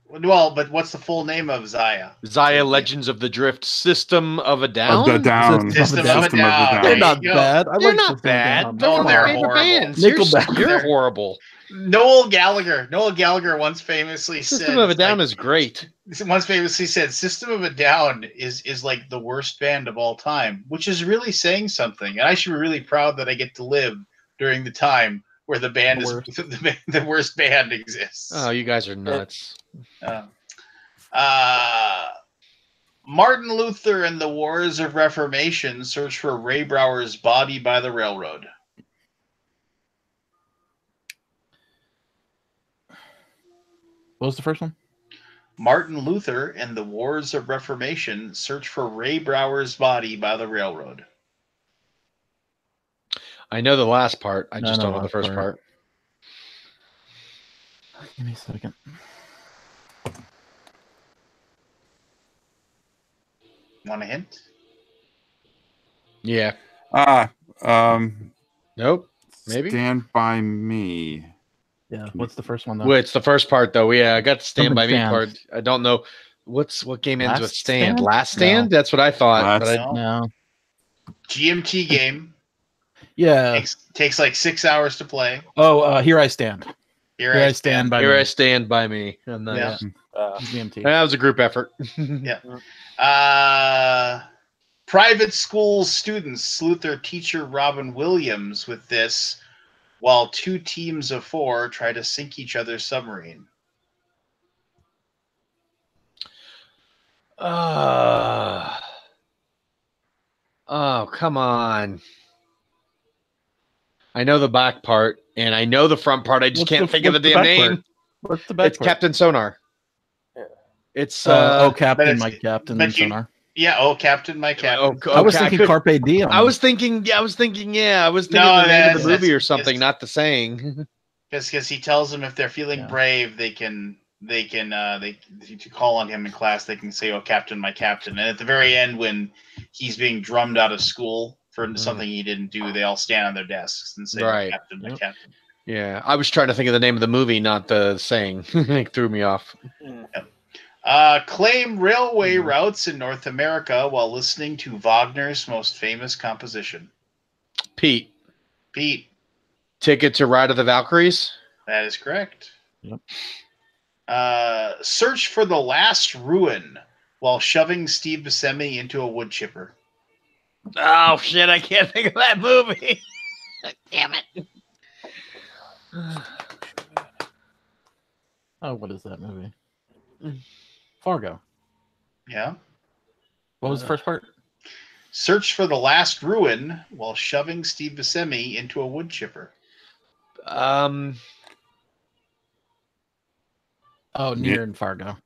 Well, but what's the full name of Zaya? Zaya Legends of the Drift. System of a Down? System of a Down. They're not bad. They're not bad. No, they're horrible. You're horrible. Noel Gallagher once famously said System of a Down is great. Once famously said System of a Down is like the worst band of all time, which is really saying something. And I should be really proud that I get to live during the time where the band is the worst band exists. Oh, you guys are nuts. Martin Luther and the Wars of Reformation search for Ray Brower's body by the railroad. What was the first one? Martin Luther and the Wars of Reformation search for Ray Brower's body by the railroad. I know the last part. I just don't know the first part. Give me a second. Want a hint? Yeah. Nope. Maybe. Stand By Me. Yeah. What's the first one though? Well, it's the first part though. Yeah, I got the Stand By Me part. I don't know what game ends with Last stand? Stand? Last Stand? That's what I thought. Last- But I, No. GMT game. Yeah. Takes like 6 hours to play. Oh, Here I Stand. Here I stand by Here me. I stand by me. And Yeah. GMT. That was a group effort. Private school students salute their teacher Robin Williams with this, while 2 teams of 4 try to sink each other's submarine. Oh, come on. I know the back part, and I know the front part. I just can't think of the damn name. What's the back It's part? Captain Sonar. Yeah. It's Captain, my but Captain you- Sonar. Yeah, Captain, my Captain. I was thinking Carpe Diem. I was thinking the name of the movie or something, not the saying. Because he tells them if they're feeling brave, they to call on him in class. They can say, "Oh, Captain, my Captain." And at the very end, when he's being drummed out of school for something he didn't do, they all stand on their desks and say, Right. "Captain, my Captain." Yeah, I was trying to think of the name of the movie, not the saying. It threw me off. Claim railway routes in North America while listening to Wagner's most famous composition. Pete. Ticket to Ride of the Valkyries? That is correct. Yep. Search for the last ruin while shoving Steve Buscemi into a wood chipper. Oh, shit, I can't think of that movie. Damn it. Oh, what is that movie? Fargo. Yeah. What was the first part? Search for the last ruin while shoving Steve Buscemi into a wood chipper. Near and Fargo.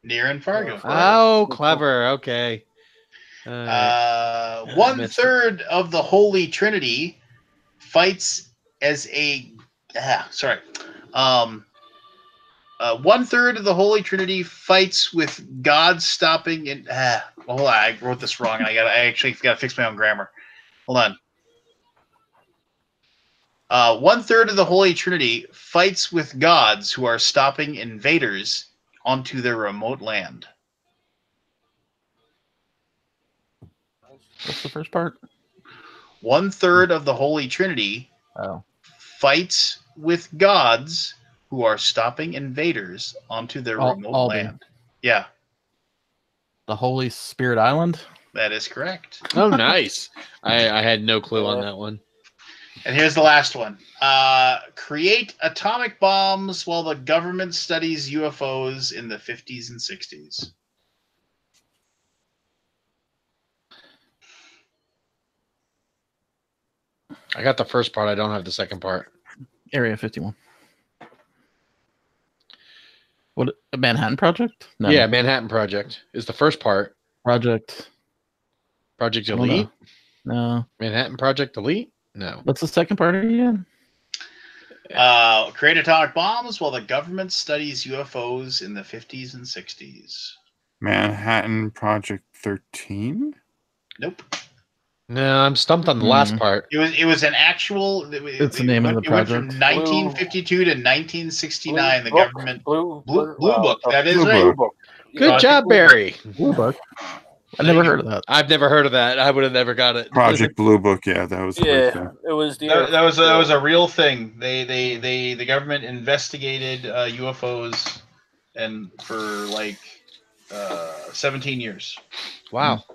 Near and Fargo. Oh, clever. Okay. 1/3 of the Holy Trinity fights as a. 1/3 of the Holy Trinity fights with God stopping in. Hold on, I wrote this wrong, and I actually got to fix my own grammar. Hold on. 1/3 of the Holy Trinity fights with gods who are stopping invaders onto their remote land. What's the first part? 1/3 of the Holy Trinity fights with gods who are stopping invaders onto their remote land. Yeah. The Holy Spirit Island? That is correct. Oh, nice. I had no clue on that one. And here's the last one. Create atomic bombs while the government studies UFOs in the 50s and 60s. I got the first part. I don't have the second part. Area 51. What, a Manhattan Project? No. Yeah, Manhattan Project is the first part. Project Elite? No. Manhattan Project Elite? No. What's the second part again? Create atomic bombs while the government studies UFOs in the 50s and 60s. Manhattan Project 13? Nope. No, I'm stumped on the last part. It was an actual. It's the name of the project. It went from 1952 to 1969. The government Blue Book. That is Blue right. Book. Good job, Barry. Blue Book. I never heard of that. I've never heard of that. I would have never got it. Project Blue Book. Yeah, that was. It was that was a real thing. The government investigated UFOs and for like 17 years. Wow.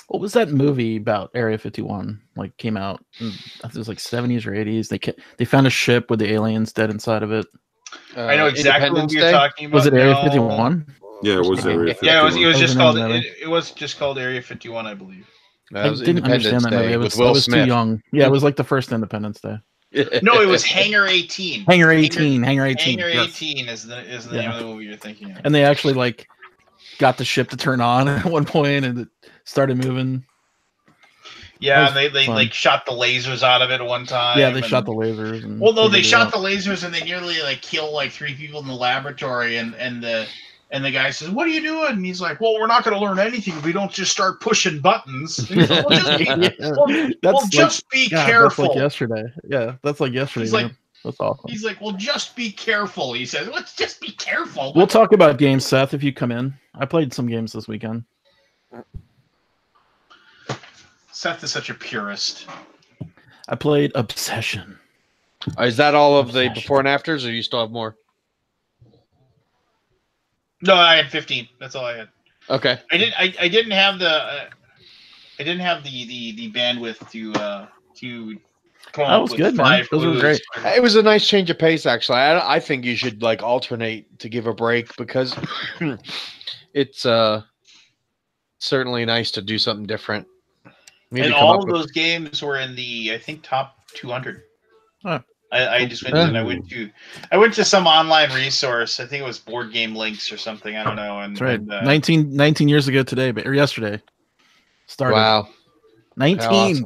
What was that movie about Area 51? Like came out in, I think it was like 70s or 80s. They found a ship with the aliens dead inside of it. I know exactly what you're talking about. Was it Area 51? Yeah, it was Area 51. Yeah, it was just called. It was just called Area 51, I believe. I didn't understand that movie. I was too young. Yeah, it was like the first Independence Day. No, it was Hangar 18. Hangar 18. Hangar 18 is the name of the movie you're thinking of. And they actually like got the ship to turn on at one point, and it started moving. Yeah, and they like shot the lasers out of it at one time. Yeah, they shot the lasers. And well, no, they shot the lasers and they nearly like kill like 3 people in the laboratory, and the guy says, "What are you doing?" And he's like, "Well, we're not going to learn anything if we don't just start pushing buttons." Like, well, just be yeah, careful. That's like yesterday. Yeah, that's like yesterday. That's awesome. He's like, well, just be careful. He says, let's just be careful. We'll talk about games, Seth, if you come in. I played some games this weekend. Seth is such a purist. I played Obsession. Is that all of the before and afters, or do you still have more? No, I had 15. That's all I had. Okay. I didn't have the bandwidth to come That up was with good, man. 5 Those were clues. great. It was a nice change of pace, actually. I think you should like alternate to give a break because it's certainly nice to do something different. Maybe And come all up of with- those games were in the, I think, top 200. Huh. I just went and I went to some online resource. I think it was Board Game Links or something. I don't know. And, That's right. and, 19 years ago today, or yesterday. Started. Wow. 19. Awesome.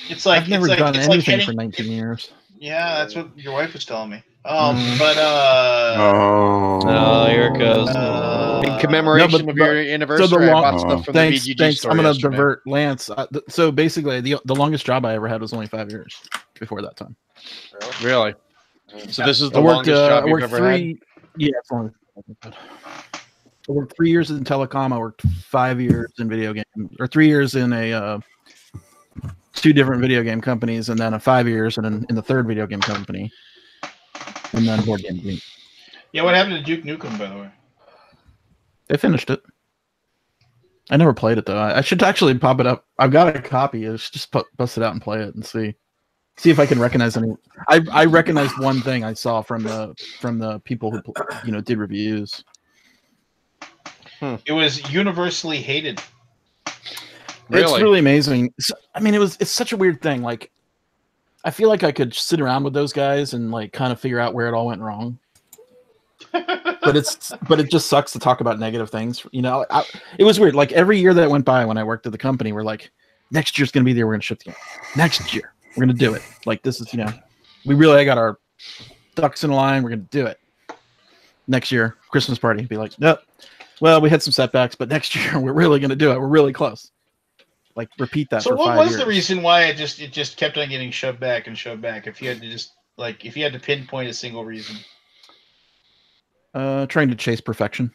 it's like I've never it's like, done it's anything like heading, for 19 years. Yeah, that's what your wife was telling me. Oh, here it goes. In commemoration of your anniversary, I bought stuff from the VGG thanks. store I'm going to yesterday. divert Lance. So basically, the longest job I ever had was only 5 years before that time. Really? So this is the I worked, longest job I you've worked ever 3. Yeah, it's long. I worked 3 years in telecom. I worked 5 years in video game, or 3 years in a 2 different video game companies, and then 5 years in the third video game company, and then Board Game Geek. Yeah, what happened to Duke Nukem, by the way? They finished it. I never played it though. I should actually pop it up. I've got a copy. I should just bust it out and play it and see if I can recognize any. I recognized one thing I saw from the people who did reviews. It was universally hated. It's really amazing. I mean, it's such a weird thing. Like, I feel like I could sit around with those guys and like kind of figure out where it all went wrong. but it just sucks to talk about negative things. It was weird. Like every year that went by when I worked at the company, we're like, next year's gonna be there. We're gonna ship the game. Next year, we're gonna do it. Like this is, we really got our ducks in a line. We're gonna do it. Next year, Christmas party, be like, nope. Well, we had some setbacks, but next year we're really gonna do it. We're really close. Like repeat that. So for what 5 was years. the reason why it just kept on getting shoved back and shoved back? If you had to pinpoint a single reason. Trying to chase perfection.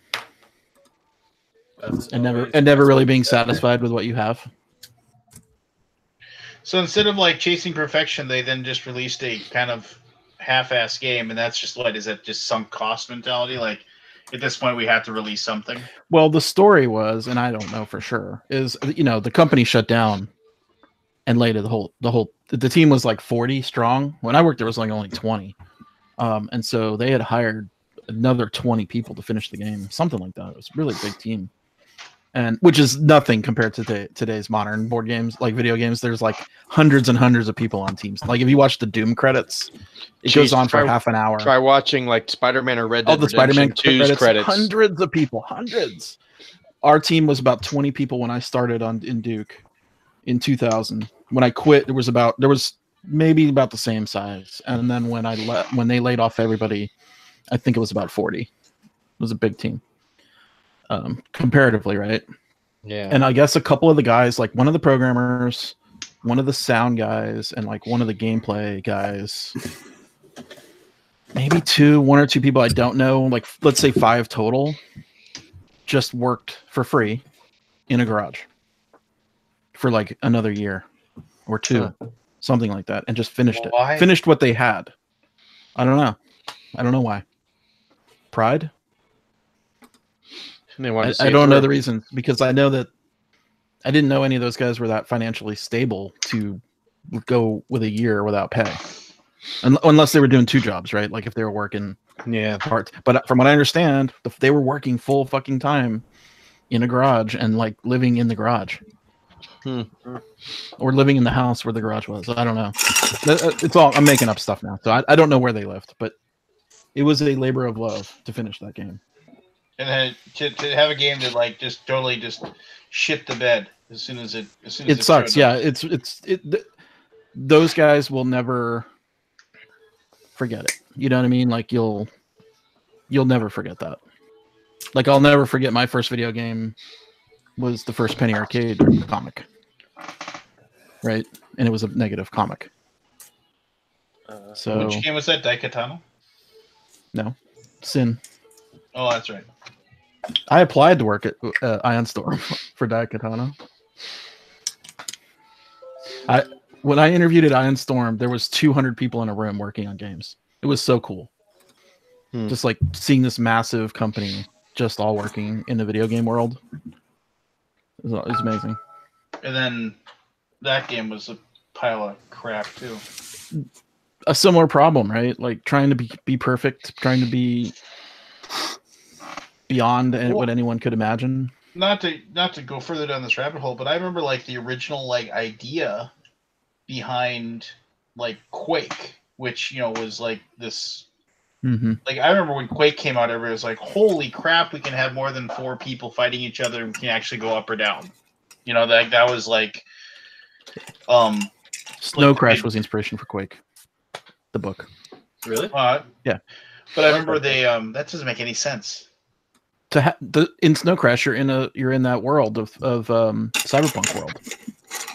And never really being satisfied with what you have. So instead of like chasing perfection, they then just released a kind of half-ass game, and that's just is that just sunk cost mentality? Like at this point, we have to release something. Well, the story was, and I don't know for sure, is the company shut down, and later the team was like 40 strong. When I worked, there was like only 20, and so they had hired another 20 people to finish the game, something like that. It was a really big team, and which is nothing compared to today's modern board games, like video games. There's like hundreds and hundreds of people on teams. Like if you watch the Doom credits, it goes on for half an hour. Try watching like Spider-Man or Red Dead the Spider-Man 2's credits. Hundreds of people, hundreds. Our team was about 20 people when I started in Duke in 2000. When I quit, there was maybe about the same size, and then when they laid off everybody, I think it was about 40. It was a big team, comparatively, right? Yeah. And I guess a couple of the guys, like one of the programmers, one of the sound guys, and like one of the gameplay guys, maybe one or two people I don't know, like let's say 5 total, just worked for free in a garage for like another year or 2, something like that, and just finished it. Finished what they had. I don't know why. Pride? I don't know the reason, because I know that I didn't know any of those guys were that financially stable to go with a year without pay, unless they were doing 2 jobs, right? Like if they were working part. But from what I understand, they were working full fucking time in a garage and like living in the garage, or living in the house where the garage was. I don't know. It's all, I'm making up stuff now, so I don't know where they lived, but it was a labor of love to finish that game. And then to have a game that like just totally just shit the bed as soon as it sucks. Yeah, those guys will never forget it. You know what I mean? Like you'll never forget that. Like I'll never forget my first video game was the first Penny Arcade comic, right? And it was a negative comic. So which game was that? Daikatana? No, Sin. Oh, that's right. I applied to work at Ion Storm for Daikatana. When I interviewed at Ion Storm, there was 200 people in a room working on games. It was so cool. Just like seeing this massive company just all working in the video game world. It was amazing. And then that game was a pile of crap too. A similar problem, right? Like trying to be perfect, trying to be beyond what anyone could imagine. Not to go further down this rabbit hole, but I remember like the original like idea behind like Quake, which was like this. Like I remember when Quake came out, everybody was like, "Holy crap! We can have more than 4 people fighting each other, and we can actually go up or down." That was like. Snow Crash was the inspiration for Quake, the book. Really? Yeah. But I remember they that doesn't make any sense. In Snow Crash, you're in that world of cyberpunk world,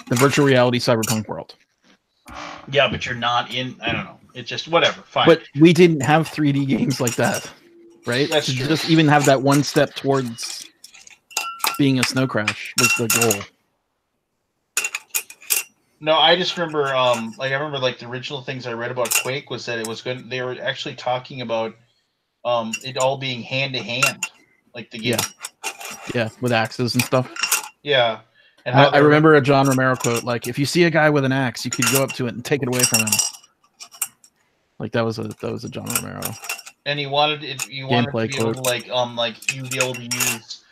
the virtual reality cyberpunk world. Yeah, but you're not in. I don't know. It's just whatever. Fine. But we didn't have 3D games like that, right? That's to true. Just even have that one step towards being a Snow Crash was the goal. No, I just remember, I remember the original things I read about Quake was that it was good. They were actually talking about, it all being hand to hand, like the game. Yeah, with axes and stuff. Yeah, and I remember a John Romero quote, like, "If you see a guy with an axe, you could go up to it and take it away from him." Like that was a John Romero. And he wanted it. You wanted to be able to you be able to use.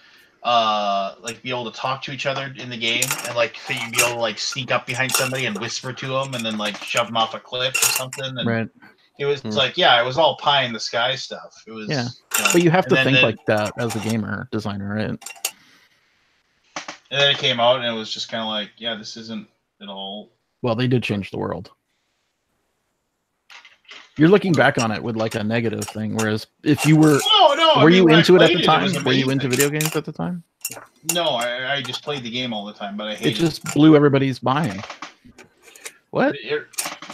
Be able to talk to each other in the game, and so you'd be able to sneak up behind somebody and whisper to them, and then shove them off a cliff or something. And right. It was it was all pie in the sky stuff. It was but you have to think like that as a gamer designer, right? And then it came out, and it was just kind of like, this isn't at all. Well, they did change the world. You're looking back on it with a negative thing, whereas if you were, were you into it at the time? Were you into video games at the time? No, I just played the game all the time, but I hated it. Just blew everybody's mind. What?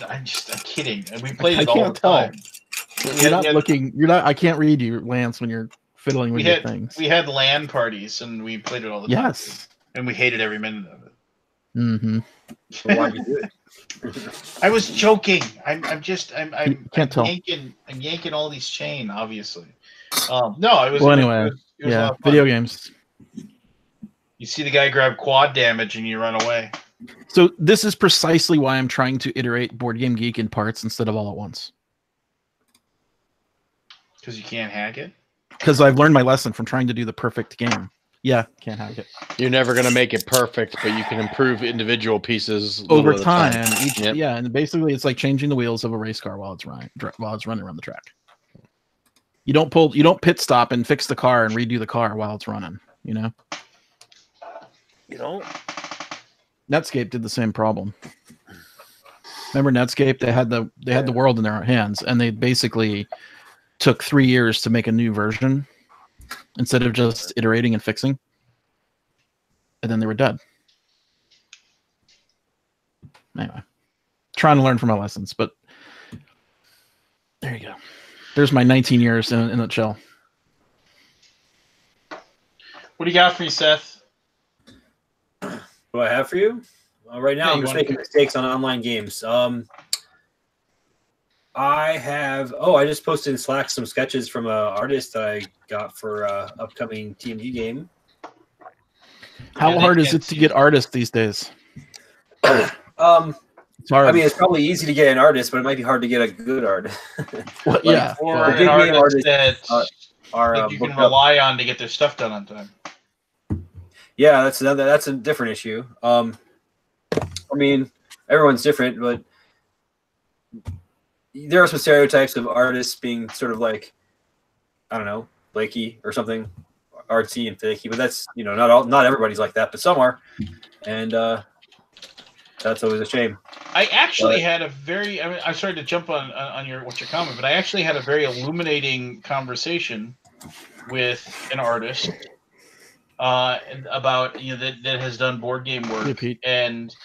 I'm kidding. We played it all the time. You're not looking. You're not. I can't read you, Lance, when you're fiddling with your things. We had LAN parties, and we played it all the time. Yes. And we hated every minute of it. Mm-hmm. So why'd you do it? I was joking. I'm yanking all these chain, obviously. No, it was. Well, anyway, it was video games. You see the guy grab quad damage and you run away. So this is precisely why I'm trying to iterate Board Game Geek in parts instead of all at once. Because you can't hack it? Because I've learned my lesson from trying to do the perfect game. Yeah, can't hack it. You're never going to make it perfect, but you can improve individual pieces over time. Yeah, and basically it's like changing the wheels of a race car while it's running around the track. You don't pit stop and fix the car and redo the car while it's running, Netscape did the same problem. Remember Netscape? They had the world in their hands, and they basically took 3 years to make a new version instead of just iterating and fixing. And then they were dead. Anyway, trying to learn from my lessons, but there you go. There's my 19 years in a nutshell. What do you got for me, Seth? What do I have for you? Right now, I'm just making mistakes on online games. I just posted in Slack some sketches from an artist that I got for upcoming TMG game. How hard is it to get artists these days? It's hard. I mean, it's probably easy to get an artist, but it might be hard to get a good artist. Or an artist that you can rely on to get their stuff done on time. Yeah, that's a different issue. I mean, everyone's different, but there are some stereotypes of artists being sort of like, I don't know, flaky or something, artsy and flaky. But that's not everybody's like that, but some are, and that's always a shame. I actually had a very. I'm sorry to jump on your comment, but I actually had a very illuminating conversation with an artist about that has done board game work. And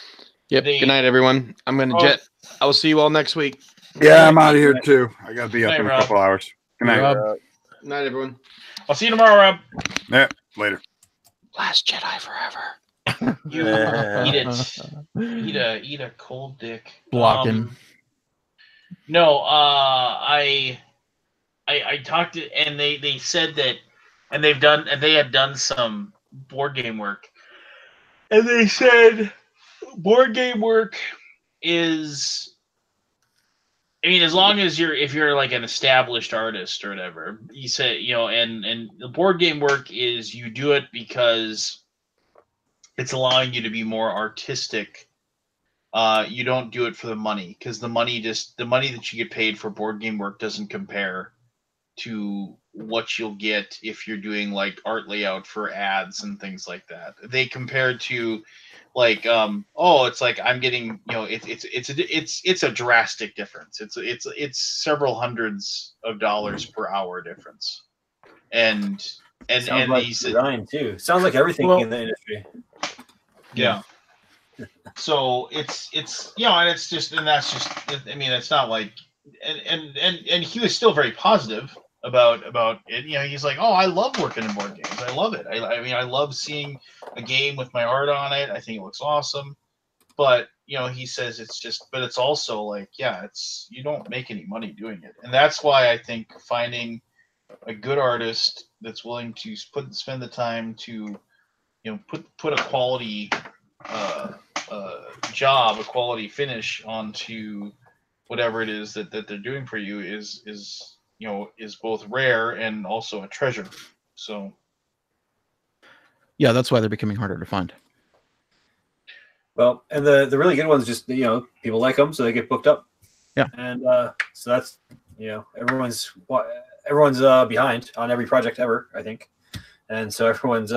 good night, everyone. I'm going to jet. I will see you all next week. Yeah, I'm out of here too. I gotta be up in a Rob. couple hours. Good night. Rob. Night, everyone. I'll see you tomorrow, Rob. Yeah, later. Last Jedi forever. You eat a cold dick. Blocking. No, I talked to, and they said that, and they had done some board game work, and they said board game work is, I mean, as long as if you're like an established artist or whatever, you said, and the board game work is, you do it because it's allowing you to be more artistic. You don't do it for the money, because the money that you get paid for board game work doesn't compare to what you'll get if you're doing like art layout for ads and things like that. They compared to like it's like I'm getting, it's a drastic difference. It's several hundreds of dollars per hour difference. And sounds like design too. Sounds like everything in the industry. Yeah. So it's and it's just, and that's just, I mean, it's not like, and he was still very positive about it. He's like, oh, I love working in board games. I love it. I mean, I love seeing a game with my art on it. I think it looks awesome. But he says it's just, but it's also like, you don't make any money doing it, and that's why I think finding a good artist that's willing to spend the time to put a quality job, a quality finish onto whatever it is that they're doing for you is both rare and also a treasure. So yeah, that's why they're becoming harder to find. Well, and the really good ones, just people like them, so they get booked up. Yeah, and so that's everyone's behind on every project ever, I think, and so everyone's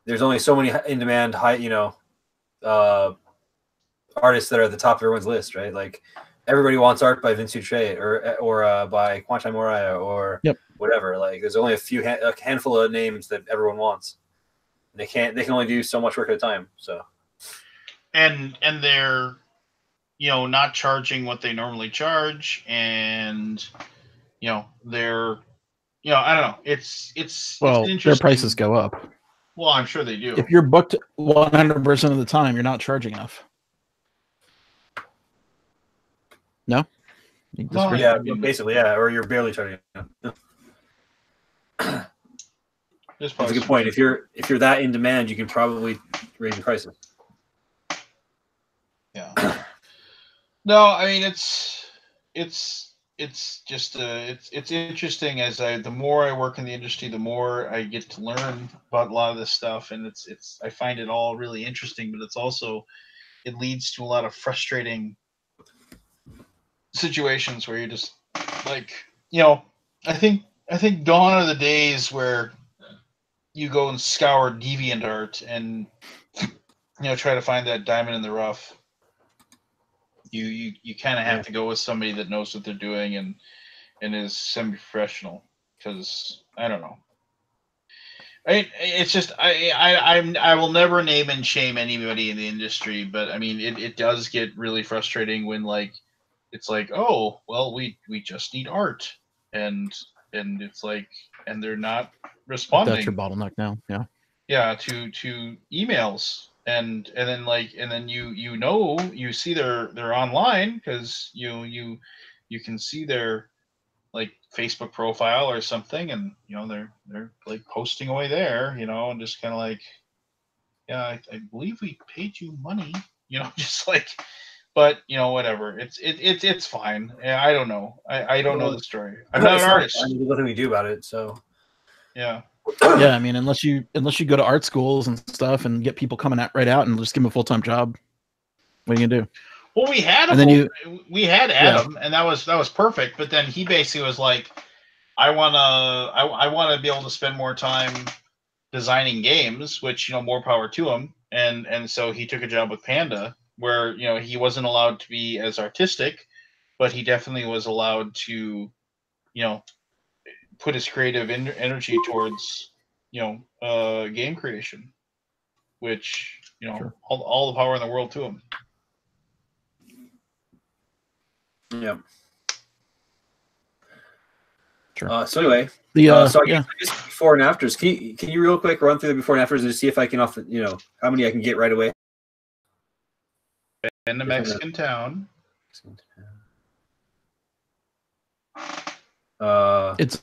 there's only so many in demand artists that are at the top of everyone's list, right? Like everybody wants art by Vince Utre or by Quantai Morai or whatever. Like there's only a handful of names that everyone wants. They can only do so much work at a time. So and they're not charging what they normally charge, and they're I don't know. It's their prices go up. Well, I'm sure they do. If you're booked 100% of the time, you're not charging enough. No? Well, yeah, basically, yeah, or you're barely charging. That's a good point. If you're that in demand, you can probably raise the prices. Yeah. No, I mean it's just it's interesting as the more I work in the industry, the more I get to learn about a lot of this stuff, and it's I find it all really interesting, but it leads to a lot of frustrating situations where you're just like, I think gone are the days where you go and scour DeviantArt and try to find that diamond in the rough. You kind of have to go with somebody that knows what they're doing and is semi-professional, because I don't know. It's just I will never name and shame anybody in the industry, but I mean it does get really frustrating when it's like, oh well, we just need art, and it's like, and they're not responding. That's your bottleneck now. Yeah, to emails. And then you see they're online, because you can see their like Facebook profile or something, and they're like posting away there, and just kind of like, yeah, I believe we paid you money, just like, but whatever, it's fine. I don't know. I don't know the story. I'm not an artist. There's nothing we do about it, so yeah. Yeah, I mean, unless you go to art schools and stuff and get people coming right out and just give them a full-time job, what are you gonna do? Well, we had Adam, and that was perfect. But then he basically was like, I wanna be able to spend more time designing games, which more power to him. And so he took a job with Panda, where he wasn't allowed to be as artistic, but he definitely was allowed to put his creative energy towards game creation, which Sure. all the power in the world to him. Yeah. Sure. So anyway, so I guess before and afters. Can you real quick run through the before and afters and just see if I can how many I can get right away? In the Mexican town. It's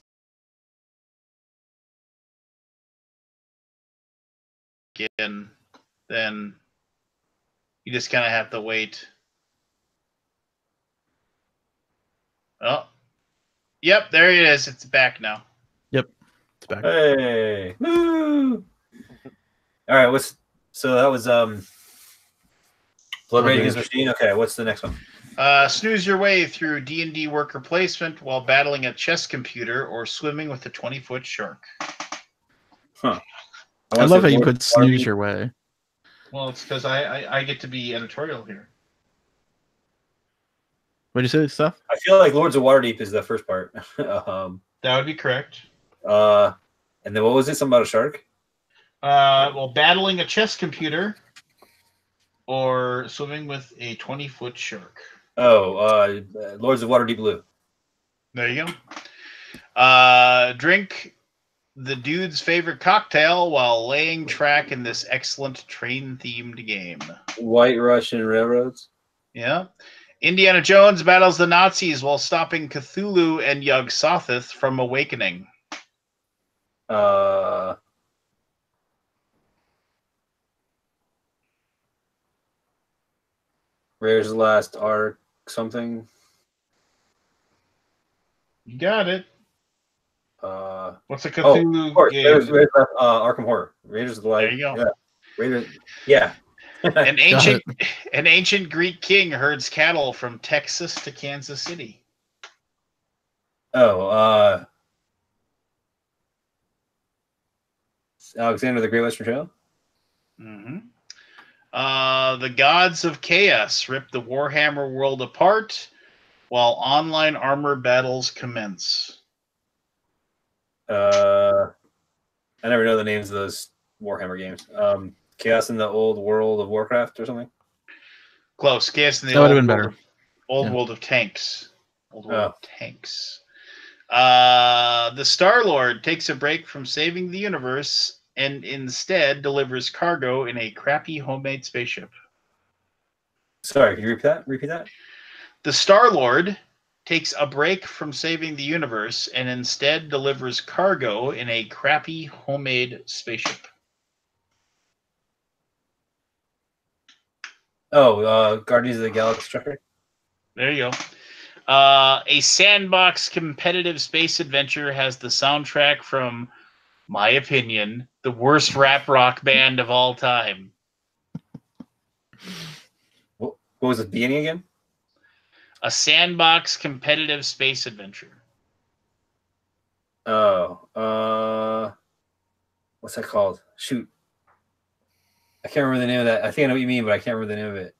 again, then you just kind of have to wait. Oh, yep, there it is. It's back now. Yep, it's back. Hey, woo! All right, so that was Blood Rage Against Machine. Okay, what's the next one? Snooze your way through D&D worker placement while battling a chess computer or swimming with a 20-foot shark. Huh. I love how you put snooze your way. Well, it's because I get to be editorial here. What did you say, stuff? I feel like Lords of Waterdeep is the first part. That would be correct. And then what was it? Something about a shark? Well, battling a chess computer or swimming with a 20-foot shark. Oh, Lords of Waterdeep Blue. There you go. Drink the dude's favorite cocktail while laying track in this excellent train-themed game. White Russian Railroads. Yeah. Indiana Jones battles the Nazis while stopping Cthulhu and Yog-Sothoth from awakening. Rare's Last Ark something. You got it. What's a Cthulhu game? Raiders Arkham Horror. Raiders of the Light. There you go. Yeah. Raiders. Yeah. An ancient Greek king herds cattle from Texas to Kansas City. Oh, Alexander the Great Western Trail. Mm-hmm. The gods of chaos rip the Warhammer world apart while online armor battles commence. I never know the names of those Warhammer games. Chaos in the Old World of Warcraft or something? Close. Chaos in the That would have been better. World of Tanks. Old World of Tanks. The Star-Lord takes a break from saving the universe and instead delivers cargo in a crappy homemade spaceship. Sorry, can you repeat that? The Star-Lord takes a break from saving the universe and instead delivers cargo in a crappy homemade spaceship. Oh, Guardians of the Galaxy Trucker. There you go. A sandbox competitive space adventure has the soundtrack from, my opinion, the worst rap rock band of all time. What was the beginning again? A sandbox competitive space adventure. Oh, what's that called? Shoot. I can't remember the name of that. I think I know what you mean, but I can't remember the name of it.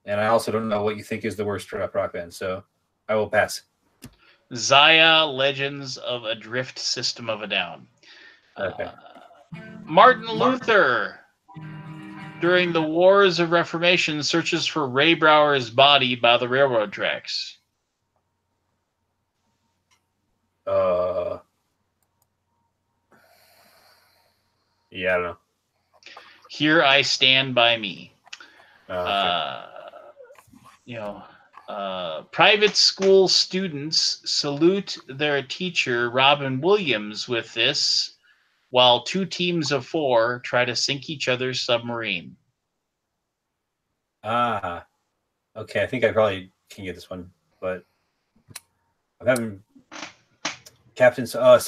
And I also don't know what you think is the worst rap rock band, so I will pass. Zaya Legends of a Drift System of a Down. Okay. Martin Luther, during the Wars of Reformation, searches for Ray Brower's body by the railroad tracks. Yeah, I don't know. Here I Stand by Me. Okay. Private school students salute their teacher, Robin Williams, with this, while 2 teams of 4 try to sink each other's submarine. Okay. I think I probably can get this one, but I'm having Captain Sonar.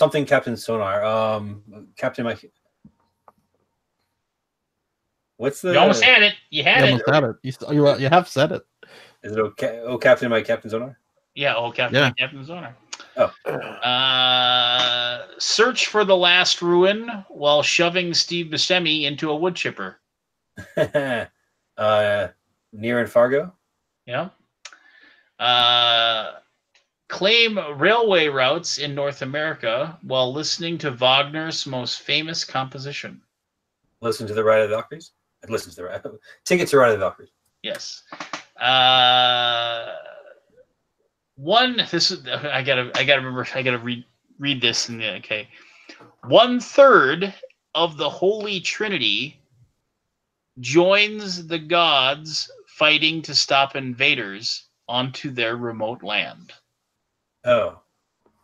Captain Mike. What's the? You almost had it. You had it. Almost had it. You have said it. Is it okay? Oh, Captain Sonar. Yeah. Oh, Captain Sonar. Oh. Search for the last ruin while shoving Steve Buscemi into a wood chipper. Near and Fargo. Yeah. Claim railway routes in North America while listening to Wagner's most famous composition. Listen to the Ride of the Valkyries. Listen to the Ride. Ticket to Ride of the Valkyries. Yes. This is I gotta read this in the okay. 1/3 of the Holy Trinity joins the gods fighting to stop invaders onto their remote land. Oh,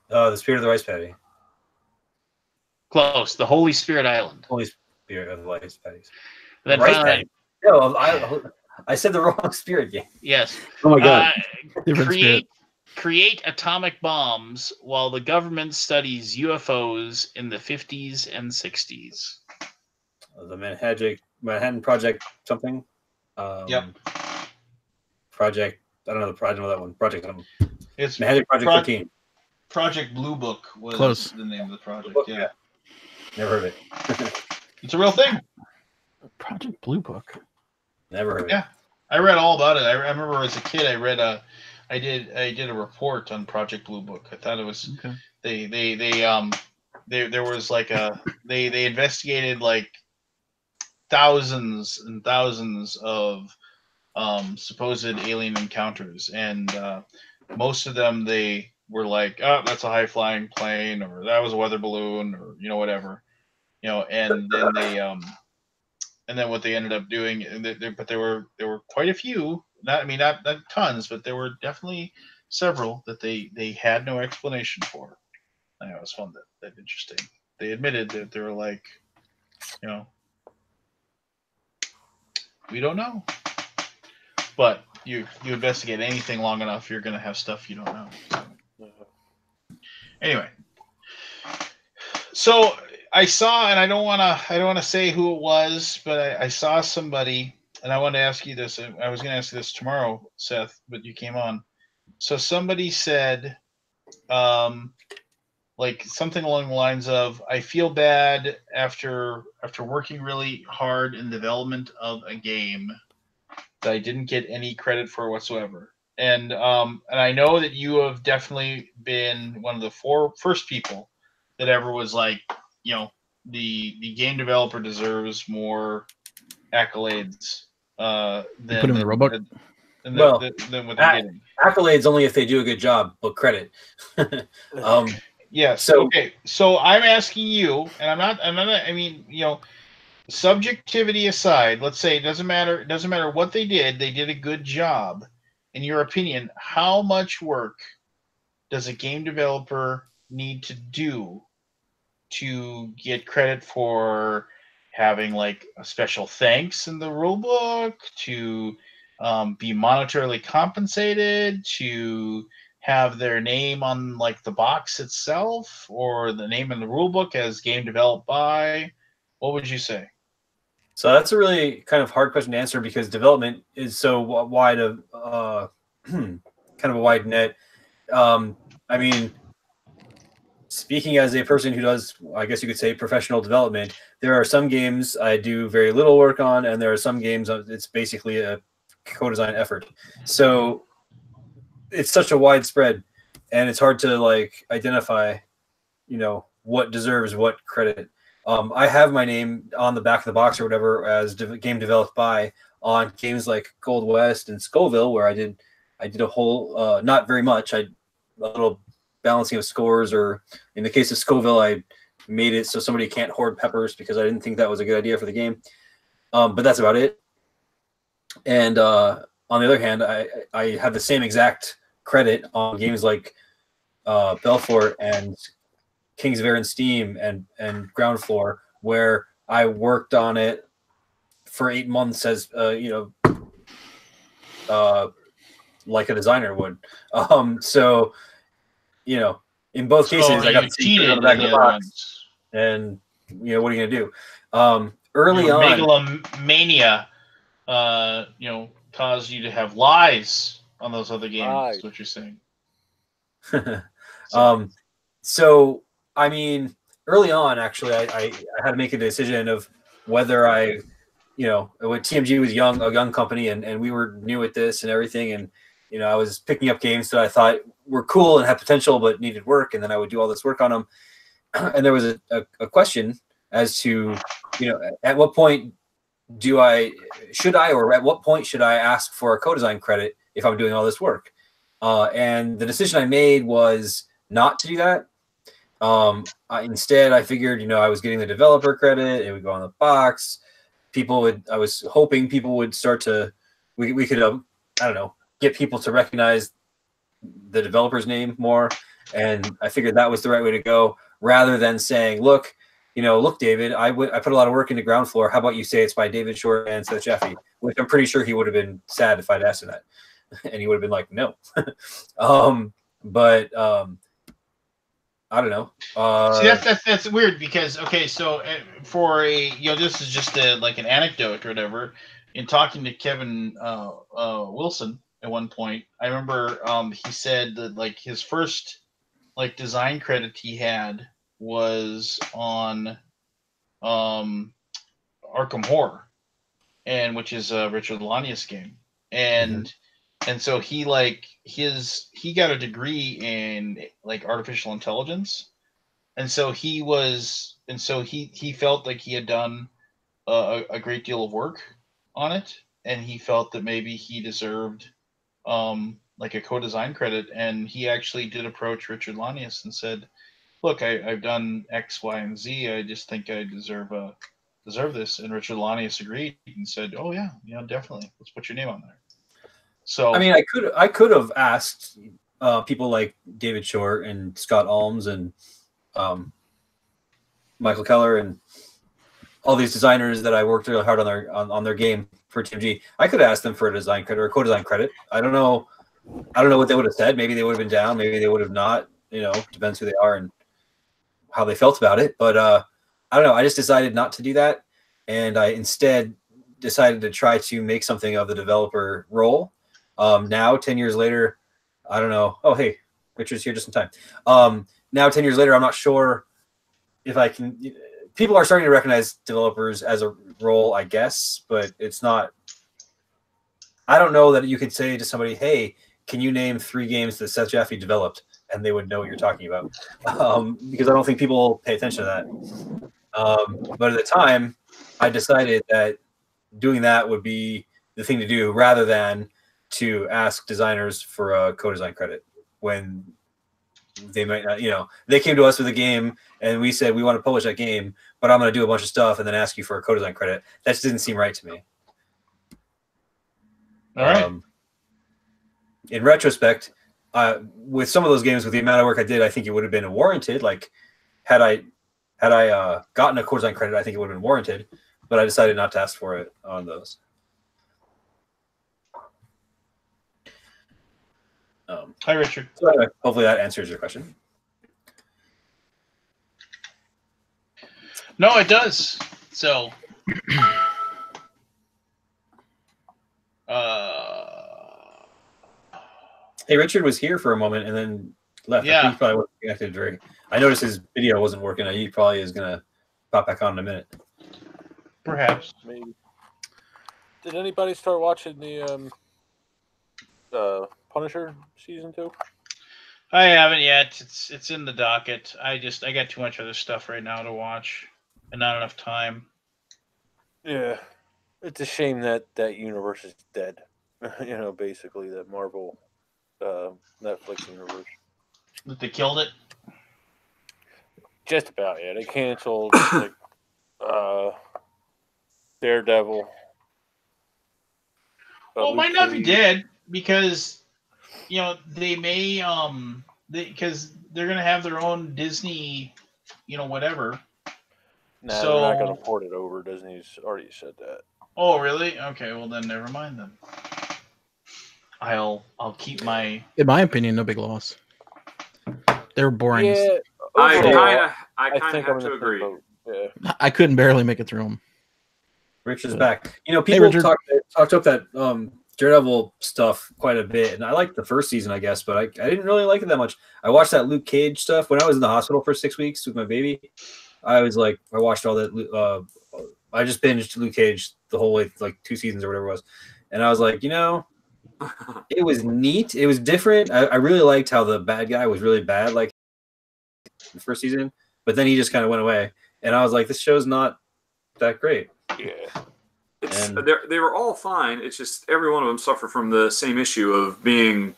the Spirit of the Rice Paddy. Close. The Holy Spirit Island. Holy Spirit of the Rice Paddies. Then Rice finally, Paddy. No, I said the wrong spirit game. yes. Oh my god. Create atomic bombs while the government studies UFOs in the 50s and 60s. The Manhattan Project something. Yep. Project. I don't know that one. Project. It's Manhattan Project 13. Project Blue Book was Close. the name of the project. Book, yeah. Never heard of it. It's a real thing. Project Blue Book. Never heard of it. Yeah. I read all about it. I remember as a kid I did a report on Project Blue Book. I thought it was okay. there was like they investigated like thousands and thousands of supposed alien encounters, and most of them they were like, oh, that's a high flying plane, or that was a weather balloon, or whatever, and then they and then what they ended up doing, but there were quite a few, not tons, but there were definitely several that they had no explanation for. I always found that interesting. They admitted that they were like, we don't know. But you investigate anything long enough, you're going to have stuff you don't know. So. Anyway, so I saw, and I don't want to say who it was, but I saw somebody, and I wanted to ask you this. I was going to ask you this tomorrow, Seth, but you came on. So somebody said, like something along the lines of, I feel bad after working really hard in development of a game that I didn't get any credit for whatsoever. And I know that you have definitely been one of the first people that ever was like, the game developer deserves more accolades than put him in the robot. Than what they're getting. Accolades only if they do a good job, but credit. Yes. So, okay. So I'm asking you, and I'm not. I mean, subjectivity aside, let's say it doesn't matter. It doesn't matter what they did. They did a good job. In your opinion, how much work does a game developer need to do to get credit for having like a special thanks in the rulebook, to be monetarily compensated, to have their name on like the box itself, or the name in the rulebook as game developed by? What would you say? So that's a really kind of hard question to answer because development is so wide of kind of a wide net. I mean, speaking as a person who does, I guess you could say, professional development, there are some games I do very little work on, and there are some games it's basically a co-design effort. So it's such a widespread, and it's hard to like identify, what deserves what credit. I have my name on the back of the box or whatever as game developed by on games like Gold West and Scoville, where I did a whole not very much. A little balancing of scores, or in the case of Scoville, I made it so somebody can't hoard peppers because I didn't think that was a good idea for the game. But that's about it. And on the other hand, I have the same exact credit on games like Belfort and Kings of Air and Steam and Ground Floor, where I worked on it for 8 months as like a designer would. So in both cases, I got to cheated on the back of the box. And what are you gonna do? Early on, megalomania, caused you to have lies on those other games. That's what you're saying. So I mean, early on, actually, I had to make a decision of whether when TMG was a young company, and we were new at this and everything, and I was picking up games that I thought were cool and had potential but needed work, and then I would do all this work on them. And there was a question as to, at what point should I, or at what point should I ask for a co-design credit if I'm doing all this work? And the decision I made was not to do that. Instead, I figured, I was getting the developer credit. It would go on the box. I was hoping people would start to, we could, I don't know, get people to recognize the developer's name more. And I figured that was the right way to go, rather than saying, look, David, I put a lot of work into Ground Floor. How about you say it's by David Shore and Seth Jeffy? Which I'm pretty sure he would have been sad if I'd asked him that. And he would have been like, no. But I don't know. See, that's weird because, okay, so for this is just like an anecdote or whatever. In talking to Kevin Wilson at one point, I remember he said that like his first like design credit he had was on Arkham Horror, and which is a Richard Lanius game, and so he got a degree in like artificial intelligence, and so he felt like he had done a great deal of work on it, and he felt that maybe he deserved like a co-design credit, and he actually did approach Richard Lanius and said, look, I've done X, Y, and Z. I just think I deserve this. And Richard Lanius agreed and said, oh yeah, definitely. Let's put your name on there. So I mean, I could have asked people like David Shore and Scott Alms and Michael Keller and all these designers that I worked really hard on their game for TMG. I could have asked them for a design credit or a co-design credit. I don't know what they would have said. Maybe they would have been down. Maybe they would have not. Depends who they are and how they felt about it. But I don't know. I just decided not to do that, and I instead decided to try to make something of the developer role. Now, 10 years later, I don't know. Oh, hey, Richard's here just in time. Now, 10 years later, I'm not sure if I can. People are starting to recognize developers as a role, I guess, but it's not. I don't know that you could say to somebody, "Hey, can you name 3 games that Seth Jaffe developed?" and they would know what you're talking about, because I don't think people pay attention to that. But at the time, I decided that doing that would be the thing to do, rather than to ask designers for a co-design credit when they might not. They came to us with a game, and we said we want to publish that game, but I'm going to do a bunch of stuff and then ask you for a co-design credit. That just didn't seem right to me. All right. In retrospect, with some of those games, with the amount of work I did, I think it would have been warranted. Like, had I gotten a co-design credit, I think it would have been warranted. But I decided not to ask for it on those. Hi, Richard. So anyway, hopefully that answers your question. No, it does. So, hey, Richard was here for a moment and then left. Yeah. I think he probably wasn't connected very. I noticed his video wasn't working. He probably is going to pop back on in a minute. Perhaps. Maybe. Did anybody start watching the Punisher season 2? I haven't yet. It's in the docket. I got too much other stuff right now to watch, and not enough time. Yeah, it's a shame that universe is dead. Basically that Marvel Netflix universe. That they killed it. Just about, yeah. They canceled Daredevil. Well, it might not be dead because they may because they're gonna have their own Disney, whatever. Nah, they're not gonna port it over. Disney's already said that. Oh, really? Okay, well then never mind then. I'll keep my. In my opinion, no big loss. They were boring. Yeah, I kind of have to agree. Yeah. I couldn't barely make it through them. Rich is back. People talked up that Daredevil stuff quite a bit, and I liked the first season, I guess, but I didn't really like it that much. I watched that Luke Cage stuff when I was in the hospital for 6 weeks with my baby. I watched all that. I just binged Luke Cage the whole way, like 2 seasons or whatever it was, and I was like, it was neat. It was different. I really liked how the bad guy was really bad, like the first season, but then he just kind of went away, and I was like, this show's not that great. Yeah. they were all fine. It's just every one of them suffered from the same issue of being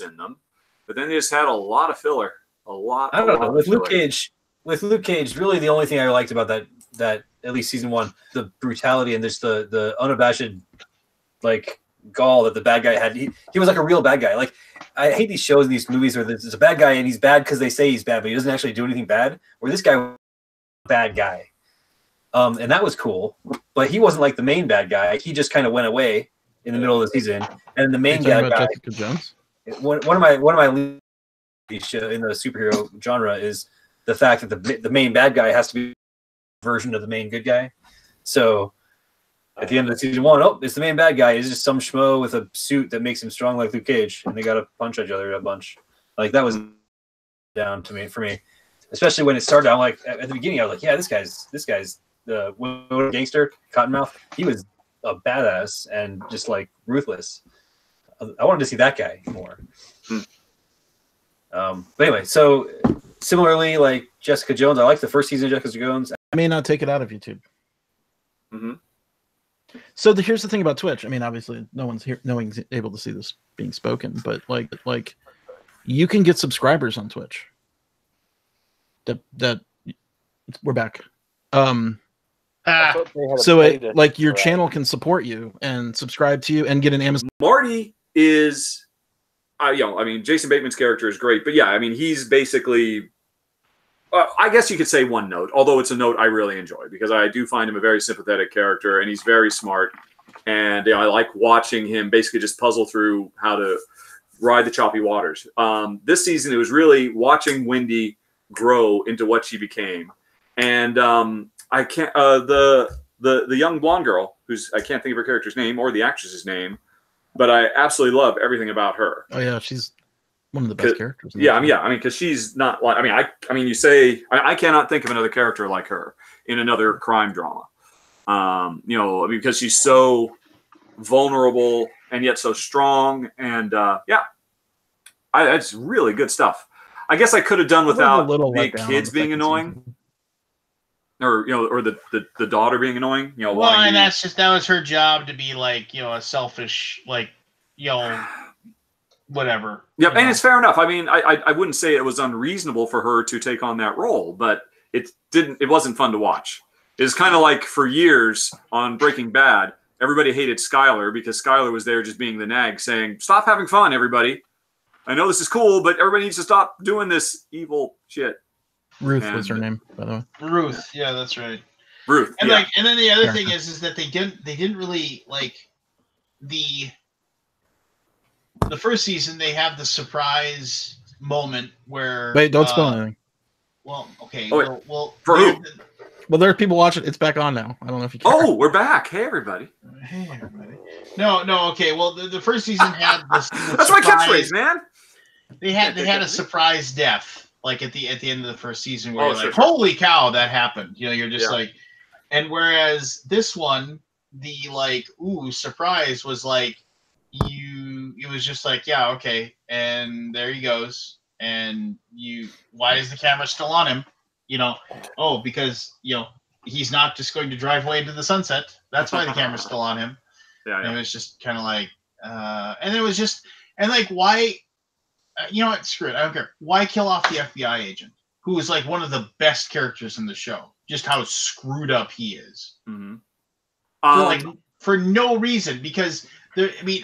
in them, but then they just had a lot of filler. I don't know. With Luke Cage, really the only thing I liked about that at least season 1, the brutality and just the unabashed like gall that the bad guy had. He was like a real bad guy. Like, I hate these shows, these movies where there's a bad guy and he's bad because they say he's bad, but he doesn't actually do anything bad. Where this guy was a bad guy, and that was cool. But he wasn't like the main bad guy. He just kind of went away in the middle of the season, and the main guy. Jessica Jones. One of my in the superhero genre is the fact that the main bad guy has to be a version of the main good guy. So at the end of season 1, it's the main bad guy. He's just some schmo with a suit that makes him strong like Luke Cage, and they got to punch each other a bunch. Like, that was down for me, especially when it started. I'm like, at the beginning, I was like, yeah, this guy's the gangster Cottonmouth. He was a badass and just like ruthless. I wanted to see that guy more. But anyway, so similarly, like Jessica Jones, I like the first season of Jessica Jones. I may not take it out of YouTube. Mm-hmm. So here's the thing about Twitch. I mean, obviously, no one's able to see this being spoken, but like, you can get subscribers on Twitch. That we're back. So like your channel can support you and subscribe to you and get an Amazon. Marty is, I mean, Jason Bateman's character is great, but yeah, I mean, he's basically, I guess you could say one note, although it's a note I really enjoy because I do find him a very sympathetic character and he's very smart. And I like watching him basically just puzzle through how to ride the choppy waters. This season, it was really watching Wendy grow into what she became. And I can't, the young blonde girl, I can't think of her character's name or the actress's name, but I absolutely love everything about her. Oh yeah, she's one of the best characters. Yeah, I mean, because she's not like, I mean, you say I cannot think of another character like her in another crime drama. Because she's so vulnerable and yet so strong, and it's really good stuff. I guess I could have done without the kids being annoying. Or the daughter being annoying, Well, and that was her job to be like, a selfish, like, whatever. Yep, and it's fair enough. I mean, I wouldn't say it was unreasonable for her to take on that role, but it wasn't fun to watch. It's kind of like for years on Breaking Bad, everybody hated Skyler because Skyler was there just being the nag, saying, "Stop having fun, everybody. I know this is cool, but everybody needs to stop doing this evil shit." Ruth was her name, by the way. Ruth, yeah, that's right. Ruth, and and then the other thing is that they didn't really like the first season. They have the surprise moment where don't spoil anything. Well, okay. Well, for who? Well, there are people watching. It's back on now. I don't know if you care. Oh, we're back. Hey, everybody. Hey, everybody. No. Okay. Well, the first season had this. That's my catchphrase, man. They had a surprise death. Like at the end of the first season, where you're like, holy cow, that happened. You're just like, and whereas this one, the like, ooh, surprise was like, it was just like, yeah, okay, and there he goes, and why is the camera still on him? Because he's not just going to drive away into the sunset. That's why the camera's still on him. Yeah. And it was just kind of like, and it was just, and like, why? You know what? Screw it. I don't care. Why kill off the FBI agent, who is like one of the best characters in the show? Just how screwed up he is. Mm-hmm. For no reason. Because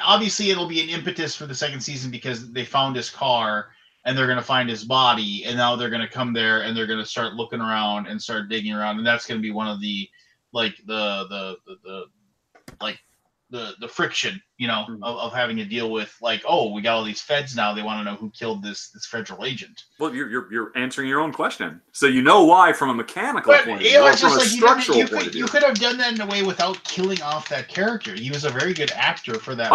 obviously it'll be an impetus for the second season because they found his car and they're gonna find his body, and now they're gonna come there and they're gonna start looking around and start digging around, and that's gonna be one of the the friction, of having to deal with like, oh, we got all these feds now. They want to know who killed this federal agent. Well, you're answering your own question, so you know why from a mechanical point of view. It was just like you could have done that in a way without killing off that character. He was a very good actor for that.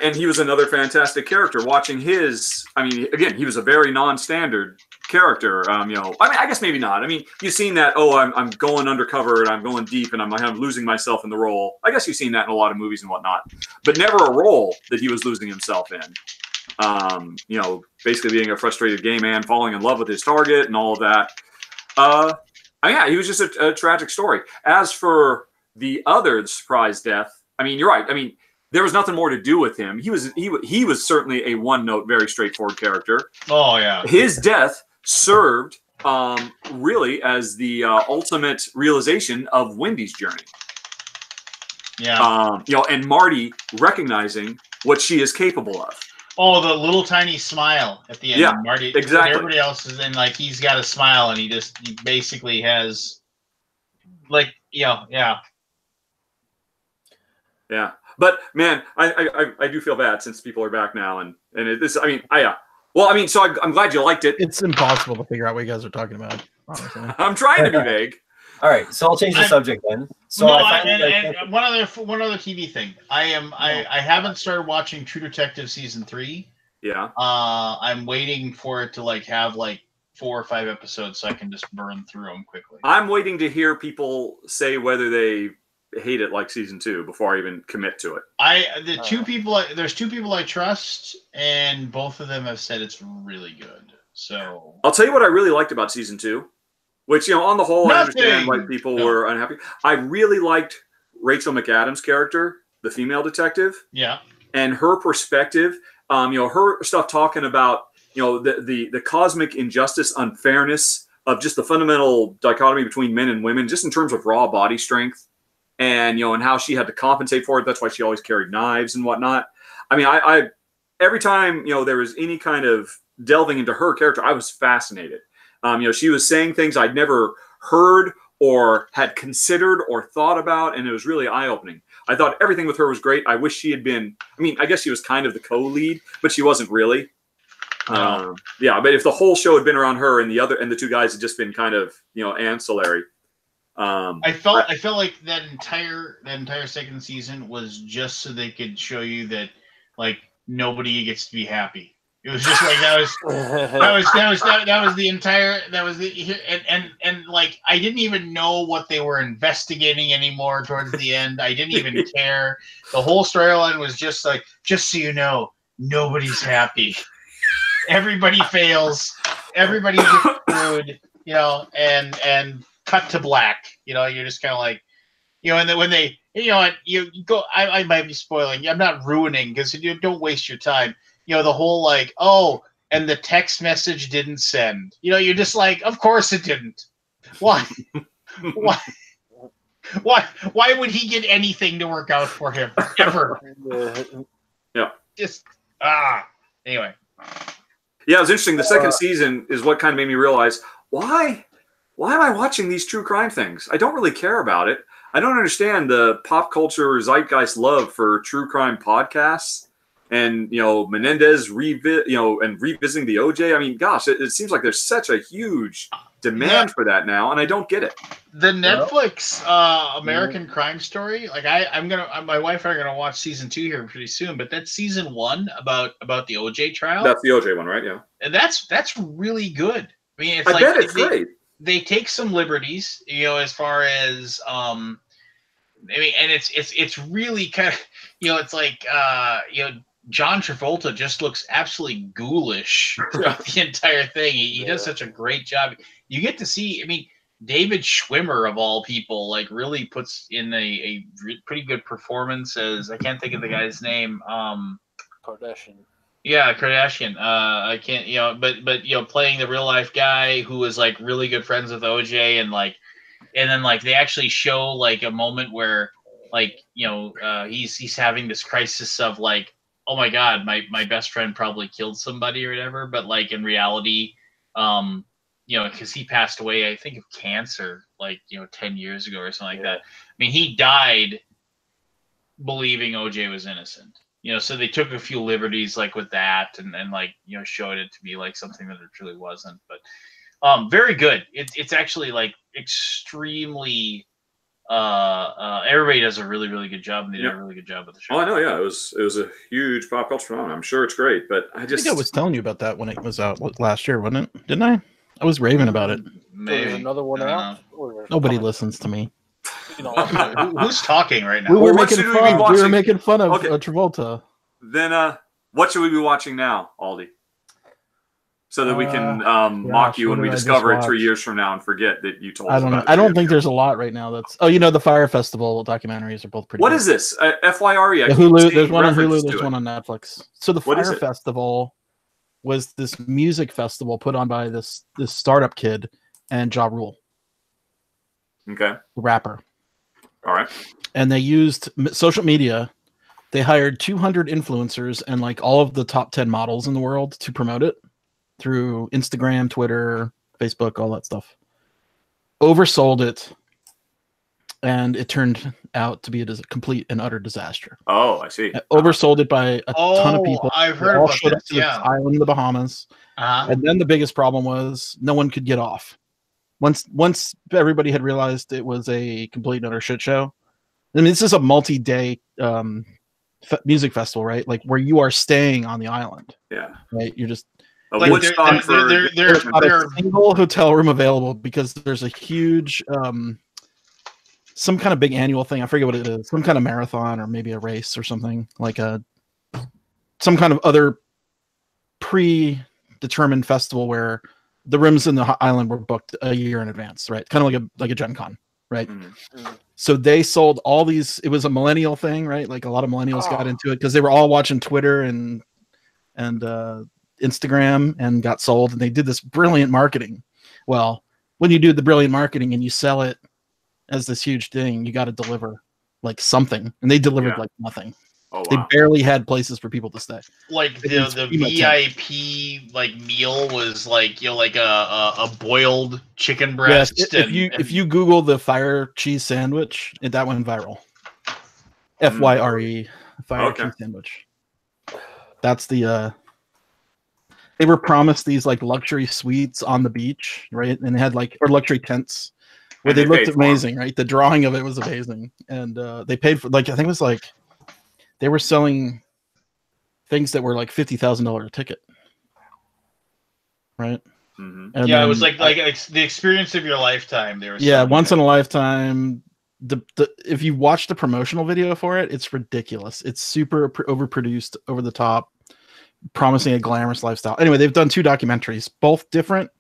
And he was another fantastic character. Watching his, again, he was a very non-standard character. I guess maybe not. You've seen that. Oh, I'm going undercover and I'm going deep and I'm kind of losing myself in the role. I guess you've seen that in a lot of movies and whatnot, but never a role that he was losing himself in. Basically being a frustrated gay man, falling in love with his target, and all of that. Yeah, he was just a tragic story. As for the surprise death, I mean, you're right. I mean, there was nothing more to do with him. He was certainly a one-note, very straightforward character. Oh yeah. His death served really as the ultimate realization of Wendy's journey. Yeah. And Marty recognizing what she is capable of. Oh, the little tiny smile at the end. Yeah, Marty, exactly. Everybody else is in, like, he's got a smile, and he basically has, like, yeah. Yeah, but man, I do feel bad since people are back now, and this. I mean, Well, I mean, so I'm glad you liked it. It's impossible to figure out what you guys are talking about. Honestly. I'm trying to be vague. All right, so I'll change the subject then. So and one other TV thing. I haven't started watching True Detective season 3. Yeah. I'm waiting for it to have 4 or 5 episodes so I can just burn through them quickly. I'm waiting to hear people say whether they hate it like season 2 before I even commit to it. There's 2 people I trust, and both of them have said it's really good. So I'll tell you what I really liked about season 2. Which, on the whole, I understand why people were unhappy. I really liked Rachel McAdams' character, the female detective. Yeah. And her perspective, her stuff talking about, the cosmic injustice, unfairness of just the fundamental dichotomy between men and women, just in terms of raw body strength and, and how she had to compensate for it. That's why she always carried knives and whatnot. I mean, I every time, there was any kind of delving into her character, I was fascinated. She was saying things I'd never heard or had considered or thought about, and it was really eye-opening. I thought everything with her was great. I wish she had been, I guess she was kind of the co-lead, but she wasn't really. But if the whole show had been around her and the 2 guys had just been kind of, ancillary. I felt like that entire second season was just so they could show you that, nobody gets to be happy. It was just that was the entire, I didn't even know what they were investigating anymore towards the end. I didn't even care. The whole storyline was just so you know, nobody's happy. Everybody fails. Everybody's screwed, and cut to black. You're just kind of and then when they, you go, I might be spoiling. I'm not ruining, because you don't waste your time. The whole and the text message didn't send. You're just of course it didn't. Why? Why would he get anything to work out for him ever? Yeah. Just anyway. Yeah, it was interesting. The second season is what kind of made me realize why am I watching these true crime things? I don't really care about it. I don't understand the pop culture zeitgeist love for true crime podcasts. And Menendez and revisiting the OJ. I mean, gosh, it seems like there's such a huge demand for that now, and I don't get it. The Netflix American Crime Story, my wife and I are gonna watch season 2 here pretty soon. But that's season 1 about the OJ trial. That's the OJ one, right? Yeah. And that's really good. I mean, I bet it's great. They take some liberties, as far as and it's really kind of it's John Travolta just looks absolutely pretty throughout the entire thing. He does such a great job. You get to see, David Schwimmer of all people, really puts in a pretty good performance as, I can't think of the guy's name. Kardashian. Yeah, Kardashian. I can't, but playing the real life guy who is really good friends with OJ, and then they actually show a moment where he's having this crisis of oh my God, my best friend probably killed somebody or whatever. But in reality, because he passed away, I think, of cancer, 10 years ago or something like that. He died believing OJ was innocent. So they took a few liberties with that, and showed it to be something that it truly wasn't. But very good. It's actually extremely. Everybody does a really, really good job, and they did a really good job with the show. Oh, I know. Yeah, it was a huge pop culture phenomenon. I'm sure it's great, but I think I was telling you about that when it was out last year, wasn't it? Didn't I? I was raving about it. Maybe. There's another one out. Nobody listens to me. Who's talking right now? We were making fun of Travolta. Then What should we be watching now, Aldi? So that we can mock you what when we did I just discover it 3 watch? years from now and forget that you told us I don't know. about it. I don't think there's a lot right now. That's the Fire Festival documentaries are both pretty. What good. is this? FYRE. I keep Hulu. seeing There's one on references Hulu. There's to one it. on Netflix. So the What is Fire it? Festival was this music festival put on by this startup kid and Ja Rule, Okay. the rapper. All right. And they used social media. They hired 200 influencers and like all of the top 10 models in the world to promote it through Instagram, Twitter, Facebook, all that stuff. Oversold it, and it turned out to be a complete and utter disaster. Oh, I see. Oversold it by a ton of people. I've They heard all about showed up this. to this island in the Bahamas. And then the biggest problem was no one could get off. Once everybody had realized it was a complete and utter shit show. I mean, this is a multi-day music festival, right? Like where you are staying on the island. Yeah. Right. You're just like there's not a single hotel room available because there's a huge some kind of big annual thing. I forget what it is. Some kind of marathon or maybe a race or something like some kind of other predetermined festival where the rooms in the island were booked a year in advance, right? Kind of like a Gen Con, right? Mm-hmm. So they sold all these. It was a millennial thing, right? Like a lot of millennials got into it because they were all watching Twitter and Instagram and got sold. And they did this brilliant marketing. Well, when you do the brilliant marketing and you sell it as this huge thing, you got to deliver like something, and they delivered like nothing. Oh, wow. They barely had places for people to stay. Like the VIP like meal was like like a boiled chicken breast. Yes, if you Google the fire cheese sandwich, that went viral. FYRE fire cheese sandwich. That's the they were promised these like luxury suites on the beach, right? And they had or luxury tents where they looked amazing, right? The drawing of it was amazing, and they paid for I think it was they were selling things that were like $50,000 a ticket, right? Mm-hmm. And it was like the experience of your lifetime. They were once in a lifetime. If you watch the promotional video for it, it's ridiculous. It's super overproduced, over the top, promising a glamorous lifestyle. Anyway, they've done 2 documentaries, both different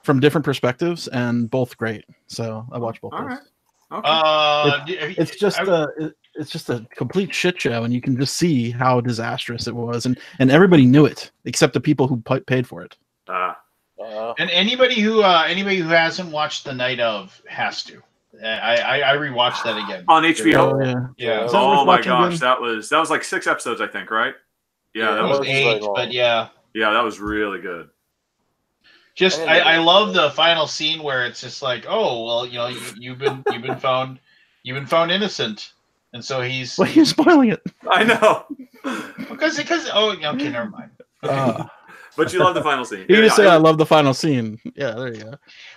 from different perspectives, and both great. So I watched both. All right. Okay. It's just a complete shit show, and you can just see how disastrous it was, and everybody knew it except the people who paid for it. And anybody who hasn't watched The Night Of has to. I rewatched that again on HBO. Yeah. Oh my gosh, that was like 6 episodes, I think, right? Yeah, that was 8, but yeah, that was really good. Just I love the final scene where it's just like, oh well, you've been found innocent, and so he's. Well, you're spoiling it. I know. because okay, never mind. Okay. But you love the final scene. You just say I love the final scene. Yeah, there you go.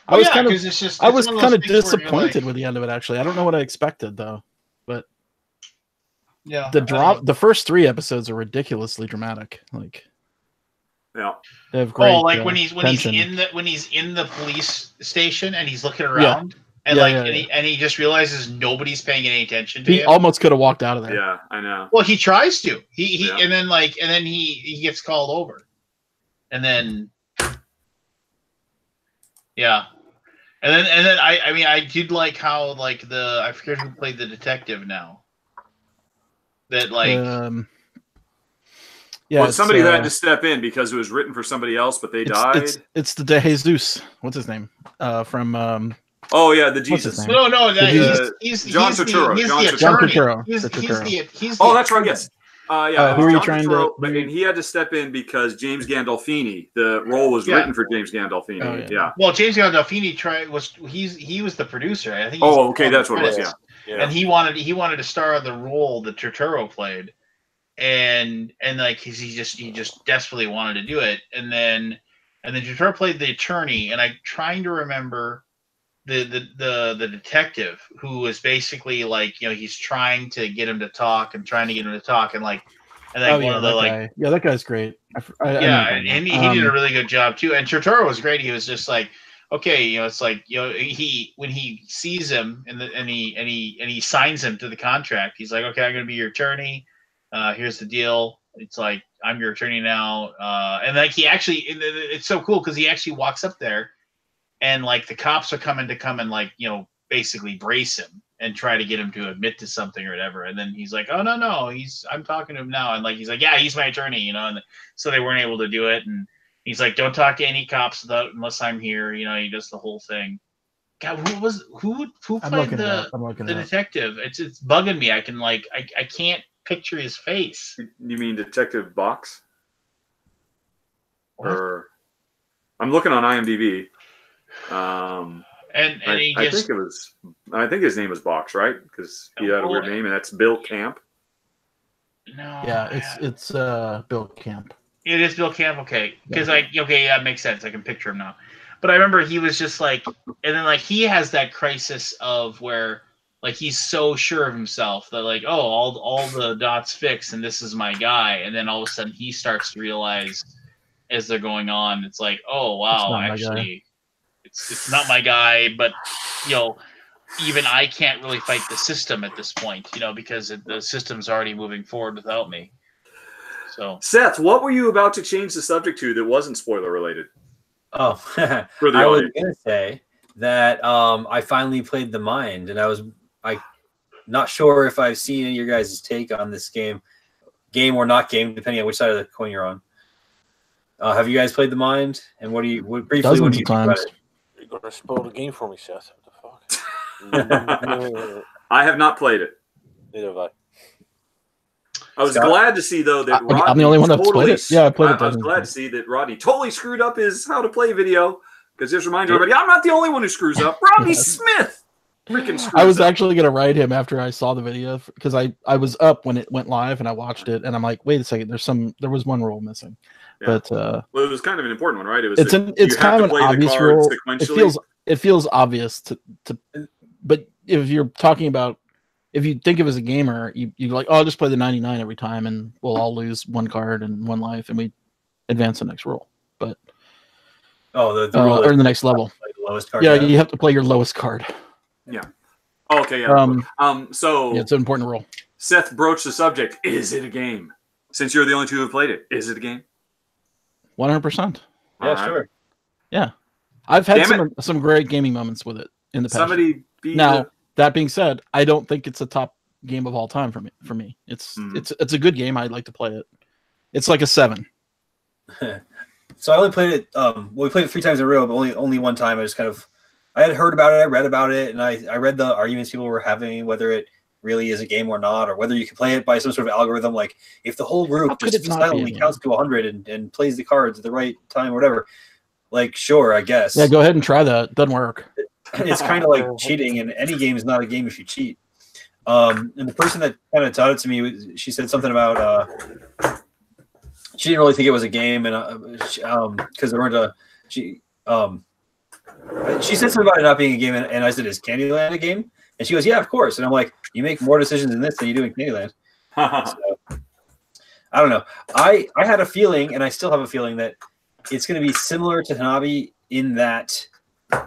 I was kind of disappointed with the end of it. Actually, I don't know what I expected though, but yeah, the first 3 episodes are ridiculously dramatic. Yeah. They have great. When he's in the police station and he's looking around and he just realizes nobody's paying any attention to him. He almost could have walked out of there. Yeah, I know. Well, he tries to. And then he gets called over. And then yeah. And then I did like how I forget who played the detective now. That somebody who had to step in because it was written for somebody else, but they died. It's the De Jesus. What's his name? From oh yeah, the Jesus. No, he's John Turturro. He's John the attorney. Turturro. He's oh, that's right. Yes. who are you trying to? And he had to step in because James Gandolfini, the role was written for James Gandolfini. Oh, yeah. Well, James Gandolfini he was the producer. I think. Oh, okay, that's what it was. Yeah. And he wanted to star in the role that Turturro played, and he just desperately wanted to do it, and then Turturro played the attorney, and I'm trying to remember the detective who was basically he's trying to get him to talk and one of the guy. Yeah, that guy's great. And he did a really good job too. And Turturro was great. He was just like, okay, it's when he sees him and he signs him to the contract, he's like, okay, I'm going to be your attorney. Here's the deal. It's like, I'm your attorney now. And like he actually, it's so cool because he actually walks up there, and like the cops are coming and like basically brace him and try to get him to admit to something or whatever. And then he's like, oh no, I'm talking to him now. And like he's like, yeah, he's my attorney, and so they weren't able to do it. And he's like, don't talk to any cops unless I'm here. He does the whole thing. God, who played the detective? It's bugging me. I can't picture his face. You mean Detective Box? What? Or I'm looking on IMDb. I think his name was Box, right? Because he had a weird name, and that's Bill Camp. No. Yeah, it's Bill Camp. It is Bill Camp. Okay, because that makes sense. I can picture him now. But I remember he was just like, and then like he has that crisis of where like he's so sure of himself that like, oh, all the dots fixed and this is my guy, and then all of a sudden he starts to realize as they're going on, it's like, oh wow, actually, it's not my guy, but even I can't really fight the system at this point, because the system's already moving forward without me. So Seth, what were you about to change the subject to that wasn't spoiler related? Oh, for the I audience. was going to say that I finally played The Mind, and I'm not sure if I've seen any of your guys' take on this game or not game, depending on which side of the coin you're on. Have you guys played The Mind? And what do you think about it? You're going to spoil the game for me, Seth. What the fuck? I have not played it. Neither have I. I was glad to see, though, that Rodney I'm the only one that's played it. Yeah, I played it. I was glad to see that Rodney totally screwed up his how to play video, because just remind everybody, I'm not the only one who screws up. Rodney Smith freaking screws up. I was actually going to write him after I saw the video, because I was up when it went live and I watched it, and I'm like, wait a second, there was one rule missing. Yeah. But well, it was kind of an important one, right? It was it's kind of an obvious rule. It feels obvious to but if you're talking about, if you think of it as a gamer, you're like, oh, I'll just play the 99 every time, and we'll all lose one card and one life, and we advance the next roll. But the rule or the next level. The lowest card. Yeah, you have to play your lowest card. Yeah. Oh, okay. Yeah. So yeah, it's an important rule. Seth broached the subject. Is it a game? Since you're the only two who have played it, is it a game? 100%. Yeah, sure. Yeah, I've had some great gaming moments with it in the past. That being said, I don't think it's a top game of all time for me. It's a good game. I'd like to play it. It's like a 7. So I only played it. We played it 3 times in a row, but only one time. I had heard about it. I read about it, and I read the arguments people were having, whether it really is a game or not, or whether you can play it by some sort of algorithm. Like if the whole group just silently counts to 100 and plays the cards at the right time or whatever. Like, sure, I guess. Yeah, go ahead and try that. It doesn't work. It's kind of like cheating, and any game is not a game if you cheat. And the person that kind of taught it to me, she said something about she didn't really think it was a game, and because there weren't she said something about it not being a game, and I said, is Candyland a game? And she goes, yeah, of course. And I'm like, you make more decisions in this than you do in Candyland. So, I don't know. I had a feeling, and I still have a feeling, that it's going to be similar to Hanabi in that,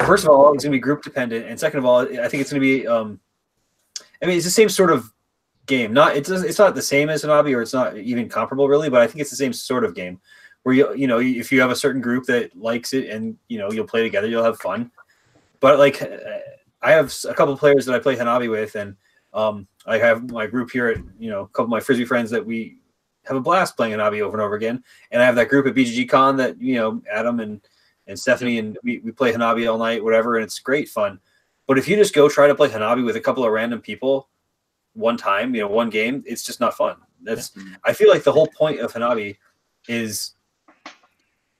first of all, it's going to be group dependent, and second of all, I think it's going to be. It's the same sort of game. It's not the same as Hanabi, or it's not even comparable really, but I think it's the same sort of game where if you have a certain group that likes it and you'll play together, you'll have fun. But like, I have a couple of players that I play Hanabi with, and I have my group here at a couple of my Frisbee friends that we have a blast playing Hanabi over and over again, and I have that group at BGG Con that Adam and Stephanie, and we play Hanabi all night, whatever, and it's great fun. But if you just go try to play Hanabi with a couple of random people one time, one game, it's just not fun. I feel like the whole point of Hanabi is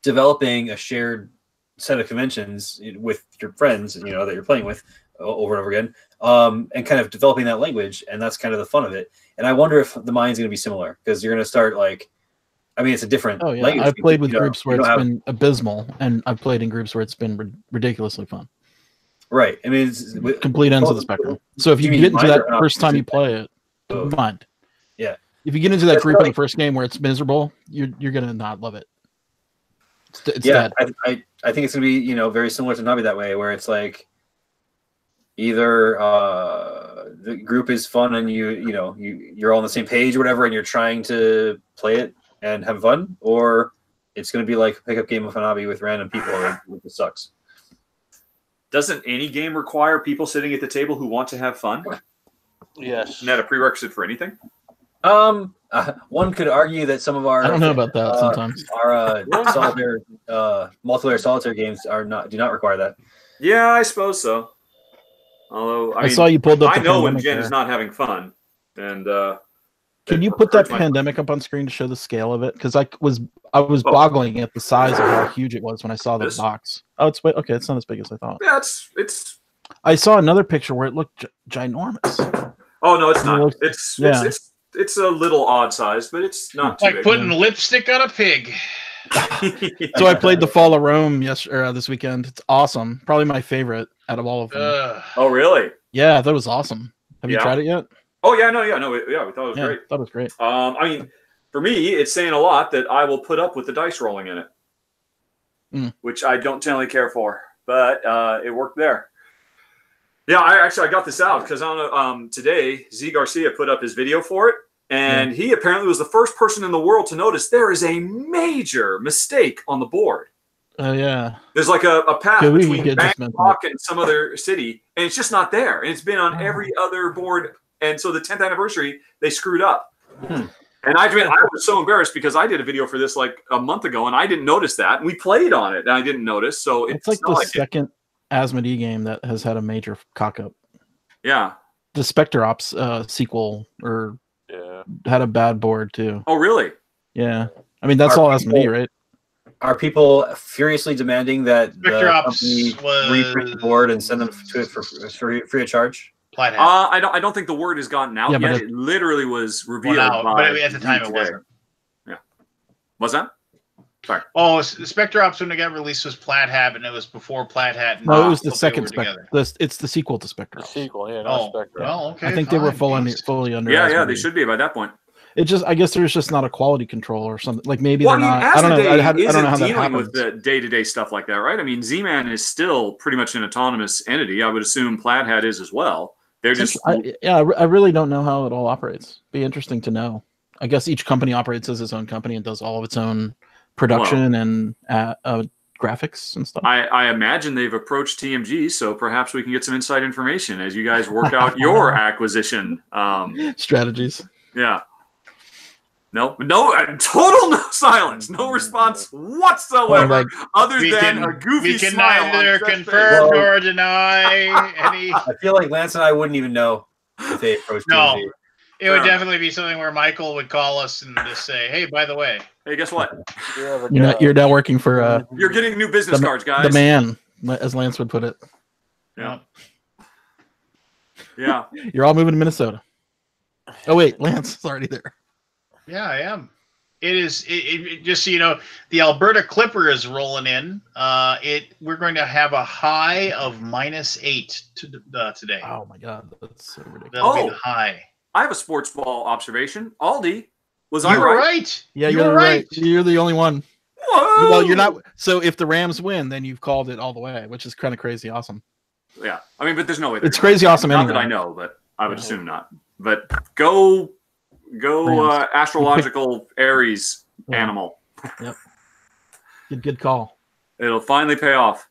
developing a shared set of conventions with your friends, that you're playing with over and over again, and kind of developing that language, and that's kind of the fun of it. And I wonder if the Mind's going to be similar, because you're going to start it's a different language. I've played with groups where it's been abysmal, and I've played in groups where it's been ridiculously fun. Right. It's complete ends of the spectrum. So if you get into that first time you play it, Mind. Yeah. If you get into that group in the first game where it's miserable, you're going to not love it. It's dead. I think it's going to be, very similar to Hanabi that way, where it's like either the group is fun and you're all on the same page or whatever, and you're trying to play it and have fun, or it's going to be like a pickup game of Hanabi with random people, and it sucks. Doesn't any game require people sitting at the table who want to have fun? Yes. Isn't that a prerequisite for anything? One could argue that some of our I don't know about that sometimes. Our solitaire, multiplayer solitaire games do not require that. Yeah, I suppose so. Although I mean, saw you pulled up. I the know when pandemic Jen there. is not having fun, and Can you put that pandemic up on screen to show the scale of it? Because I was boggling at the size of how huge it was when I saw the box. Oh, it's okay. It's not as big as I thought. Yeah, it's. I saw another picture where it looked ginormous. Oh no, it's not. It's a little odd size, but it's not too like big. putting lipstick on a pig. So I played the Fall of Rome this weekend. It's awesome. Probably my favorite out of all of them. Oh really? Yeah, that was awesome. Have you tried it yet? Oh yeah, we thought it was great. That was great. I mean, for me, it's saying a lot that I will put up with the dice rolling in it, which I don't generally care for, but it worked there. Yeah, I got this out because today Z Garcia put up his video for it, and he apparently was the first person in the world to notice there is a major mistake on the board. Oh yeah. There's like a path between Bangkok and some other city, and it's just not there. And it's been on every other board, and so the 10th anniversary they screwed up. And I was so embarrassed because I did a video for this like a month ago, and I didn't notice that. And we played on it, and I didn't notice. So it's like the second Asmodee game that has had a major cock up. Yeah. The Spectre Ops sequel had a bad board too. Oh really? Yeah. I mean that's all Asmodee, right? Are people furiously demanding that Spectre the Ops company reprint the board and send them to it for free of charge? I don't think the word has gotten out yet. It literally was revealed. But at the time it wasn't. Yeah. Was that? Sorry. Oh, Spectre Ops when it got released was Plaid Hat, and it was before Plaid Hat. And no, it was the second Spectre. It's the sequel to Spectre Ops. The sequel, yeah, not Spectre. Well, okay. I think they were fully under. Yeah, they should be by that point. It just, I guess there's just not a quality control or something. Like maybe they're not. I don't know. I don't know how that dealing happens. with the day-to-day stuff like that, right? I mean, Z-Man is still pretty much an autonomous entity. I would assume Plaid Hat is as well. They're just I really don't know how it all operates. Be interesting to know. I guess each company operates as its own company and does all of its own production and graphics and stuff. I imagine they've approached TMG, so perhaps we can get some inside information as you guys work out your acquisition strategies. Yeah. No, total no silence, no response whatsoever, other than a goofy smile. We can neither confirm nor deny any. I feel like Lance and I wouldn't even know if they approached TMG. It would definitely be something where Michael would call us and just say, "Hey, by the way, hey, guess what? You're now working for. You're getting new business cards, guys. The man, as Lance would put it. Yeah. Yeah. You're all moving to Minnesota. Oh wait, Lance is already there. Yeah, I am. It is. It just so you know, the Alberta Clipper is rolling in. We're going to have a high of -8 today. Oh my god, that's so ridiculous. That'll be the high. I have a sports ball observation. Aldi, was you I were right? right? Yeah, you're right. You're the only one. Whoa! Well, you're not. So if the Rams win, then you've called it all the way, which is kind of crazy awesome. Yeah, I mean, but there's no way. It's crazy awesome. Not anyway. that I know, but I would assume not. But go astrological Aries animal. Yep. Good call. It'll finally pay off.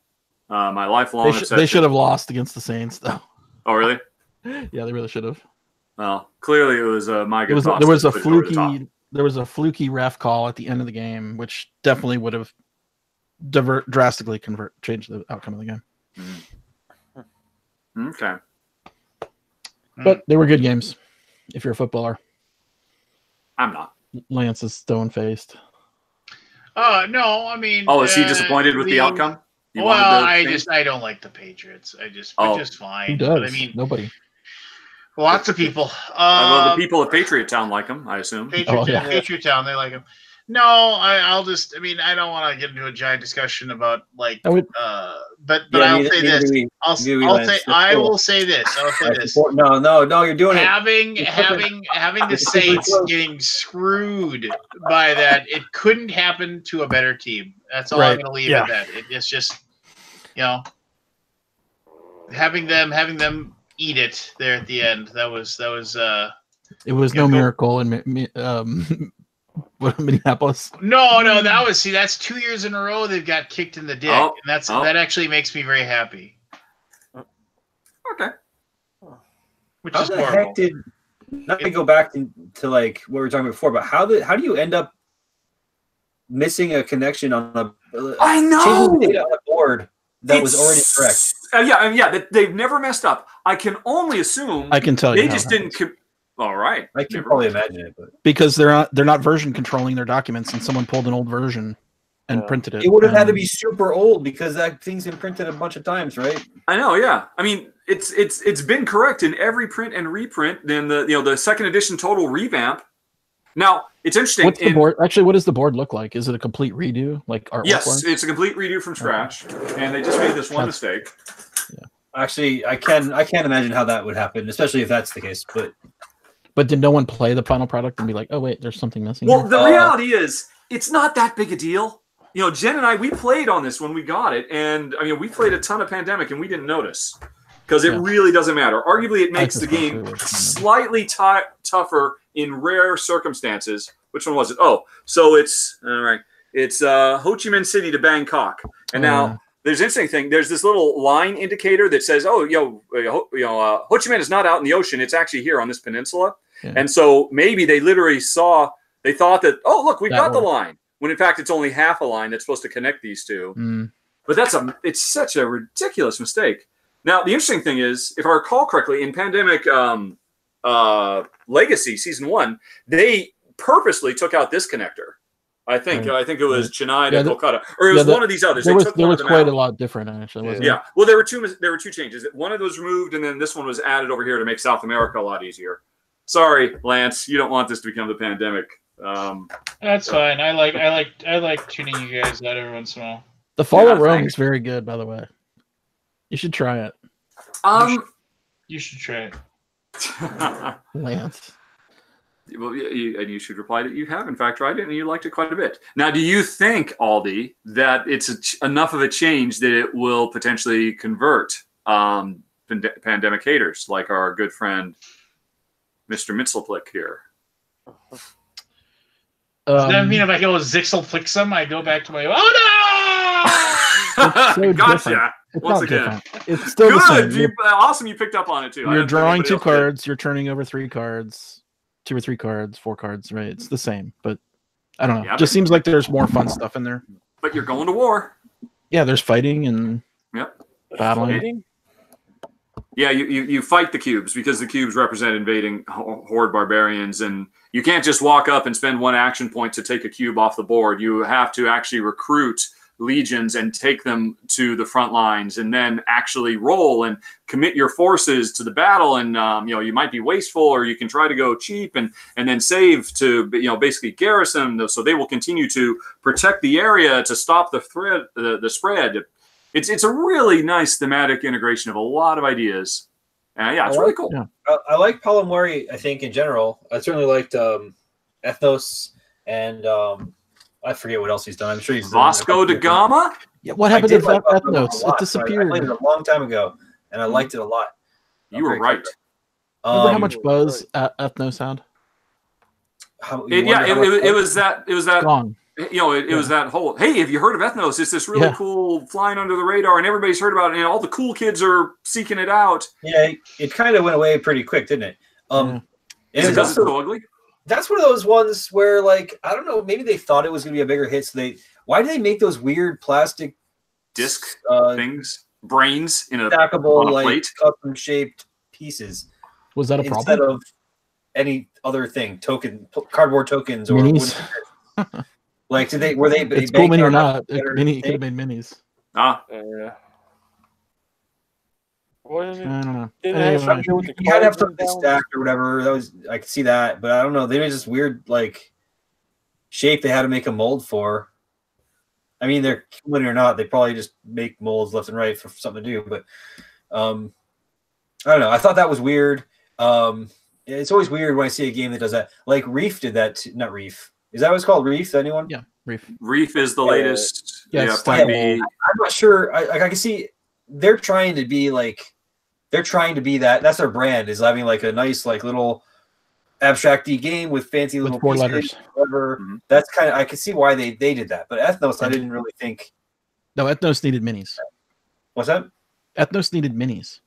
My lifelong obsession. They should have lost against the Saints, though. Oh, really? Yeah, they really should have. Well, clearly it was my good thoughts. There was a fluky ref call at the end of the game, which definitely would have drastically changed the outcome of the game. Okay. But they were good games. If you're a footballer. I'm not. Lance is stone-faced. No, I mean. Oh, is he disappointed with the outcome? I don't like the Patriots. Which is fine. Who does? But I mean, nobody. Lots of people. Well, the people of Patriot Town like him, I assume. Patriot Town, they like him. No, I don't want to get into a giant discussion about like. I will say this. I will say this. No, you're doing having the Saints getting screwed by that. It couldn't happen to a better team. That's all I'm going to leave at that. It's just, having them eat it there at the end. That was. It was no miracle, and What, Minneapolis? No, that's 2 years in a row they've got kicked in the dick, and that actually makes me very happy. Okay. Which How is the horrible. heck did? Not to go back to like what we were talking about before, but how do you end up missing a connection on a? I know. Changing the data on a board that was already correct. They've never messed up. I can only assume. I can tell you. They just didn't. All right. I can probably imagine it, but because they're not version controlling their documents, and someone pulled an old version and printed it. It would have had to be super old because that thing's been printed a bunch of times, right? I know. Yeah. I mean, it's been correct in every print and reprint. Then the second edition total revamp. Now it's interesting. What's the board? Actually, what does the board look like? Is it a complete redo, like artwork? Yes, it's a complete redo from scratch, and they just made this one mistake. Yeah. Actually, I can't imagine how that would happen, especially if that's the case. But did no one play the final product and be like, oh wait, there's something missing? Well, the reality is, it's not that big a deal. Jen and I, we played on this when we got it, and I mean, we played a ton of Pandemic, and we didn't notice because it really doesn't matter. Arguably, it makes the game slightly tougher in rare circumstances. Which one was it? Oh, so it's all right. It's Ho Chi Minh City to Bangkok, and now there's an interesting thing. There's this little line indicator that says, "Oh, Ho Chi Minh is not out in the ocean. It's actually here on this peninsula." Yeah. And so maybe they literally they thought that, oh, look, we've got the line, when in fact it's only half a line that's supposed to connect these two. But it's such a ridiculous mistake. Now, the interesting thing is, if I recall correctly, in Pandemic Legacy Season 1, they purposely took out this connector. I think it was Chennai to Kolkata, or it was one of these others. There was quite a lot different, actually. Wasn't it? Well, there were two changes. One of those removed, and then this one was added over here to make South America a lot easier. Sorry, Lance, you don't want this to become the Pandemic. That's fine. I like tuning you guys out every once in a while. The Fall of Rome is very good, by the way. You should try it. You should try it. Lance. Well, you should reply that you have, in fact, tried it, and you liked it quite a bit. Now, do you think, Aldi, that it's enough of a change that it will potentially convert Pandemic haters, like our good friend Mr. Mitzelplick here? Does that mean if I go Zixelflixum, I go back to my It's so gotcha. It's Once not again, different. It's still good. the same. Awesome, you picked up on it too. You're drawing 2 cards. You're turning over 3 cards, 2 or 3 cards, 4 cards. Right? It's the same, but I don't know. Yeah, it just seems like there's more fun stuff in there. But you're going to war. Yeah, there's fighting and battling. Fighting? Yeah, you fight the cubes because the cubes represent invading horde barbarians, and you can't just walk up and spend 1 action point to take a cube off the board. You have to actually recruit legions and take them to the front lines, and then actually roll and commit your forces to the battle. And you might be wasteful, or you can try to go cheap and then save to basically garrison them, so they will continue to protect the area to stop the spread. It's a really nice thematic integration of a lot of ideas. It's really cool. Yeah. I like Paulo Mori, I think, in general. I certainly liked Ethnos, and I forget what else he's done. I'm sure he's Vasco da Gama? Yeah, what happened to Ethnos? It disappeared. I played it a long time ago, and I liked it a lot. You were right. Remember how much buzz Ethnos had? It was that gone. It was that whole, hey, have you heard of Ethnos? It's this really cool flying under the radar, and everybody's heard about it, and all the cool kids are seeking it out. Yeah, it kind of went away pretty quick, didn't it? Is it so ugly? That's one of those ones where, like, I don't know, maybe they thought it was going to be a bigger hit, so why do they make those weird plastic disc things, brains in stackable, on a plate, custom-shaped pieces? Was that a problem? Instead of any other thing, cardboard tokens or minis. Like, were they? It's cool mini or not? Mini could have made minis. Yeah. I don't know. You had to have something stacked or whatever. I could see that, but I don't know. They made this weird shape they had to make a mold for. I mean, they're human or not, they probably just make molds left and right for something to do. But I don't know. I thought that was weird. It's always weird when I see a game that does that. Like Reef did that. Not Reef. Is that what it's called? Reef? Anyone? Yeah, Reef. Reef is the latest. I'm not sure. I can see they're trying to be that. That's their brand, is having like a nice little abstract-y game with fancy little 4 pieces, letters. whatever. That's kind of, I can see why they did that. But Ethnos, I didn't really think. No, Ethnos needed minis. What's that? Ethnos needed minis.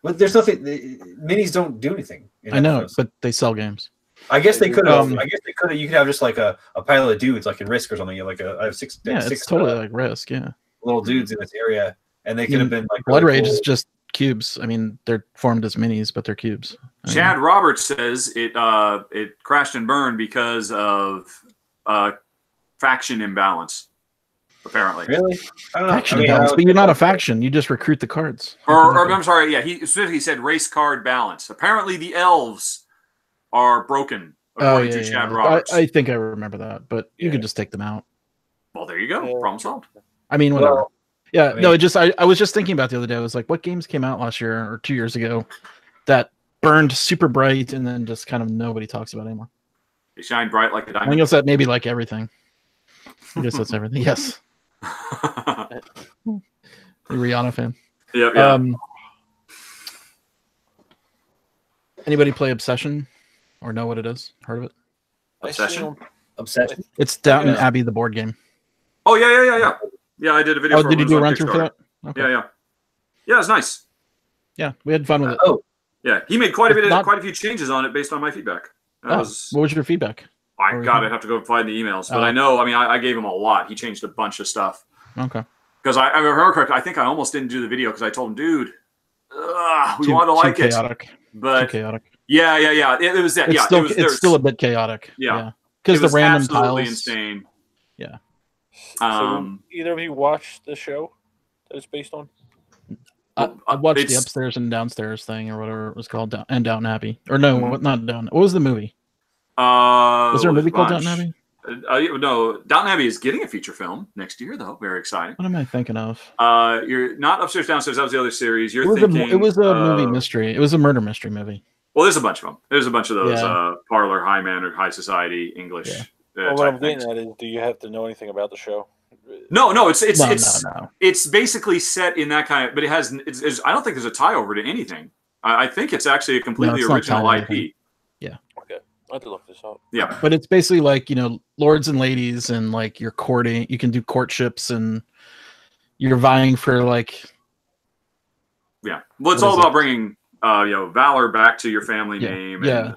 But there's nothing. Minis don't do anything. I know, but they sell games. I guess they could have. I guess they could have. You could have just like a pile of dudes, like in Risk or something. Like I have six. Yeah, six, it's totally like Risk. Yeah, little dudes in this area, and they could have been like Blood really Rage cool. is just cubes. I mean, they're formed as minis, but they're cubes. Chad Roberts says it crashed and burned because of faction imbalance. Apparently, really? I don't know. Faction imbalance, but you're not a faction. You just recruit the cards. Or I'm sorry. Yeah, he specifically said race card balance. Apparently, the elves are broken. According to Chad Roberts. I think I remember that, but you could just take them out. Well, there you go. Problem solved. I mean, whatever. Well, yeah, no, it just I was just thinking about the other day. I was like, what games came out last year or 2 years ago that burned super bright and then just kind of nobody talks about anymore? They shine bright like a I diamond. guess that maybe like everything. I guess that's everything. Yes. Rihanna fan. Yeah. Anybody play Obsession or know what it is? Heard of it? Obsession. It's Downton Abbey, the board game. Oh yeah. Yeah, I did a video. Oh, for did it you when do it a was on run through for Kickstarter. that? Okay. Yeah, it's nice. Yeah, we had fun with it. Oh, yeah, he made quite a few changes on it based on my feedback. What was your feedback? I'd have to go find the emails, but I know. I mean, I gave him a lot. He changed a bunch of stuff. Okay. Because I remember correctly, I think I almost didn't do the video because I told him, dude, we want to like it, but too chaotic. Yeah. It was that. It's still a bit chaotic. Yeah. Because the random absolutely tiles. Insane. Yeah. So either of you watched the show that it's based on? I watched the upstairs and downstairs thing or whatever it was called, Downton Abbey. Or no, not Downton. What was the movie? Was there a movie called Downton Abbey? No, Downton Abbey is getting a feature film next year, though. Very exciting. What am I thinking of? You're not Upstairs, Downstairs. That was the other series. You're thinking. It was a movie mystery. It was a murder mystery movie. Well, there's a bunch of them. There's a bunch of those parlor, high mannered, high society English. Yeah. Well, what I'm getting at is, do you have to know anything about the show? No. It's basically set in that kind of, but it has. I don't think there's a tie over to anything. I think it's actually a completely original IP. Yeah. Okay. I have to look this up. Yeah. But it's basically like, lords and ladies and like you're courting, you can do courtships and you're vying for like. Yeah. Well, it's all about bringing, valor back to your family name and,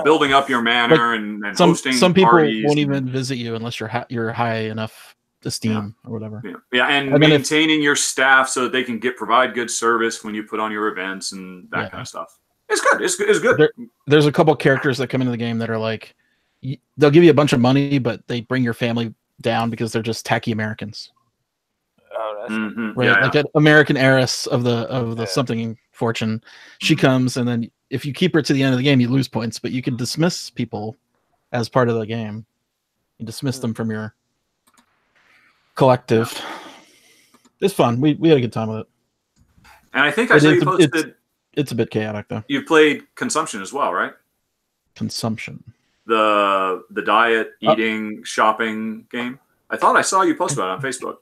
building up your manor and hosting some people parties won't even visit you unless you're high enough esteem or whatever. Yeah. And maintaining your staff so that they can provide good service when you put on your events and that kind of stuff. It's good. It's good. There's a couple characters that come into the game that are like, they'll give you a bunch of money, but they bring your family down because they're just tacky Americans. Oh, that's right. Yeah, like an American heiress of the something fortune. She comes, and then if you keep her to the end of the game, you lose points, but you can dismiss people as part of the game. You dismiss them from your collective. It's fun. We had a good time with it. And I think I saw you posted. It's a bit chaotic though. You played Consumption as well, right? Consumption. The diet, eating, shopping game. I thought I saw you post about it on Facebook.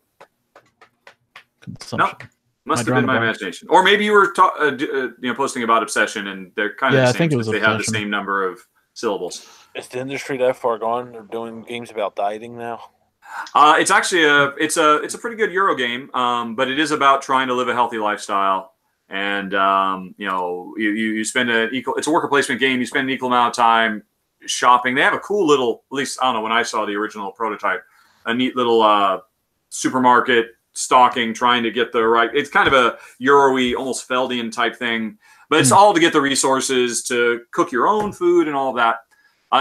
Consumption. No, must have been my imagination. Or maybe you were posting about Obsession, and they're kind of the same. I think it was they have the same number of syllables. Is the industry that far gone? They're doing games about dieting now. It's actually it's a pretty good Euro game, but it is about trying to live a healthy lifestyle. And you spend it's a worker placement game. You spend an equal amount of time shopping. They have a cool little, at least I don't know, when I saw the original prototype, a neat little supermarket stocking, trying to get the right. It's kind of a Euro-y, almost Feldian type thing, but it's all to get the resources to cook your own food and all of that.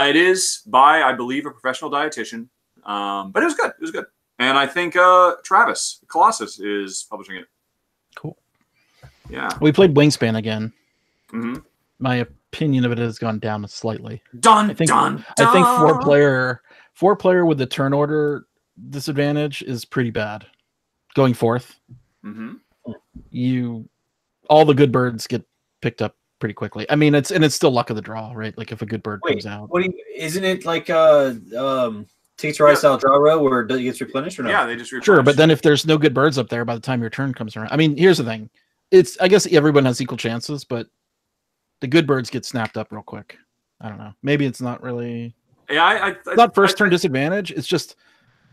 It is by, I believe, a professional dietitian, but it was good. It was good, and I think Travis Colossus is publishing it. Cool. Yeah. We played Wingspan again. Mm-hmm. My opinion of it has gone down slightly. I think four player with the turn order disadvantage is pretty bad. Going forth, all the good birds get picked up pretty quickly. I mean, it's still luck of the draw, right? Like if a good bird comes out. Isn't it like Takes Your Ice Out Draw Row where it gets replenished or not? Yeah, they just replenish. Sure, but then if there's no good birds up there by the time your turn comes around, I mean, here's the thing. I guess everyone has equal chances, but the good birds get snapped up real quick. I don't know. Maybe it's not really. Yeah, it's not first turn disadvantage. It's just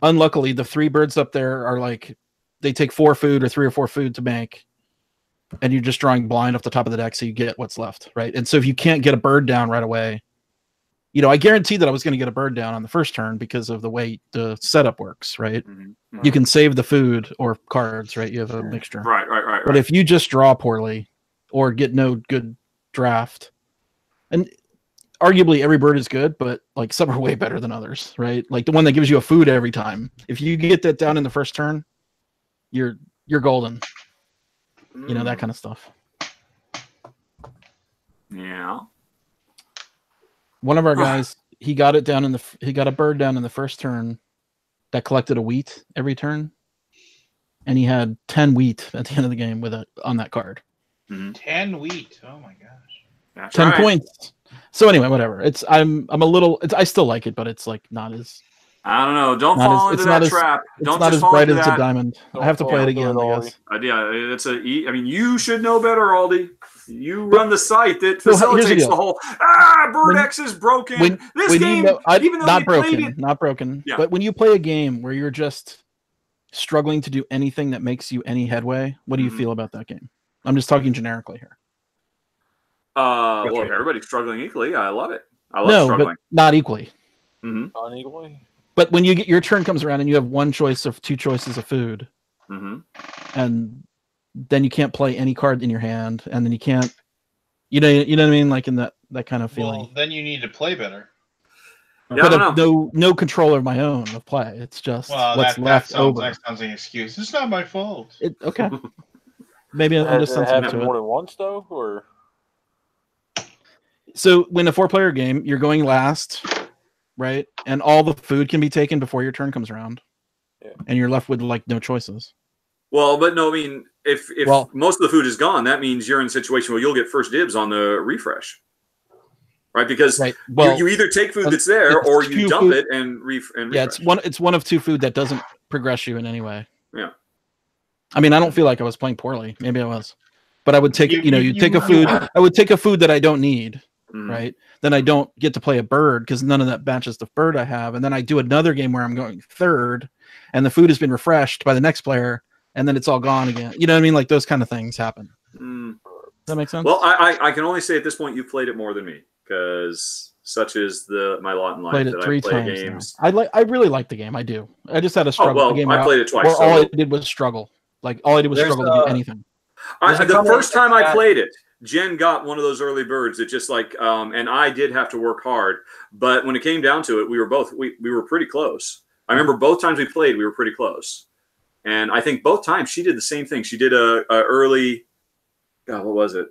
unluckily the 3 birds up there are like they take 4 food or 3 or 4 food to bank, and you're just drawing blind off the top of the deck, so you get what's left, right? And so if you can't get a bird down right away, I guaranteed that I was going to get a bird down on the first turn because of the way the setup works, right? Mm-hmm. You can save the food or cards, right? You have a mixture. Right. But if you just draw poorly or get no good draft, and arguably every bird is good, but like some are way better than others, right? Like the one that gives you a food every time. If you get that down in the first turn, you're golden. That kind of stuff. Yeah. One of our guys, he got a bird down in the first turn that collected a wheat every turn, and he had 10 wheat at the end of the game on that card. 10 wheat. Oh my gosh. That's 10 points. So anyway, whatever. I still like it, but it's like not as. I don't know. Don't fall into that trap. It's not as bright as a diamond. I have to play it again, I guess. Yeah, you should know better, Aldi. You run the site that facilitates the whole Bird X is broken. This game, even though not broken. Yeah. But when you play a game where you're just struggling to do anything that makes you any headway, what do you feel about that game? I'm just talking generically here. Well, if everybody's struggling equally, I love it. I love struggling. But not equally. Not equally. But when your turn comes around and you have 1 choice of 2 choices of food, and then you can't play any card in your hand, and then you can't, you know what I mean, like in that kind of feeling. Well, then you need to play better. Yeah, but no control of my own of play. It's just what's left over. That sounds like an excuse. It's not my fault. Okay. Maybe I'm just sensitive to it. More than once though, or so when a 4-player game, you're going last, right? And all the food can be taken before your turn comes around, and you're left with like no choices. Well, but no, I mean, if most of the food is gone, that means you're in a situation where you'll get first dibs on the refresh, right? Because you either take food that's there or you dump it and refresh. Yeah, it's one of 2 food that doesn't progress you in any way. Yeah. I mean, I don't feel like I was playing poorly. Maybe I was, but I would take you take a food. I would take a food that I don't need, right? Then I don't get to play a bird because none of that matches the bird I have, and then I do another game where I'm going third, and the food has been refreshed by the next player, and then it's all gone again. You know what I mean? Like those kind of things happen. Does that make sense? Well, I can only say at this point you've played it more than me because such is my lot in life. Played it 3 times games. I really like the game. I do. I just had a struggle. Oh, well, I played it twice. Where all I did was struggle. Like all I did was struggle to do anything. The first time I played it, Jen got one of those early birds that just like, and I did have to work hard. But when it came down to it, we were pretty close. I remember both times we played, we were pretty close. And I think both times she did the same thing. She did a early, what was it?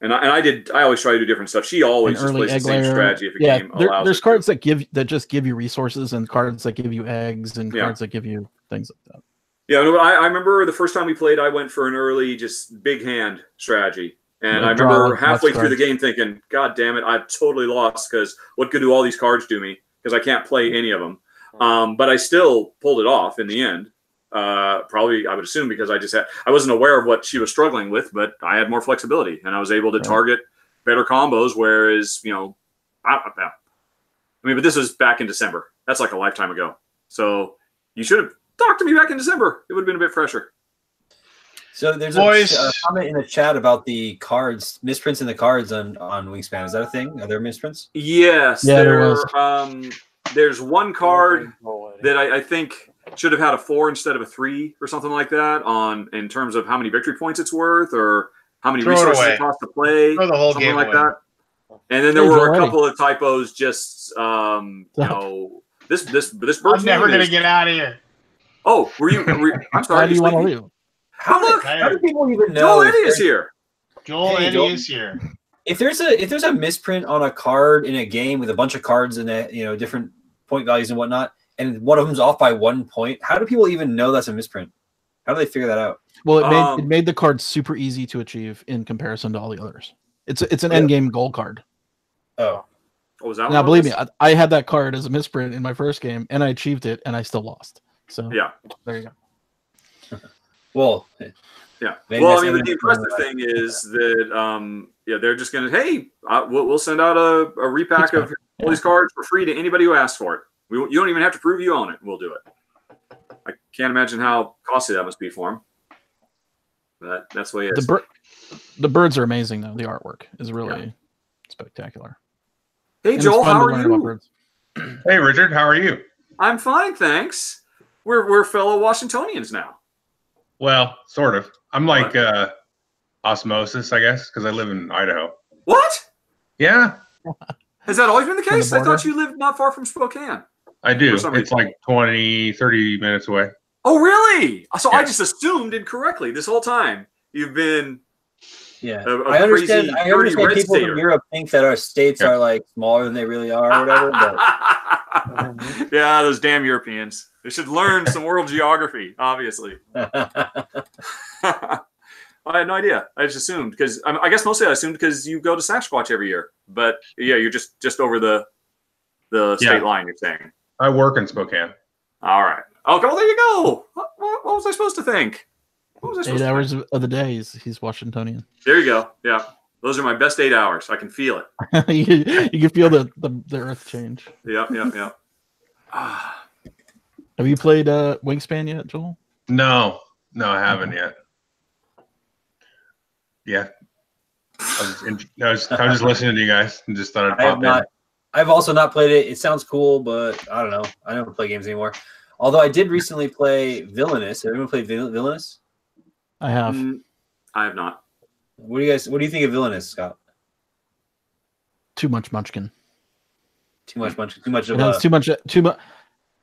And I always try to do different stuff. She always just plays the same strategy if a game allows. There's cards that just give you resources, and cards that give you eggs, and cards that give you things like that. Yeah, no, I remember the first time we played, I went for an early, just big hand strategy. And I remember halfway through the game thinking, God damn it, I've totally lost because what good do all these cards do me? Because I can't play any of them. But I still pulled it off in the end. Probably, I would assume, because I wasn't aware of what she was struggling with, but I had more flexibility and I was able to target better combos. Whereas, but this was back in December. That's like a lifetime ago. So you should have talked to me back in December. It would have been a bit fresher. So there's a comment in the chat about the cards, misprints in the cards on Wingspan. Is that a thing? Are there misprints? Yes. Yeah, there's one card that I think should have had a 4 instead of a 3 or something like that in terms of how many victory points it's worth or how many resources it costs to play. Throw the whole something game like away. that. And then there were a couple of typos. Just this bird. I'm never gonna get out of here. Oh, were you? I'm sorry. Why do you want to leave? How do people even know? Joel Eddy is here. Joel Eddy is here. If there's a misprint on a card in a game with a bunch of cards in it, different point values and whatnot, and one of them's off by 1 point, how do people even know that's a misprint? How do they figure that out? Well, it made the card super easy to achieve in comparison to all the others. It's an end game goal card. Oh, was that? Now, believe me, I had that card as a misprint in my first game, and I achieved it, and I still lost. So yeah, there you go. Well, Yeah. Maybe Well, I that's mean, the evidence impressive for thing is that they're just going to, hey, we'll send out a repack of all these cards for free to anybody who asks for it. You don't even have to prove you own it. We'll do it. I can't imagine how costly that must be for them. But that's the way it is. The birds are amazing, though. The artwork is really spectacular. Hey, And Joel, it's fun how to are learn about you? birds. Hey, Richard, how are you? I'm fine, thanks. We're fellow Washingtonians now. Well, sort of. I'm like osmosis, I guess, because I live in Idaho. What? Yeah. Has that always been the case? I border? thought you lived not far from Spokane. I do. It's like 20, 30 minutes away. Oh, really? So Yeah. I just assumed incorrectly this whole time you've been I understand. I understand people from Europe think that our states are like smaller than they really are, or whatever. But yeah, those damn Europeans. They should learn some world geography. Obviously. I had no idea. I just assumed because I guess mostly I assumed because you go to Sasquatch every year. But yeah, you're just over the state line. You're saying. I work in Spokane. All right. Oh, well, there you go. What was I supposed to think? 8 hours of the day, he's Washingtonian. There you go. Yeah, those are my best 8 hours. I can feel it. you can feel the earth change. Yeah. Have you played Wingspan yet, Joel? No, I haven't yet. Yeah, I was just listening to you guys and just thought I'd pop in. I've also not played it. It sounds cool, but I don't know. I don't play games anymore. Although I did recently play Villainous. Have anyone played Villainous? I have. I have not. What do you think of Villainous, Scott? Too much Munchkin. Too much Munchkin. Too much of too much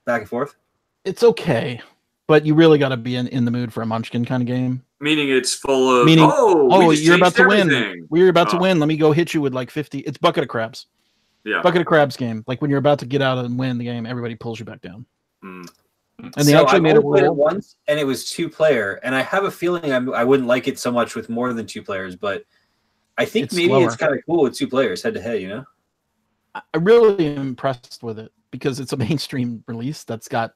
back and forth. It's okay, but you really got to be in the mood for a Munchkin kind of game. Meaning it's full of you're about to everything. win. We're about to win. Let me go hit you with like 50. It's bucket of crabs. Yeah. Bucket of crabs game. Like when you're about to get out and win the game, everybody pulls you back down. Mm. And they actually made it once, and it was 2-player. And I have a feeling I wouldn't like it so much with more than 2 players, but I think it's kind of cool with 2 players head to head. You know, I really am impressed with it because it's a mainstream release that's got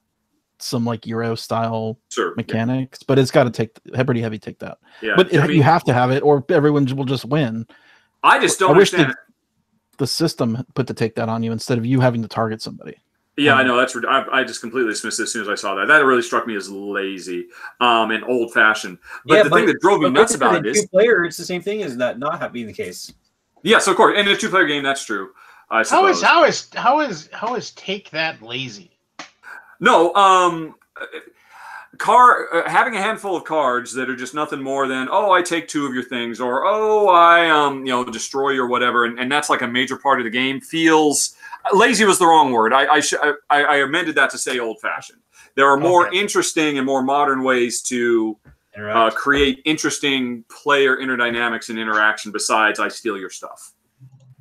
some like Euro style mechanics, but it's got to take pretty heavy take that. Yeah, but you have to have it, or everyone will just win. I just don't understand. The system put the take that on you instead of you having to target somebody. Yeah, I know. I just completely dismissed it as soon as I saw that. That really struck me as lazy and old fashioned. But the thing that drove me nuts about it is 2-player. It's the same thing as that not being the case. Yes, of course. And in a 2-player game, that's true. I suppose. How is take that lazy? No, having a handful of cards that are just nothing more than I take 2 of your things, or I destroy or whatever, and that's like a major part of the game. Feels lazy was the wrong word. I amended that to say old fashioned. There are more interesting and more modern ways to create interesting player interdynamics and interaction besides I steal your stuff.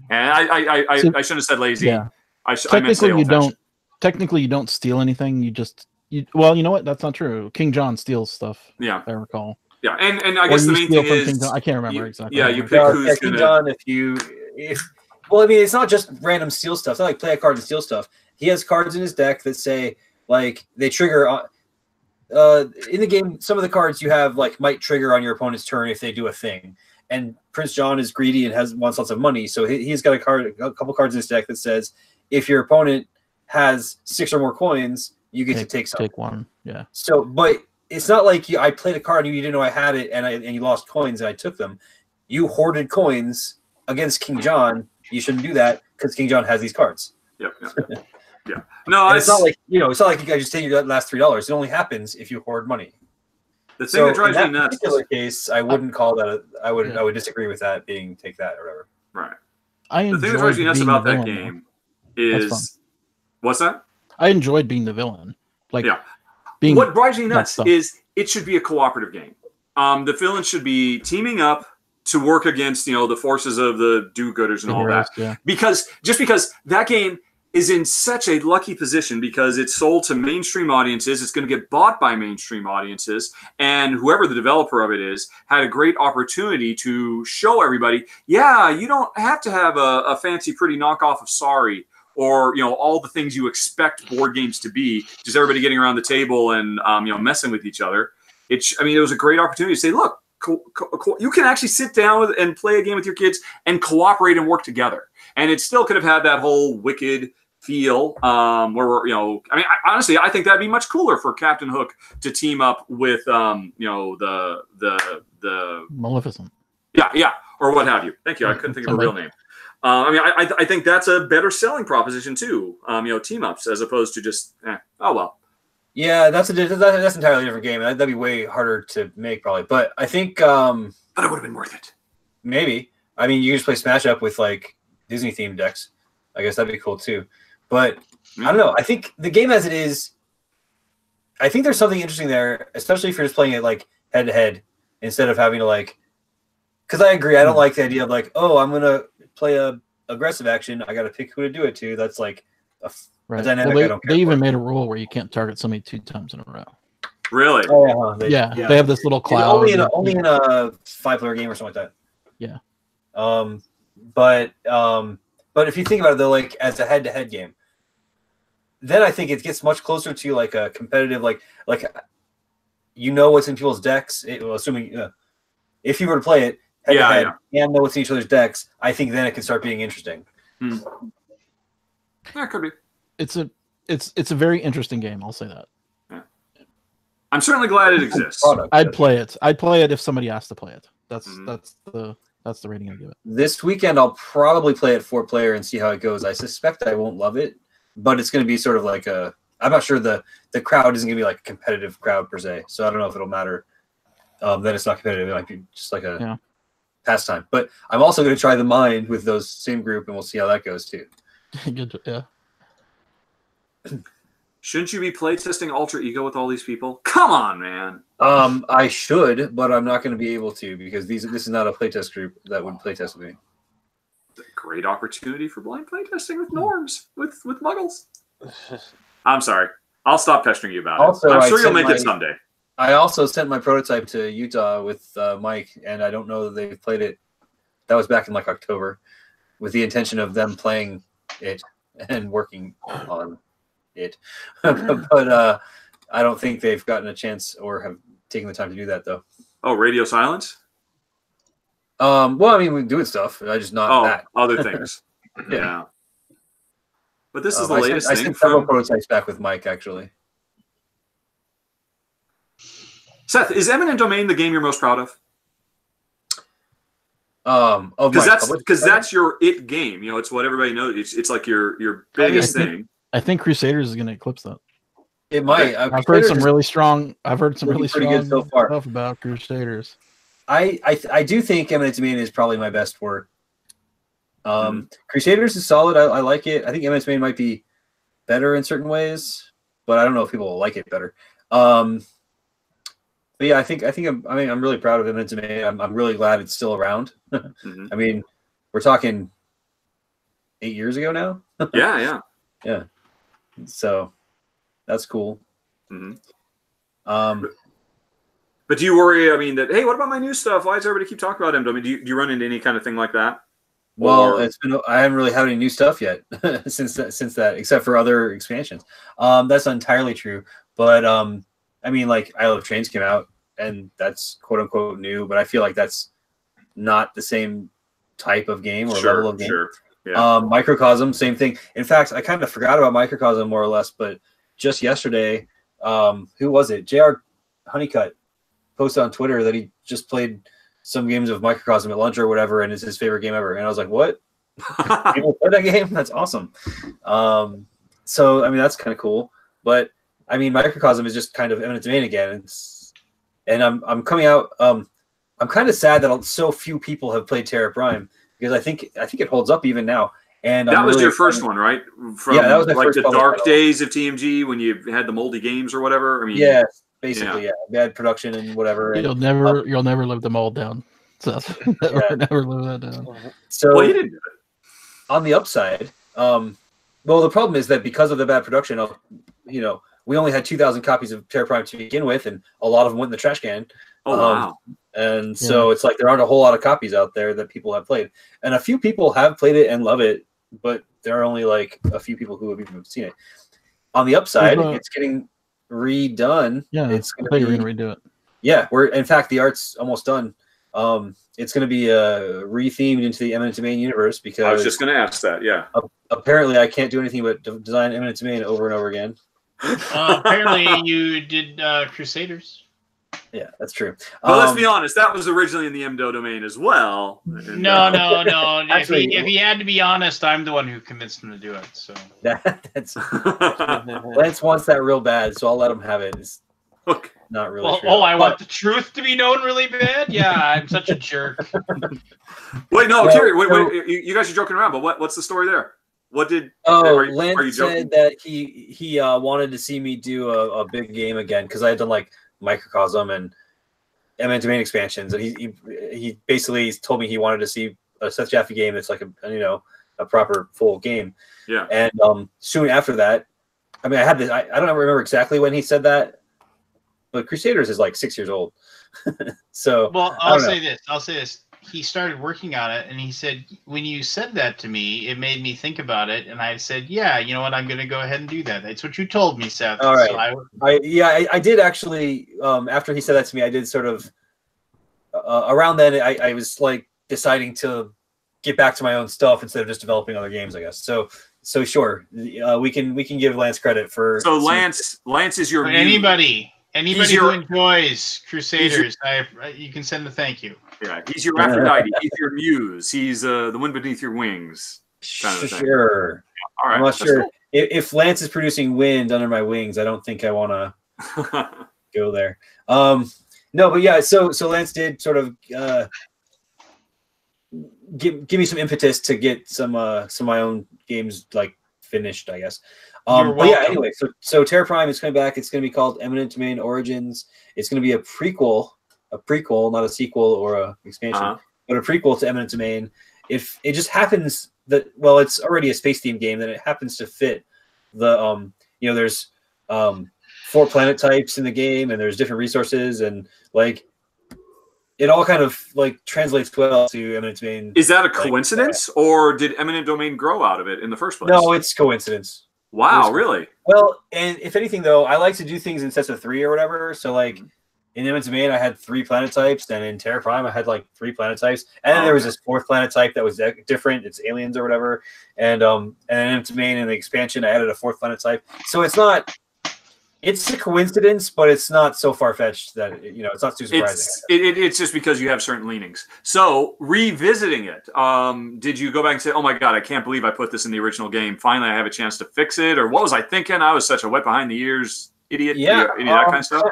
And I shouldn't have said lazy. Yeah. I meant to say old fashioned. Technically, you don't steal anything. Well, you know what? That's not true. King John steals stuff. Yeah, I recall. Yeah, and I guess the main thing is I can't remember exactly. Yeah, you pick who's King John. Well, I mean, it's not just random steal stuff. It's not like play a card and steal stuff. He has cards in his deck that say like they trigger in the game. Some of the cards you have like might trigger on your opponent's turn if they do a thing. And Prince John is greedy and wants lots of money, so he's got a couple cards in his deck that says if your opponent has 6 or more coins, you get to take some. Take one, yeah. So, but it's not like I played a card and you didn't know I had it, and you lost coins and I took them. You hoarded coins against King John. You shouldn't do that because King John has these cards. Yep. Yeah. No, it's not like it's not like you guys just take your last $3. It only happens if you hoard money. The thing that drives me nuts. In that particular case, I wouldn't call that. I would disagree with that being take that or whatever. Right. The thing that drives me nuts about that game is what's that? I enjoyed being the villain. What drives me nuts is it should be a cooperative game. The villains should be teaming up to work against the forces of the do-gooders and all that. Yeah. Because that game is in such a lucky position because it's sold to mainstream audiences. It's going to get bought by mainstream audiences. And whoever the developer of it is had a great opportunity to show everybody, you don't have to have a fancy, pretty knockoff of Sorry or, all the things you expect board games to be, just everybody getting around the table and, messing with each other. It was a great opportunity to say, look, you can actually sit down and play a game with your kids and cooperate and work together, and it still could have had that whole Wicked feel where we're, I mean, honestly, I think that'd be much cooler for Captain Hook to team up with the Maleficent. Yeah, or what have you. Thank you. I couldn't think of her real name. I mean, I think that's a better selling proposition too. Team ups as opposed to just oh well. Yeah, that's an entirely different game. That'd be way harder to make probably. But I think but it would have been worth it. Maybe. I mean, you can just play Smash Up with like Disney themed decks. I guess that'd be cool too. But I don't know. I think the game as it is, I think there's something interesting there, especially if you're just playing it like head to head instead of having to like. Because I agree, I don't like the idea of like, oh, I'm gonna play a aggressive action. I got to pick who to do it to. That's like a dynamic. Well, they even made a rule where you can't target somebody 2 times in a row. Really? Oh, yeah. They have this little cloud. Only in a 5-player game or something like that. Yeah. But if you think about it though, like as a head-to-head game, then I think it gets much closer to like a competitive, like what's in people's decks. Assuming if you were to play it head-to-head and know what's in each other's decks, I think then it can start being interesting. That could be. It's a very interesting game. I'll say that. Yeah. I'm certainly glad it exists. I'd play it. I'd play it if somebody asked to play it. That's the rating I give it. This weekend I'll probably play it 4-player and see how it goes. I suspect I won't love it, but it's going to be sort of like I'm not sure the crowd isn't going to be like a competitive crowd per se, so I don't know if it'll matter. Then it's not competitive. It might be just like a pastime. But I'm also going to try the Mind with those same group, and we'll see how that goes too. Good, yeah. Shouldn't you be playtesting Alter Ego with all these people? Come on, man. I should, but I'm not going to be able to because this is not a playtest group that would playtest with me. It's a great opportunity for blind playtesting with norms, with muggles. I'm sorry. I'll stop pestering you about it. I'm sure you'll make it someday. I also sent my prototype to Utah with Mike, and I don't know that they've played it. That was back in like October, with the intention of them playing it and working on it. But I don't think they've gotten a chance or have taken the time to do that, though. Oh, Radio Silence? Well, I mean, we're doing stuff. I just not that. Other things. Yeah. But this is the latest thing. I sent several prototypes back with Mike, actually. Seth, is Eminent Domain the game you're most proud of? Because that's your it game. It's what everybody knows. It's like your biggest thing. I think Crusaders is going to eclipse that. It might. I've heard some really strong. Good so far. Stuff about Crusaders. I do think Eminent Domain is probably my best work. Crusaders is solid. I like it. I think Eminent Domain might be better in certain ways, but I don't know if people will like it better. But yeah, I think I'm really proud of Eminent Domain. I'm really glad it's still around. I mean, we're talking 8 years ago now. Yeah. So that's cool. But do you worry? I mean, that hey, what about my new stuff? Why does everybody keep talking about him? I mean, do you run into any kind of thing like that? Well, I haven't really had any new stuff yet since that, except for other expansions. That's not entirely true, but I mean, like I Love Trains came out, and that's quote unquote new, but I feel like that's not the same type of game or level of game. Sure. Yeah. Microcosm, same thing. In fact, I kind of forgot about Microcosm more or less, but just yesterday, who was it? JR Honeycutt posted on Twitter that he just played some games of Microcosm at lunch or whatever, and it's his favorite game ever. And I was like, what? People play that game? That's awesome. So, I mean, that's kind of cool. But I mean, Microcosm is just kind of Eminent Domain again. And I'm coming out. I'm kind of sad that so few people have played Terra Prime because I think it holds up even now. And that was your first one, right? That was my like first the dark days of TMG when you had the moldy games or whatever. I mean, yeah, basically, bad production and whatever. You'll never live the mold down. So never live that down. So you didn't do it. On the upside, well, the problem is that because of the bad production, we only had 2,000 copies of Terra Prime to begin with, and a lot of them went in the trash can. Oh, wow. And so it's like there aren't a whole lot of copies out there that people have played. And a few people have played it and love it, but there are only like a few people who have even seen it. On the upside, it's getting redone. Yeah, it's going to redo it. Yeah, in fact the art's almost done. It's going to be rethemed into the Eminent Domain universe because I was just going to ask that. Yeah. Apparently, I can't do anything but design Eminent Domain over and over again. Apparently, you did Crusaders. Yeah, that's true. But let's be honest, that was originally in the MDO domain as well. No. Actually, if he had to be honest, I'm the one who convinced him to do it. So that's Lance wants that real bad, so I'll let him have it. It's not really true. I want the truth to be known really bad? Yeah, I'm such a jerk. Wait, no, Terry, wait, you guys are joking around, but what's the story there? What did? Lance said that he wanted to see me do a big game again because I had done like Microcosm and Eminent Domain expansions, and he basically told me he wanted to see a Seth Jaffe game that's like a proper full game. Yeah. And soon after that, I mean, I had this. I don't remember exactly when he said that, but Crusaders is like 6 years old. So I'll say this. He started working on it, and he said, when you said that to me, it made me think about it. And I said, yeah, you know what? I'm going to go ahead and do that. That's what you told me, Seth. All right. So I did actually, after he said that to me, I did sort of, around then, I was like deciding to get back to my own stuff instead of just developing other games, I guess. So sure, we can give Lance credit for. So Lance is your anybody who enjoys Crusaders, you can send a thank you. Yeah, he's your Aphrodite. He's your muse. He's the wind beneath your wings. Kind of sure. Yeah. All right. I'm not sure if Lance is producing wind under my wings. I don't think I want to go there. No, but yeah. So Lance did sort of give me some impetus to get some of my own games like finished, I guess. But yeah, anyway, so Terra Prime is coming back. It's going to be called Eminent Domain Origins. It's going to be a prequel, not a sequel or a expansion, but a prequel to Eminent Domain. If it just happens that, well, it's already a space themed game, then it happens to fit the, there's 4 planet types in the game, and there's different resources, and like it all kind of like translates well to Eminent Domain. Is that a coincidence, or did Eminent Domain grow out of it in the first place? No, it's coincidence. Wow, really? Well, and if anything, though, I like to do things in sets of 3 or whatever. So, like, in Eminent Domain, I had 3 planet types, and in Terra Prime, I had, like, 3 planet types. And then there was this 4th planet type that was different. It's aliens or whatever. And in Eminent Domain, in the expansion, I added a 4th planet type. So it's not... It's a coincidence, but it's not so far-fetched that, it's not too surprising. It's just because you have certain leanings. So, revisiting it, did you go back and say, oh my God, I can't believe I put this in the original game. Finally, I have a chance to fix it? Or what was I thinking? I was such a wet behind the ears idiot. Yeah. That kind of stuff?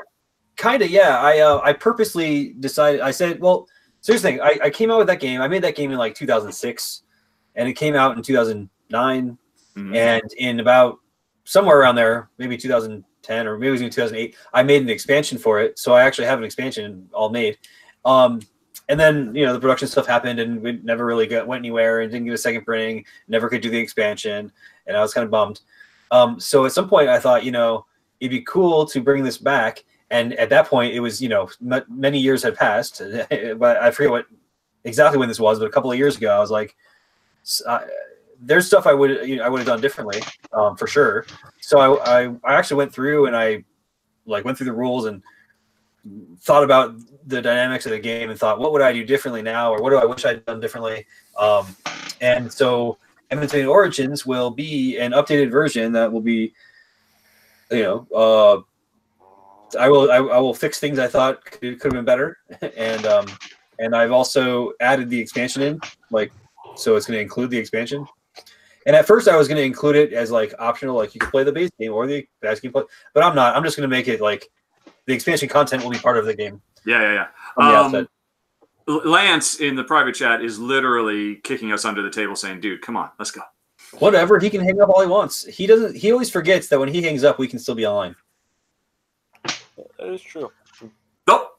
Kind of, yeah. I purposely decided, I said, well, so here's the thing. I came out with that game. I made that game in like 2006, and it came out in 2009. Mm-hmm. And in about somewhere around there, maybe 2010 or maybe it was in 2008, I made an expansion for it. So I actually have an expansion all made. And then, the production stuff happened, and we never really went anywhere, and didn't get a second printing, never could do the expansion, and I was kind of bummed. So at some point I thought, it'd be cool to bring this back. And at that point it was, many years had passed, but I forget exactly when this was, but a couple of years ago, I was like, there's stuff I would have done differently, for sure. So I actually went through and I went through the rules and thought about the dynamics of the game and thought, what would I do differently now, or what do I wish I'd done differently? And so Eminent Domain Origins will be an updated version that will be, I will fix things I thought could have been better, and I've also added the expansion in, so it's going to include the expansion. And at first I was going to include it as optional, you can play the base game or the base game, but I'm not. I'm just going to make it the expansion content will be part of the game. Yeah. Lance in the private chat is literally kicking us under the table, saying, "Dude, come on, let's go." Whatever. He can hang up all he wants. He doesn't. He always forgets that when he hangs up, we can still be online. That is true. Nope.